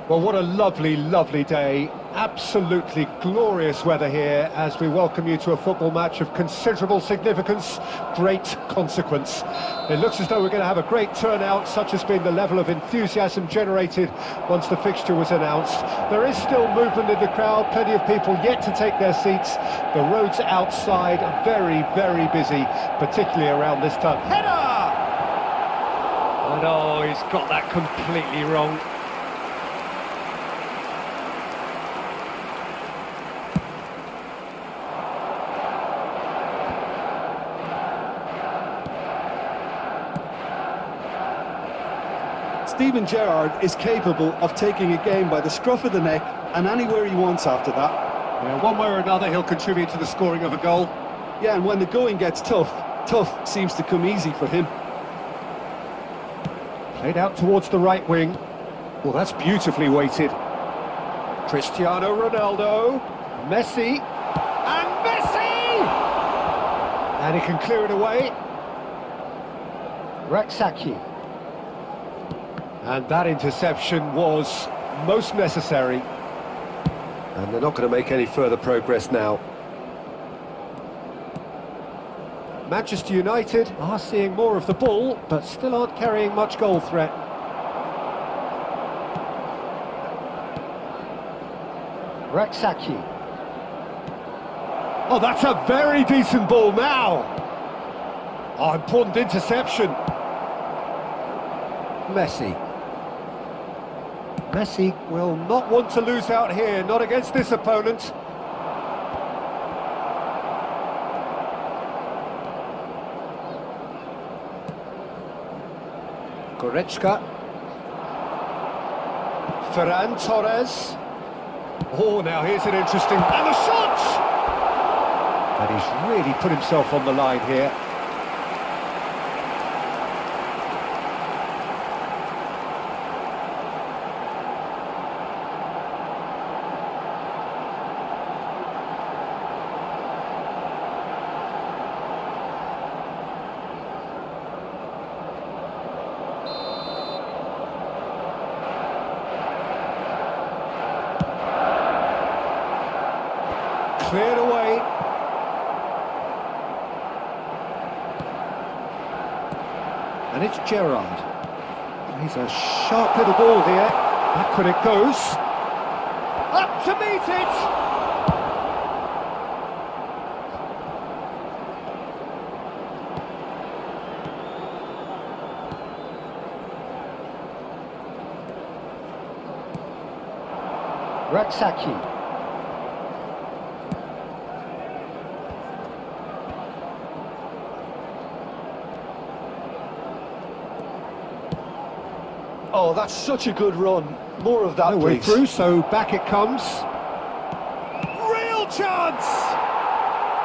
Well, what a lovely, lovely day. Absolutely glorious weather here as we welcome you to a football match of considerable significance, great consequence. It looks as though we're going to have a great turnout, such has been the level of enthusiasm generated once the fixture was announced. There is still movement in the crowd, plenty of people yet to take their seats. The roads outside are very, very busy, particularly around this time. Header! Oh no, he's got that completely wrong. Steven Gerrard is capable of taking a game by the scruff of the neck and anywhere he wants after that. Yeah, one way or another he'll contribute to the scoring of a goal. Yeah, and when the going gets tough, tough seems to come easy for him. Played out towards the right wing. Well, that's beautifully weighted. Cristiano Ronaldo, Messi, and Messi! And he can clear it away. 𝐂.𝐷𝐨𝐚𝐝. And that interception was most necessary. And they're not going to make any further progress now. Manchester United are seeing more of the ball, but still aren't carrying much goal threat. 𝐂.𝐷𝐴. Oh, that's a very decent ball now. Oh, important interception. Messi. Messi will not want to lose out here, not against this opponent. Goretzka. Ferran Torres. Oh, now here's an interesting... And the shot! And he's really put himself on the line here. Cleared away. And it's Gerrard. He's a sharp little ball here. Backward it goes. Up to meet it! 𝐂.𝐷𝐴. Oh, that's such a good run. More of that, No way please. through, so back it comes. Real chance!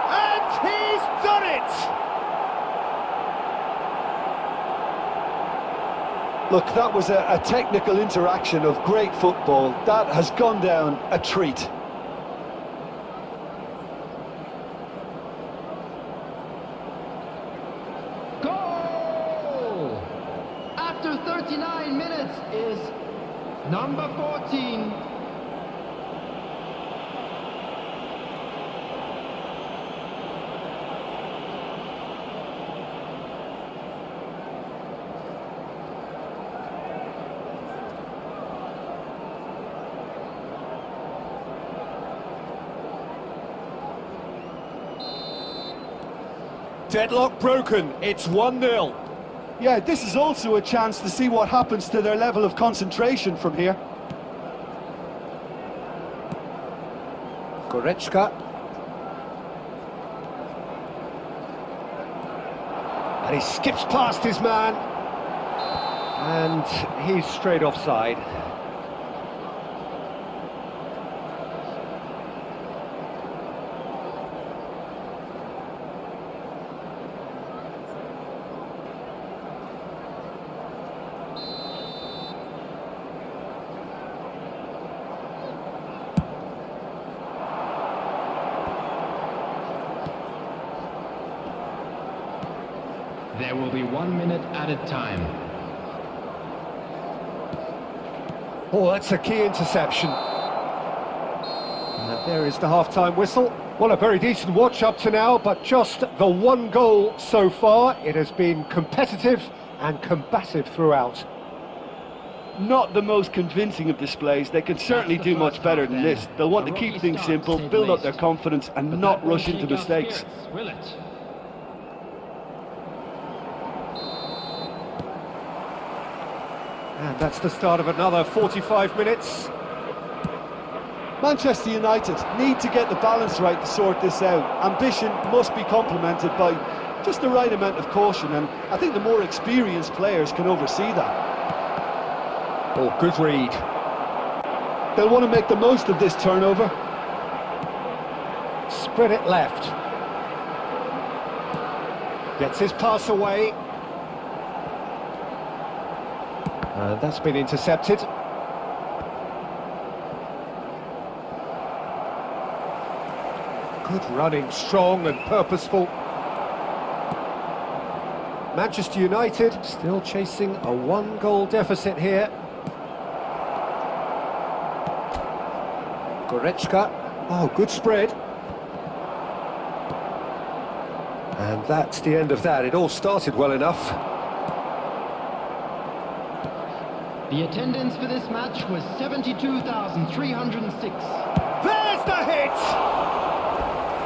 And he's done it! Look, that was a technical interaction of great football. That has gone down a treat. Goal! After 39 minutes is number 14. Deadlock broken, it's 1-0. Yeah, this is also a chance to see what happens to their level of concentration from here. Goretzka. And he skips past his man. And he's straight offside. There will be 1 minute added time. Oh, that's a key interception. And there is the half-time whistle. Well, a very decent watch up to now, but just the one goal so far. It has been competitive and combative throughout. Not the most convincing of displays. They could certainly do much better than this. They'll want to keep things simple, build up their confidence and not rush into mistakes. Will it? And that's the start of another 45 minutes. Manchester United need to get the balance right to sort this out. Ambition must be complemented by just the right amount of caution, and I think the more experienced players can oversee that. Oh, good read. They'll want to make the most of this turnover. Spread it left. Gets his pass away. That's been intercepted. Good running, strong and purposeful. Manchester United still chasing a one-goal deficit here. Goretzka. Oh, good spread. And that's the end of that. It all started well enough. The attendance for this match was 72,306. There's the hit!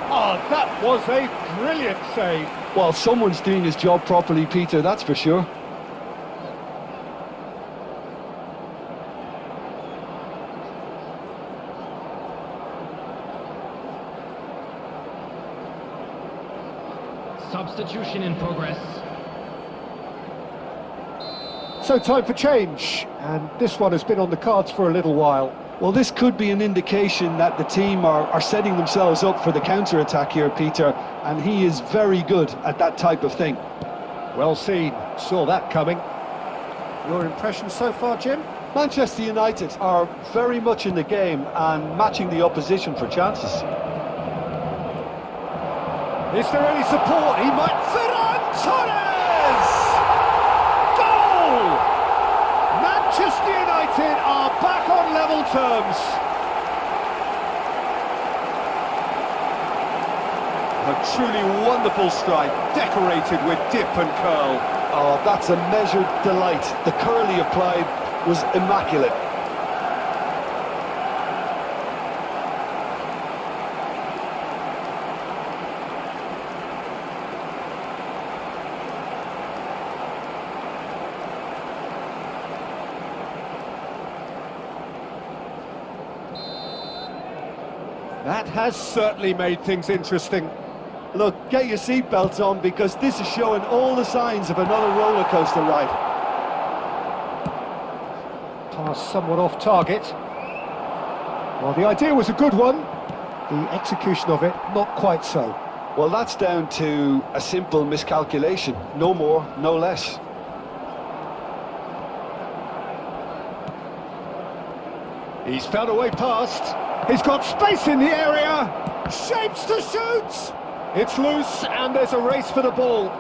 Oh, that was a brilliant save. Well, someone's doing his job properly, Peter, that's for sure. Substitution in progress. So time for change, and this one has been on the cards for a little while. Well, this could be an indication that the team are setting themselves up for the counter-attack here, Peter, and he is very good at that type of thing. Well seen, saw that coming. Your impression so far, Jim? Manchester United are very much in the game and matching the opposition for chances. Is there any support? He might... Ferran Torres! Goal! Manchester United are back on level terms. A truly wonderful strike, decorated with dip and curl. Oh, that's a measured delight. The curl he applied was immaculate. That has certainly made things interesting. Look, get your seatbelts on because this is showing all the signs of another roller coaster ride. Pass somewhat off target. Well, the idea was a good one. The execution of it, not quite so. Well, that's down to a simple miscalculation. No more, no less. He's found a way past. He's got space in the area. Shapes to shoot. It's loose and there's a race for the ball.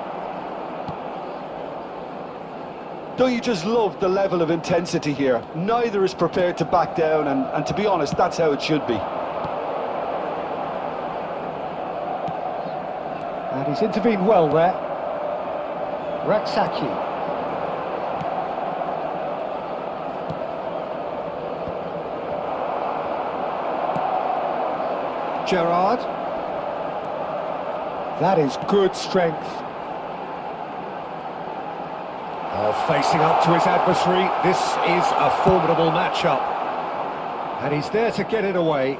Don't you just love the level of intensity here? Neither is prepared to back down, and to be honest, that's how it should be. And he's intervened well there. Raksaki. Gerrard. That is good strength. Oh, facing up to his adversary, this is a formidable matchup. And he's there to get it away.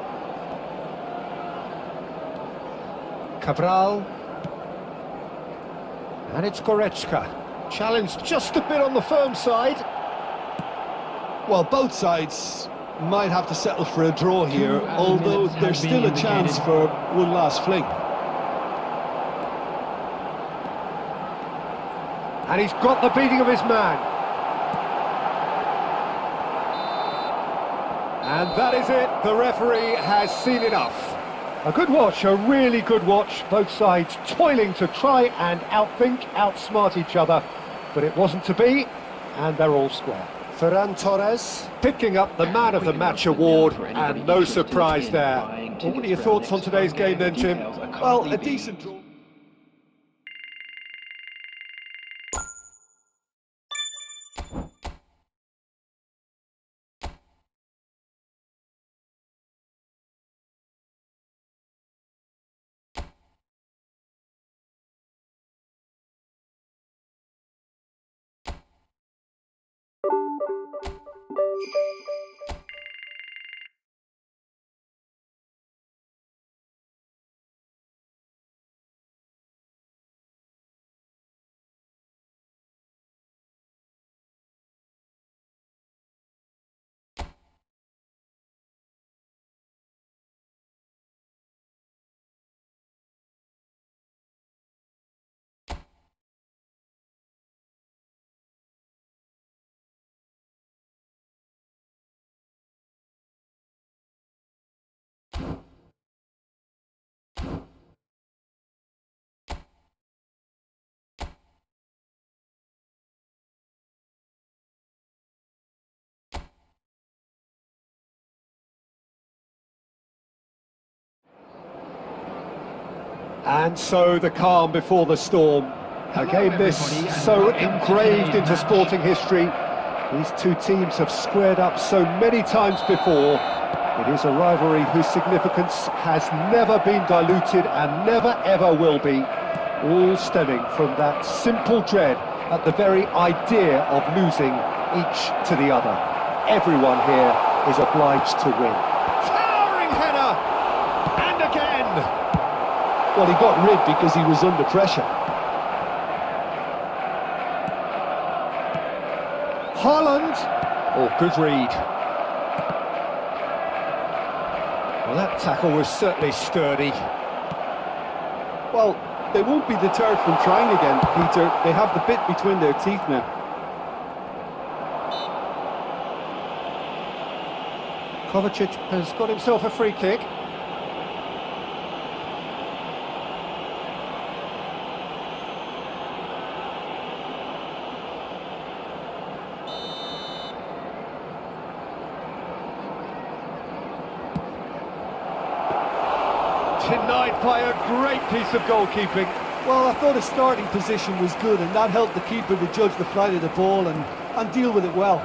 Cabral. And it's Goretzka. Challenged just a bit on the firm side. Well, both sides might have to settle for a draw here, although there's still a chance for one last fling. And he's got the beating of his man. And that is it. The referee has seen enough. A good watch, a really good watch. Both sides toiling to try and outthink, outsmart each other. But it wasn't to be, and they're all square. Ferran Torres Picking up the Man of the Match award, and no surprise there. Well, what are your thoughts on today's game then, Tim? Well, a decent draw. And so the calm before the storm. A game this so engraved into sporting history. These two teams have squared up so many times before. It is a rivalry whose significance has never been diluted and never ever will be. All stemming from that simple dread at the very idea of losing each to the other. Everyone here is obliged to win. Towering header! And again! Well, he got rid because he was under pressure. Haaland! Oh, good read. Well, that tackle was certainly sturdy. Well, they won't be deterred from trying again, Peter. They have the bit between their teeth now. Kovacic has got himself a free kick. Denied by a great piece of goalkeeping. Well, I thought his starting position was good, and that helped the keeper to judge the flight of the ball and deal with it well.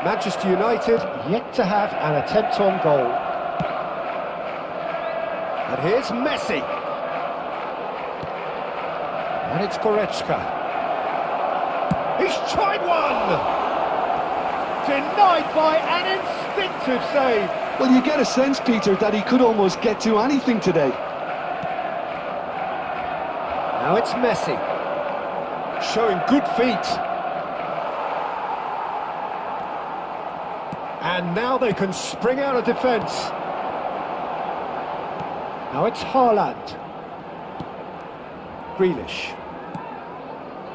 Manchester United yet to have an attempt on goal. And here's Messi. And it's Goretzka. He's tried one! Denied by an instinctive save. Well, you get a sense, Peter, that he could almost get to anything today. Now it's Messi. Showing good feet. And now they can spring out of defence. Now it's Haaland. Grealish.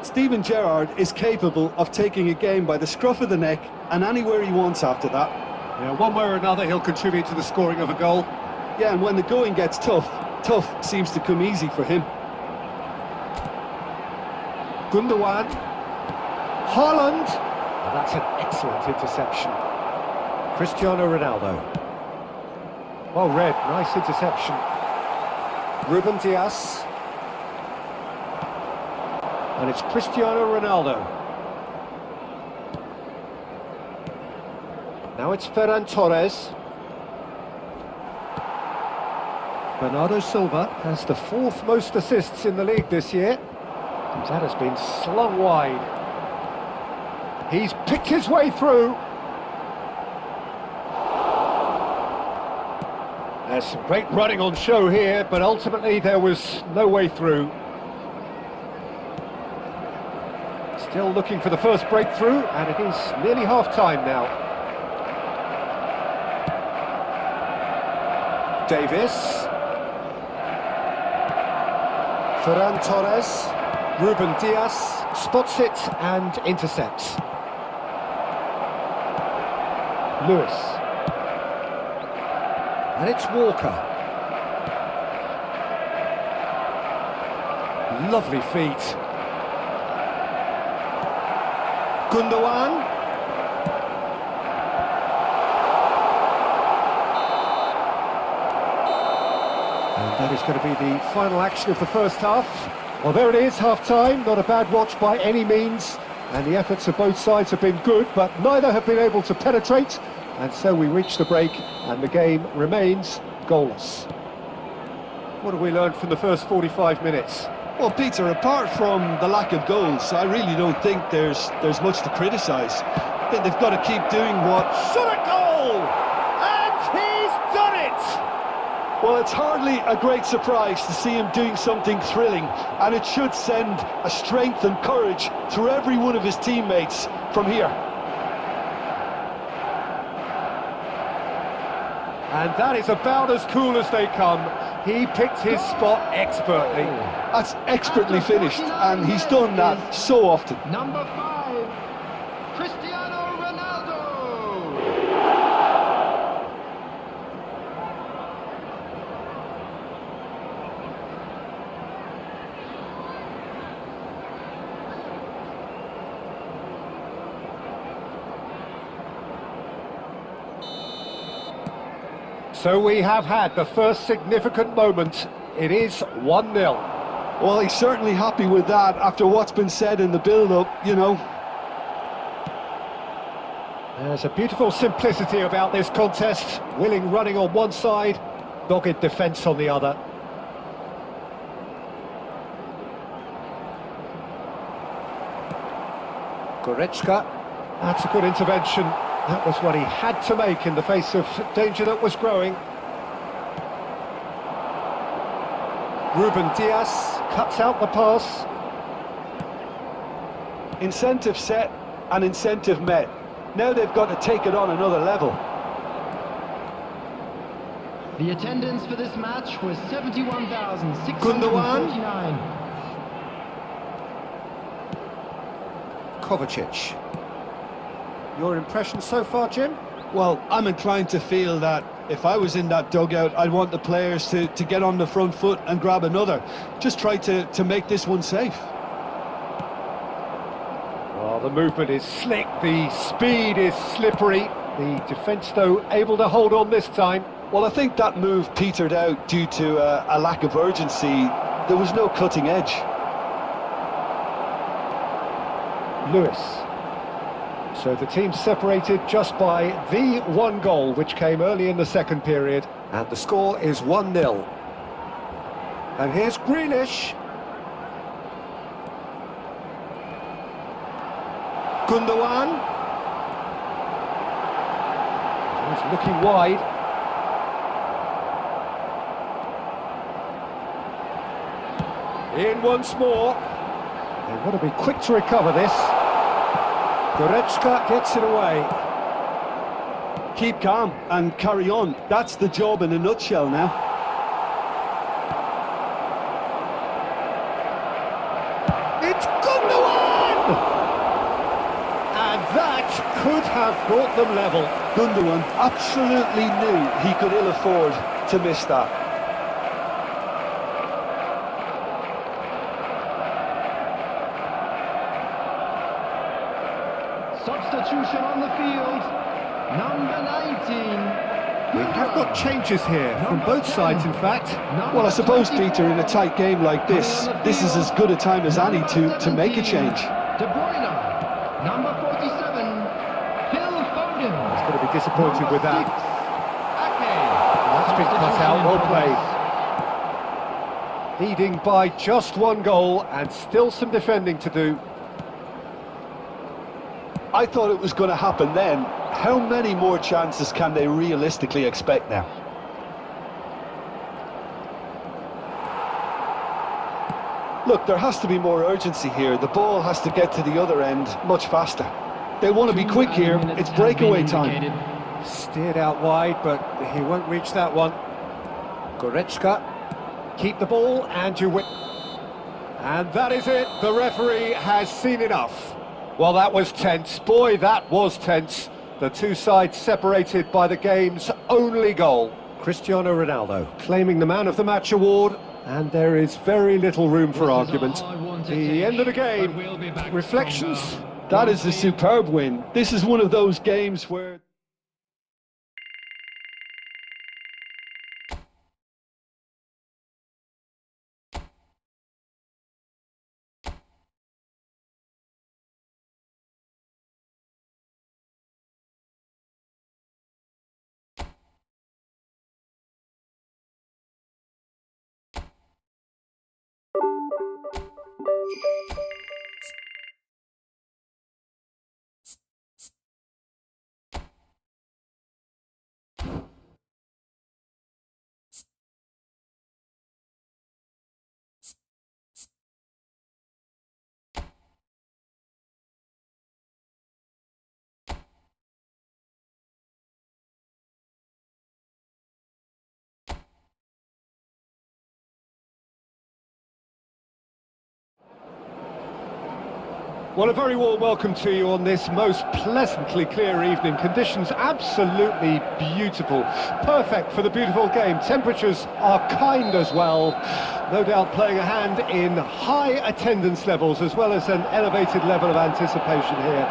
Steven Gerrard is capable of taking a game by the scruff of the neck and anywhere he wants after that. Yeah, one way or another he'll contribute to the scoring of a goal. Yeah, and when the going gets tough, tough seems to come easy for him. Gundogan. Haaland. Oh, that's an excellent interception. Cristiano Ronaldo. Well read, nice interception. Ruben Dias. And it's Cristiano Ronaldo. Now it's Ferran Torres. Bernardo Silva has the fourth most assists in the league this year. And that has been slung wide. He's picked his way through. There's some great running on show here, but ultimately there was no way through. Still looking for the first breakthrough, and it is nearly half-time now. Davis. Ferran Torres. Ruben Dias spots it and intercepts. Lewis. And it's Walker. Lovely feet. Gundogan. And that is going to be the final action of the first half. Well, there it is, half-time. Not a bad watch by any means. And the efforts of both sides have been good, but neither have been able to penetrate. And so we reach the break, and the game remains goalless. What have we learned from the first 45 minutes? Well, Peter, apart from the lack of goals, I really don't think there's much to criticise. I think they've got to keep doing what... Shot a goal! And he's done it! Well, it's hardly a great surprise to see him doing something thrilling, and it should send a strength and courage through every one of his teammates from here. And that is about as cool as they come. He picked his spot expertly. That's expertly finished, and he's done that so often. Number 5, Cristiano Ronaldo. So we have had the first significant moment. It is 1-0. Well, he's certainly happy with that after what's been said in the build-up, you know. There's a beautiful simplicity about this contest. Willing running on one side, dogged defence on the other. Goretzka. That's a good intervention. That was what he had to make in the face of danger that was growing. Ruben Dias cuts out the pass. Incentive set and incentive met. Now they've got to take it on another level. The attendance for this match was 71,649. Kovacic. Your impression so far, Jim? Well, I'm inclined to feel that if I was in that dugout, I'd want the players to get on the front foot and grab another. Just try to make this one safe. Well, the movement is slick, the speed is slippery. The defence, though, able to hold on this time. Well, I think that move petered out due to a lack of urgency. There was no cutting edge. Lewis. So the team separated just by the one goal, which came early in the second period, and the score is 1-0. And here's Grealish. Gundogan. He's looking wide. In once more. They want to be quick to recover this. Goretzka gets it away. Keep calm and carry on. That's the job in a nutshell now. It's Gundogan! And that could have brought them level. Gundogan absolutely knew he could ill afford to miss that. Substitution on the field, number 19. We have got changes here from both sides, in fact. Well, I suppose, Peter, in a tight game like this is as good a time as any to make a change. De Bruyne, number 47, Phil Foden. He's going to be disappointed with that. Ake. That's been cut out, well played. Leading by just one goal and still some defending to do. I thought it was going to happen then. How many more chances can they realistically expect now? Look, there has to be more urgency here. The ball has to get to the other end much faster. They want to be quick here. It's breakaway time. Steered out wide, but he won't reach that one. Goretzka, keep the ball and you win. And that is it. The referee has seen enough. Well, that was tense. Boy, that was tense. The two sides separated by the game's only goal. Cristiano Ronaldo claiming the Man of the Match award, and there is very little room for argument. The end of the game. Reflections? That is a superb win. This is one of those games where... Well, a very warm welcome to you on this most pleasantly clear evening. Conditions absolutely beautiful. Perfect for the beautiful game. Temperatures are kind as well. No doubt playing a hand in high attendance levels as well as an elevated level of anticipation here.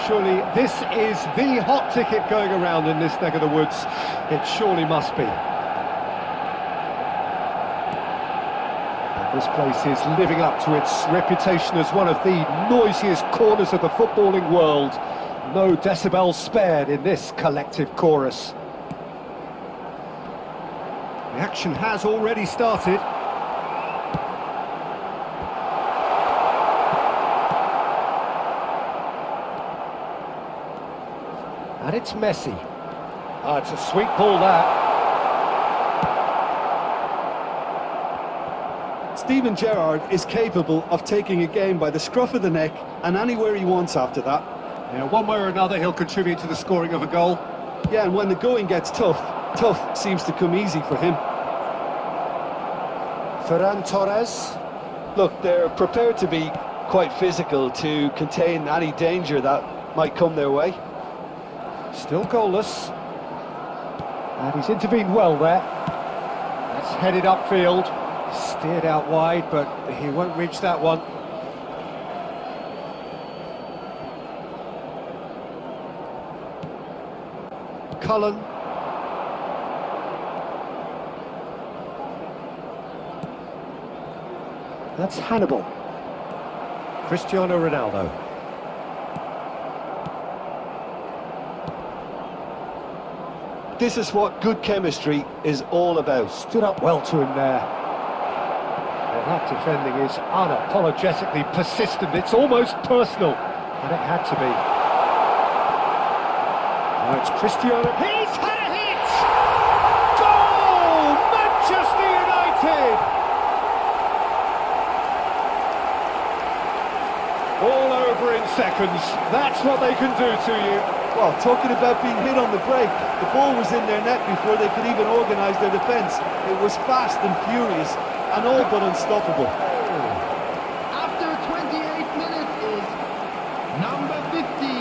Surely this is the hot ticket going around in this neck of the woods. It surely must be. This place is living up to its reputation as one of the noisiest corners of the footballing world. No decibels spared in this collective chorus. The action has already started. And it's Messi. Ah, it's a sweet ball that. Steven Gerrard is capable of taking a game by the scruff of the neck and anywhere he wants after that. Yeah, one way or another he'll contribute to the scoring of a goal. Yeah, and when the going gets tough, tough seems to come easy for him. Ferran Torres. Look, they're prepared to be quite physical to contain any danger that might come their way. Still goalless. And he's intervened well there. That's headed upfield. Steered out wide, but he won't reach that one. Cullen. That's Hannibal. Cristiano Ronaldo. This is what good chemistry is all about. Stood up well to him there. Well, that defending is unapologetically persistent. It's almost personal, and it had to be. Now it's Cristiano. He's had a hit! Goal! Manchester United! All over in seconds. That's what they can do to you. Well, talking about being hit on the break, the ball was in their net before they could even organise their defence. It was fast and furious, and all but unstoppable. After 28 minutes is number 15.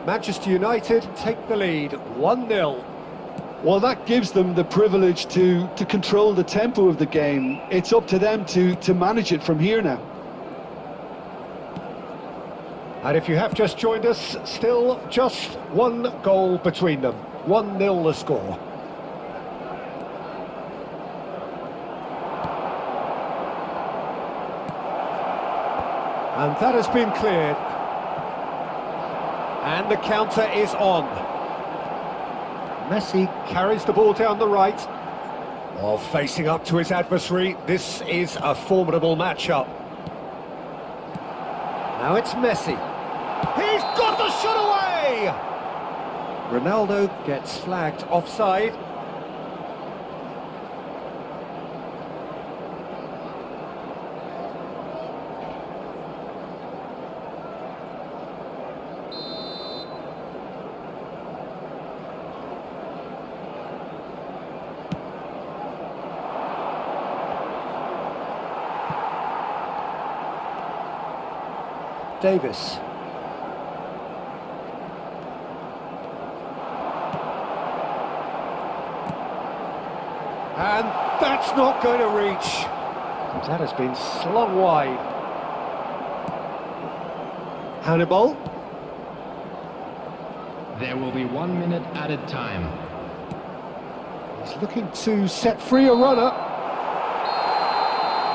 Manchester United take the lead, 1-0. Well, that gives them the privilege to control the tempo of the game. It's up to them to manage it from here now. And if you have just joined us, still just one goal between them. 1-0 the score. And that has been cleared. And the counter is on. Messi carries the ball down the right. While facing up to his adversary, this is a formidable matchup. Now it's Messi. He's got the shot away! Ronaldo gets flagged offside. Davis. And that's not going to reach. That has been slung wide. Hannibal. There will be 1 minute added time. He's looking to set free a runner.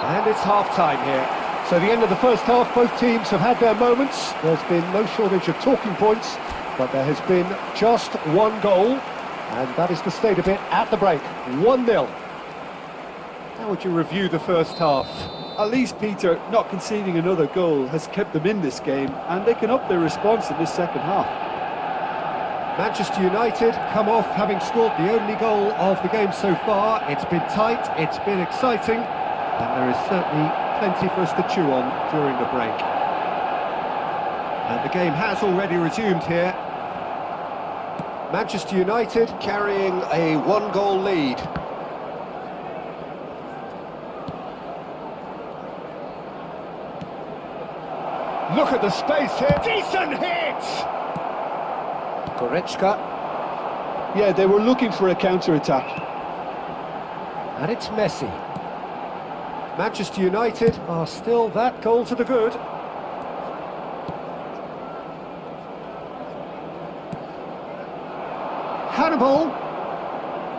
And it's half-time here. So the end of the first half, both teams have had their moments. There's been no shortage of talking points, but there has been just one goal, and that is the state of it at the break. 1-0. How would you review the first half? At least, Peter, not conceding another goal has kept them in this game, and they can up their response in this second half. Manchester United come off having scored the only goal of the game so far. It's been tight, it's been exciting, and there is certainly plenty for us to chew on during the break. And the game has already resumed here. Manchester United carrying a 1-goal lead. Look at the space here, decent hit! Goretzka. Yeah, they were looking for a counter-attack. And it's Messi. Manchester United are still that goal to the good. Hannibal.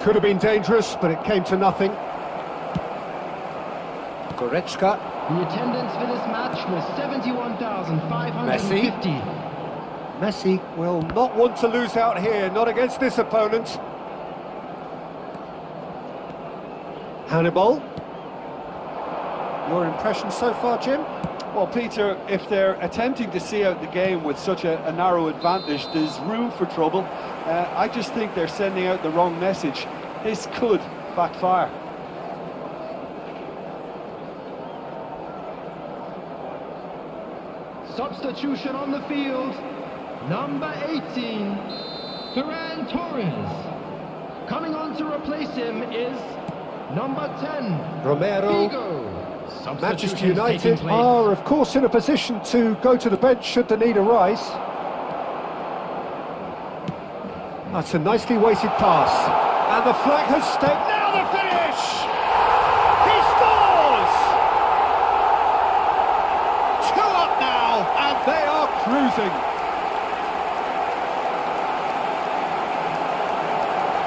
Could have been dangerous, but it came to nothing. Goretzka. The attendance for this match was 71,550. Messi will not want to lose out here, not against this opponent. Hannibal. Your impression so far, Jim? Well, Peter, if they're attempting to see out the game with such a narrow advantage, there's room for trouble. I just think they're sending out the wrong message. This could backfire. Substitution on the field. Number 18, Ferran Torres. Coming on to replace him is number 10, Romero. Figo. Manchester United are, of course, in a position to go to the bench should the need arise. That's a nicely weighted pass. And the flag has stayed. Now the finish! He scores! 2 up now, and they are cruising.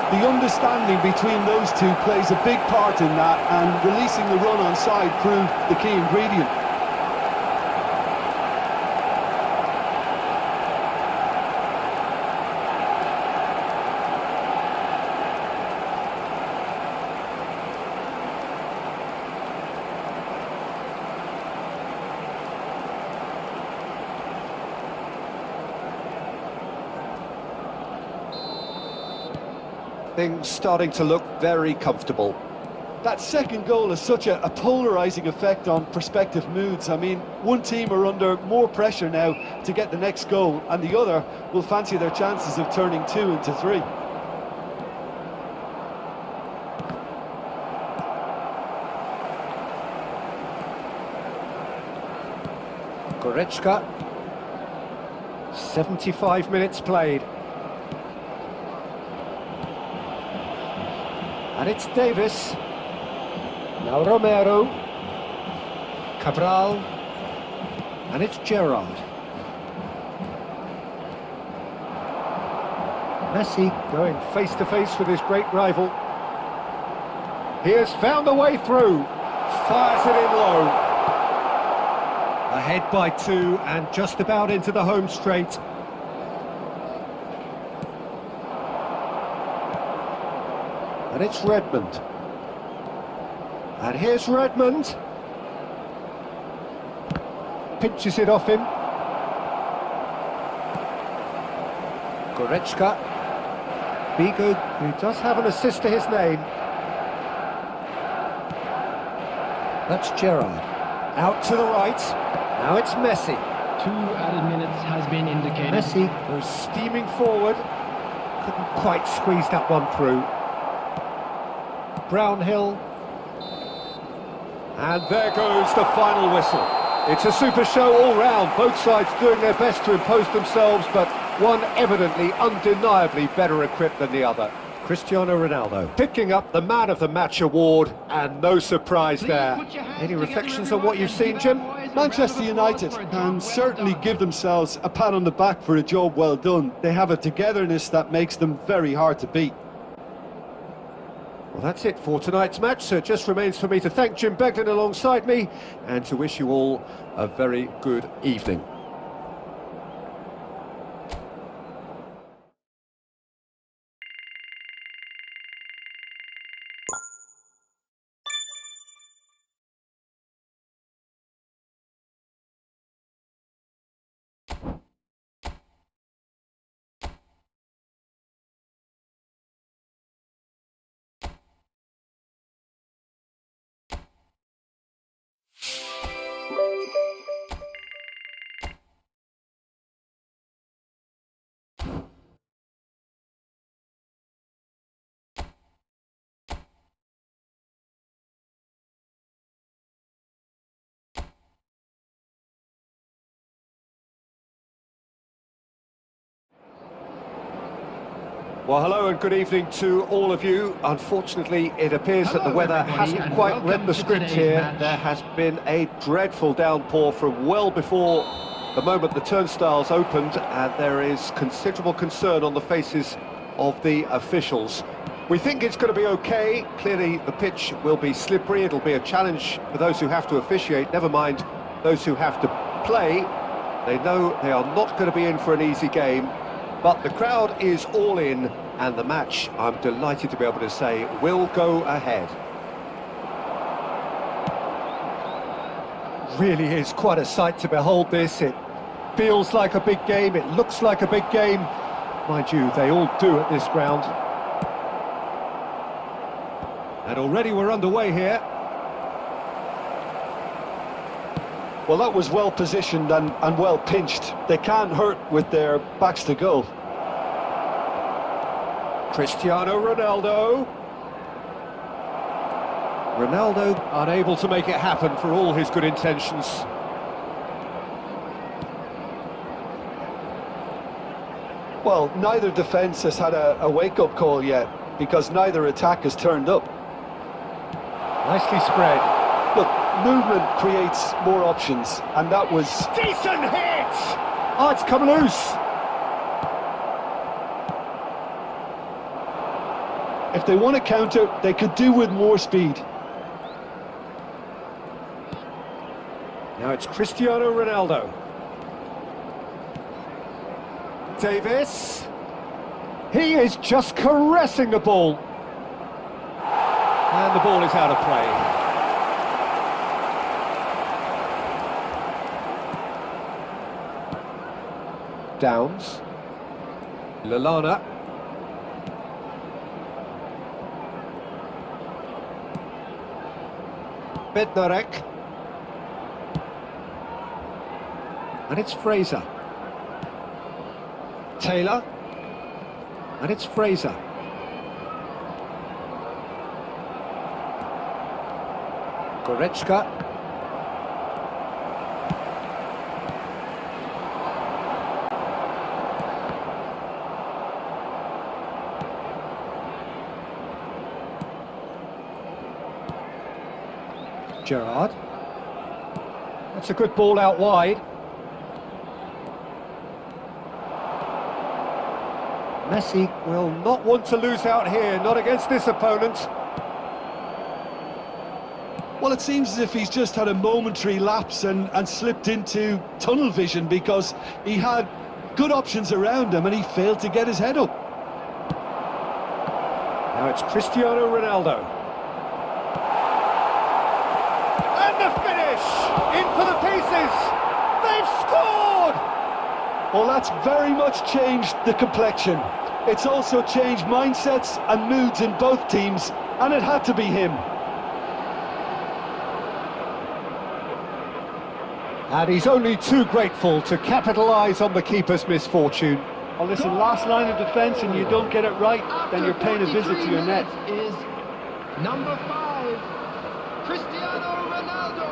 The understanding between those two plays a big part in that, and releasing the run on side proved the key ingredient. Things starting to look very comfortable. That second goal has such a polarising effect on prospective moods. I mean, one team are under more pressure now to get the next goal, and the other will fancy their chances of turning 2 into 3. Goretzka. 75 minutes played. And it's Davis. Now Romero. Cabral. And it's Gerrard. Messi going face to face with his great rival. He has found a way through. Fires it in low. Ahead by 2 and just about into the home straight. And it's Redmond. And here's Redmond. Pinches it off him. Goretzka. Figo, who does have an assist to his name. That's Gerrard. Out to the right. Now it's Messi. 2 added minutes has been indicated. Messi goes steaming forward. Couldn't quite squeeze that one through. Brownhill. And there goes the final whistle. It's a super show all round, both sides doing their best to impose themselves, but one evidently, undeniably better equipped than the other. Cristiano Ronaldo picking up the Man of the Match award, and no surprise there. Any reflections on what you've seen, Jim? Manchester United can certainly give themselves a pat on the back for a job well done. They have a togetherness that makes them very hard to beat. Well, that's it for tonight's match, so it just remains for me to thank Jim Beglin alongside me and to wish you all a very good evening. Well, hello and good evening to all of you. Unfortunately, it appears that the weather hasn't quite read the script here. There has been a dreadful downpour from well before the moment the turnstiles opened, and there is considerable concern on the faces of the officials. We think it's going to be okay. Clearly, the pitch will be slippery. It'll be a challenge for those who have to officiate, never mind those who have to play. They know they are not going to be in for an easy game. But the crowd is all in, and the match, I'm delighted to be able to say, will go ahead. Really is quite a sight to behold this. It feels like a big game, it looks like a big game. Mind you, they all do at this ground. And already we're underway here. Well, that was well positioned and well pinched. They can't hurt with their backs to goal. Cristiano Ronaldo. Ronaldo unable to make it happen for all his good intentions. Well, neither defence has had a wake-up call yet, because neither attack has turned up. Nicely spread. Look, movement creates more options, and that was... Decent hit! Oh, it's come loose. If they want to counter, they could do with more speed. Now it's Cristiano Ronaldo. Davis. He is just caressing the ball. And the ball is out of play. Downs. Lallana. Bednarek. And it's Fraser. Taylor. And it's Fraser. Goretzka. Gerrard. That's a good ball out wide. Messi will not want to lose out here, not against this opponent. Well, it seems as if he's just had a momentary lapse and slipped into tunnel vision, because he had good options around him and he failed to get his head up. Now it's Cristiano Ronaldo. And the finish! In for the pieces! They've scored! Well, that's very much changed the complexion. It's also changed mindsets and moods in both teams, and it had to be him. And he's only too grateful to capitalise on the keeper's misfortune. Well, listen, last line of defence and you don't get it right, then you're paying a visit to your net. Is number 5, Cristiano Ronaldo.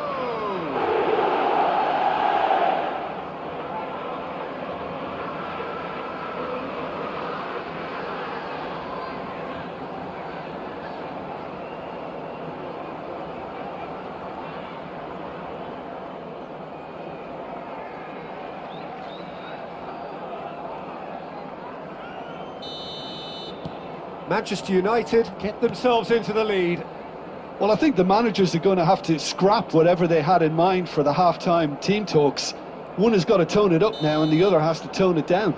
Manchester United get themselves into the lead. Well, I think the managers are going to have to scrap whatever they had in mind for the half-time team talks. One has got to tone it up now and the other has to tone it down.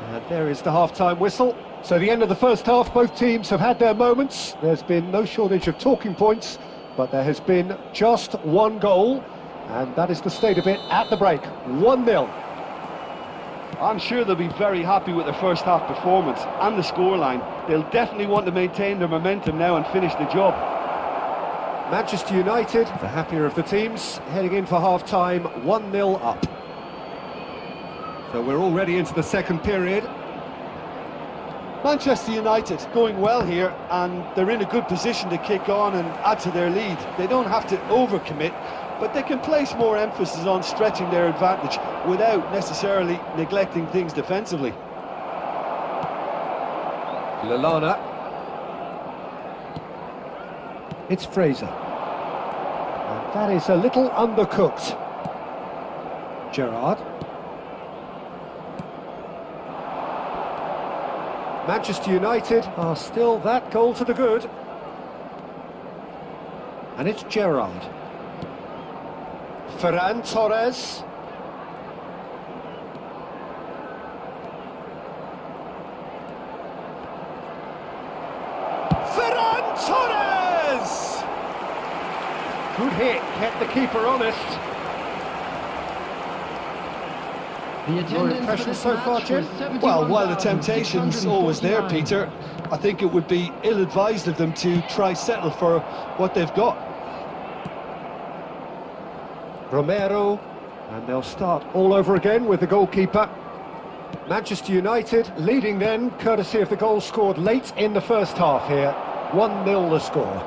And there is the half-time whistle. So the end of the first half, both teams have had their moments. There's been no shortage of talking points, but there has been just one goal, and that is the state of it at the break. 1-0. I'm sure they'll be very happy with their first half performance and the scoreline. They'll definitely want to maintain their momentum now and finish the job. Manchester United, the happier of the teams, heading in for half-time, 1-0 up. So we're already into the second period. Manchester United going well here, and they're in a good position to kick on and add to their lead. They don't have to overcommit, but they can place more emphasis on stretching their advantage without necessarily neglecting things defensively. Lallana. It's Fraser. And that is a little undercooked. Gerrard. Manchester United are still that goal to the good. And it's Gerrard. Ferran Torres. Ferran Torres! Good hit, kept the keeper honest. The Your attendance impression for this so far, match Jim? was Well, while the temptation's always there, 71,649. Peter, I think it would be ill-advised of them to try settle for what they've got. Romero, and they'll start all over again with the goalkeeper. Manchester United leading then, courtesy of the goal scored late in the first half here. 1-0 the score.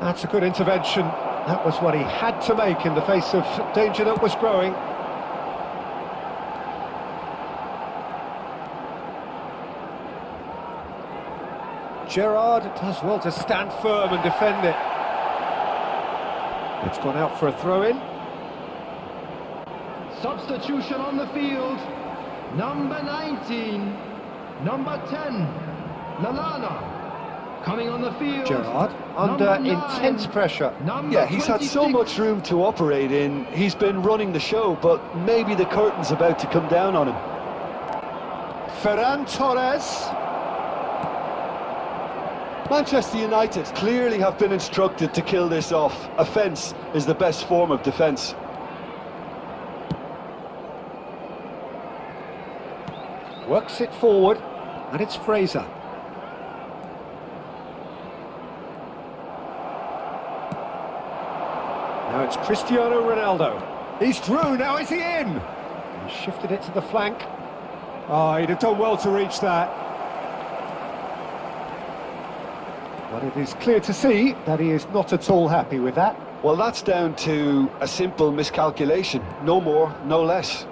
That's a good intervention. That was what he had to make in the face of danger that was growing. Gerrard does well to stand firm and defend it. It's gone out for a throw-in. Substitution on the field. Number 19. Number 10. Lallana. Coming on the field. Gerrard under Number 9, intense pressure. Number Yeah, he's had so 26. much room to operate in. He's been running the show, but maybe the curtain's about to come down on him. Ferran Torres. Manchester United clearly have been instructed to kill this off. Offence is the best form of defence. Works it forward, and it's Fraser. Now it's Cristiano Ronaldo. He's through, now is he in? He shifted it to the flank. Oh, he'd have done well to reach that. But it is clear to see that he is not at all happy with that. Well, that's down to a simple miscalculation. No more, no less.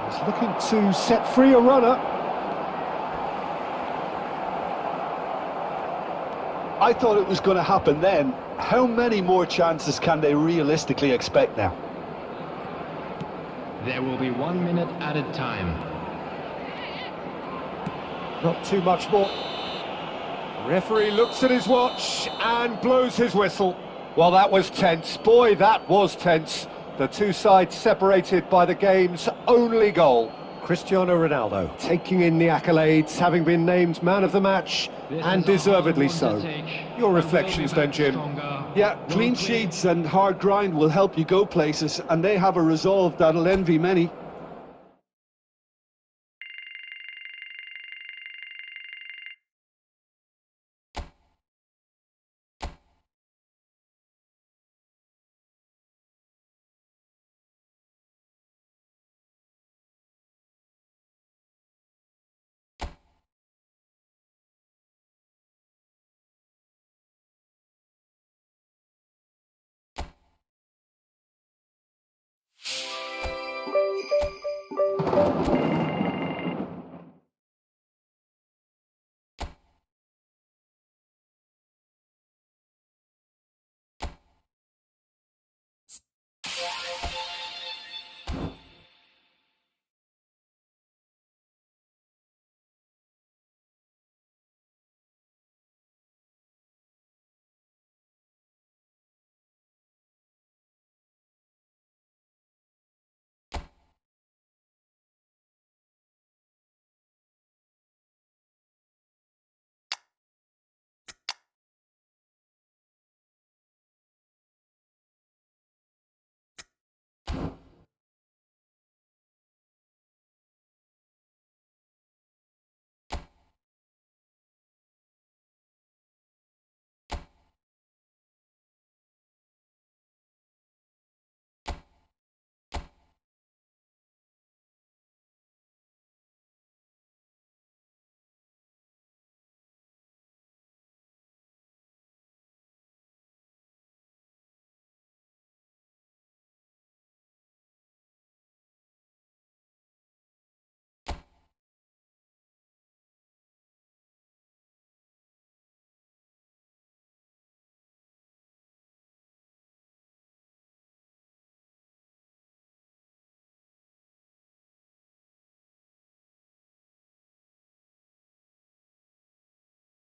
He's looking to set free a runner. I thought it was going to happen then. How many more chances can they realistically expect now? There will be 1 minute added time. Not too much more. Referee looks at his watch and blows his whistle. Well, that was tense. Boy, that was tense. The two sides separated by the game's only goal. Cristiano Ronaldo taking in the accolades, having been named man of the match, and deservedly so. Your reflections then, Jim? Yeah, clean sheets and hard grind will help you go places, and they have a resolve that'll envy many.